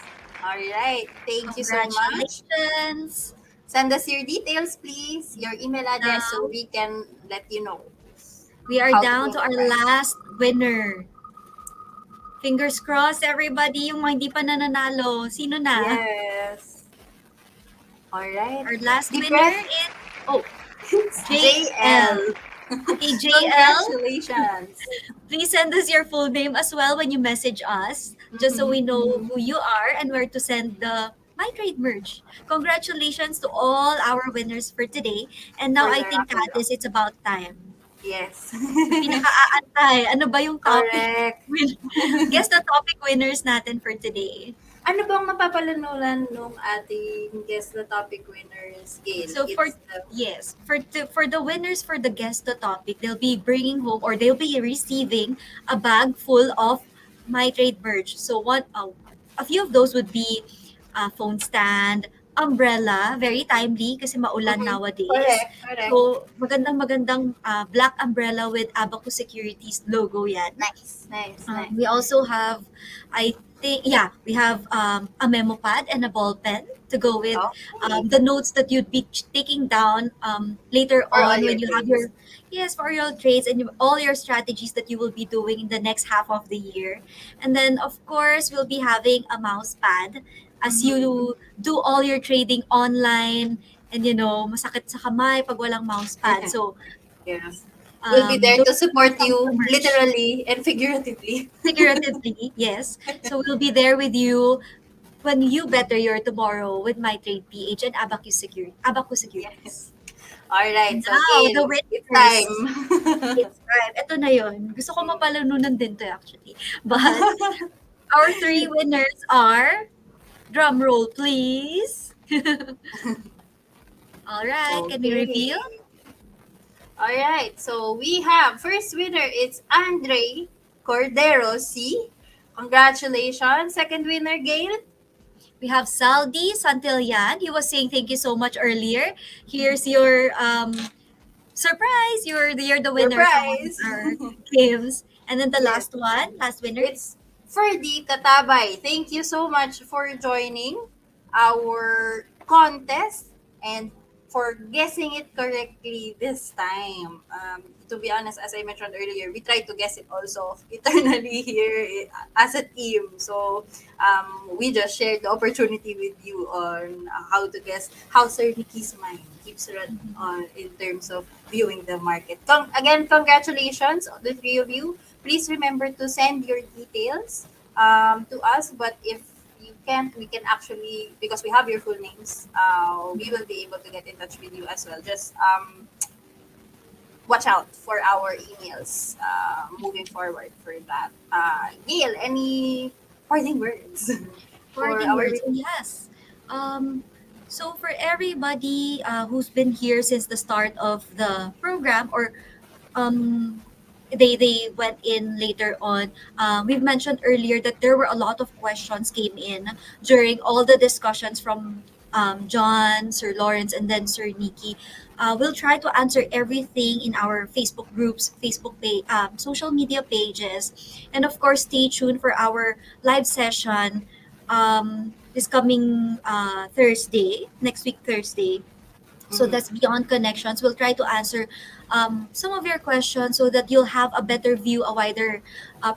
All right, thank you so much. Congratulations. Send us your details, please, your email address, so Now, we can let you know. we are How to down go to our about it. last winner. Fingers crossed, everybody, yung mga hindi pa nananalo. Sino na? Yes. All right. Our last Deep winner breath. is, oh, It's JL. JL. Okay, JL, Congratulations. please send us your full name as well when you message us, just so we know who you are and where to send the MyTrade merch. Congratulations to all our winners for today. And now For I the think, raffle draw. Katis, it's about time. Yes. Yung pinaka-aantay, ano ba yung topic? Correct. Guess the topic winners natin for today. Ano bang mapapalanulan nung ating guest the topic winners, Gail? So for It's the yes, for the winners for the guest the topic, they'll be bringing home or they'll be receiving a bag full of MyTrade merch. So a few of those would be phone stand, umbrella, very timely kasi maulan nowadays. correct, correct. So magandang black umbrella with Abacus Securities logo yan. Nice, nice, nice. We also have, we have a memo pad and a ball pen to go with Okay. the notes that you'd be taking down later For all on your when you have trades. for your trades and all your strategies that you will be doing in the next half of the year. And then, of course, we'll be having a mouse pad as you do all your trading online and, masakit sa kamay pag walang mouse pad. So, Yes. We'll be there those to support come you from merch. literally and figuratively. Figuratively, yes. So we'll be there with you when you better your tomorrow with MyTrade PH and Abacus Securities. All right. So, Now, the Gail, it's winners. time. It's time. Ito na yun. Gusto ko mapalanunan din to actually. But our 3 winners are, drum roll please. All right, can we reveal? All right. So we have first winner. It's Andre Cordero C. Congratulations. Second winner, Gail. We have Saldi Santillan. He was saying thank you so much earlier. Here's your surprise. You're the winner Surprise. from our games. And then the Yes. last winner. It's Ferdy Katabay. Thank you so much for joining our contest. And for guessing it correctly this time. To be honest, as I mentioned earlier, we tried to guess it also eternally here as a team. So we just shared the opportunity with you on how to guess how Sir Nicky's mind keeps run on in terms of viewing the market. Again, congratulations, the three of you. Please remember to send your details to us. But if you can't, we can actually, because we have your full names, we will be able to get in touch with you as well. Just watch out for our emails moving forward for that. Gail, any parting words for Parting our words. Oh, yes. So for everybody who's been here since the start of the program, or um, they went in later on. We've mentioned earlier that there were a lot of questions came in during all the discussions from John, Sir Lawrence, and then Sir Nicky. We'll try to answer everything in our Facebook groups, Facebook page, social media pages, and of course, stay tuned for our live session this coming Thursday, next week Thursday. So Mhm. that's Beyond Connections. We'll try to answer some of your questions so that you'll have a better view, a wider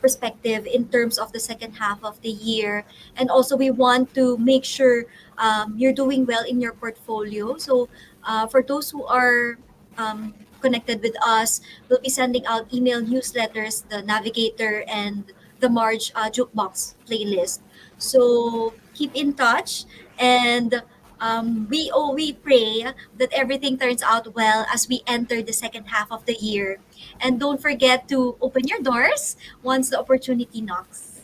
perspective in terms of the second half of the year. And also, we want to make sure you're doing well in your portfolio. So, for those who are connected with us, we'll be sending out email newsletters, the Navigator and the Marge Jukebox playlist. So, keep in touch, and we pray that everything turns out well as we enter the second half of the year. And don't forget to open your doors once the opportunity knocks.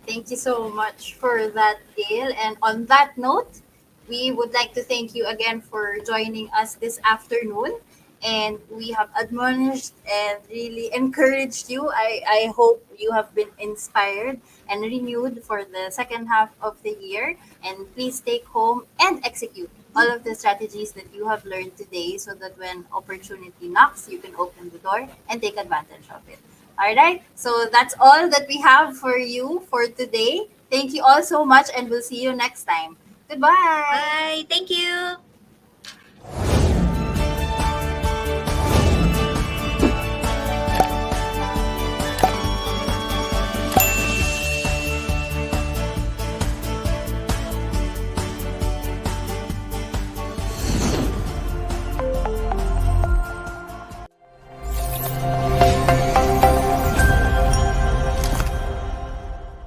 Thank you so much for that, Gail. And on that note, we would like to thank you again for joining us this afternoon. And we have admonished and really encouraged you. I hope you have been inspired and renewed for the second half of the year. And please take home and execute all of the strategies that you have learned today so that when opportunity knocks, you can open the door and take advantage of it. All right. So that's all that we have for you for today. Thank you all so much, and we'll see you next time. Goodbye. Bye. Thank you.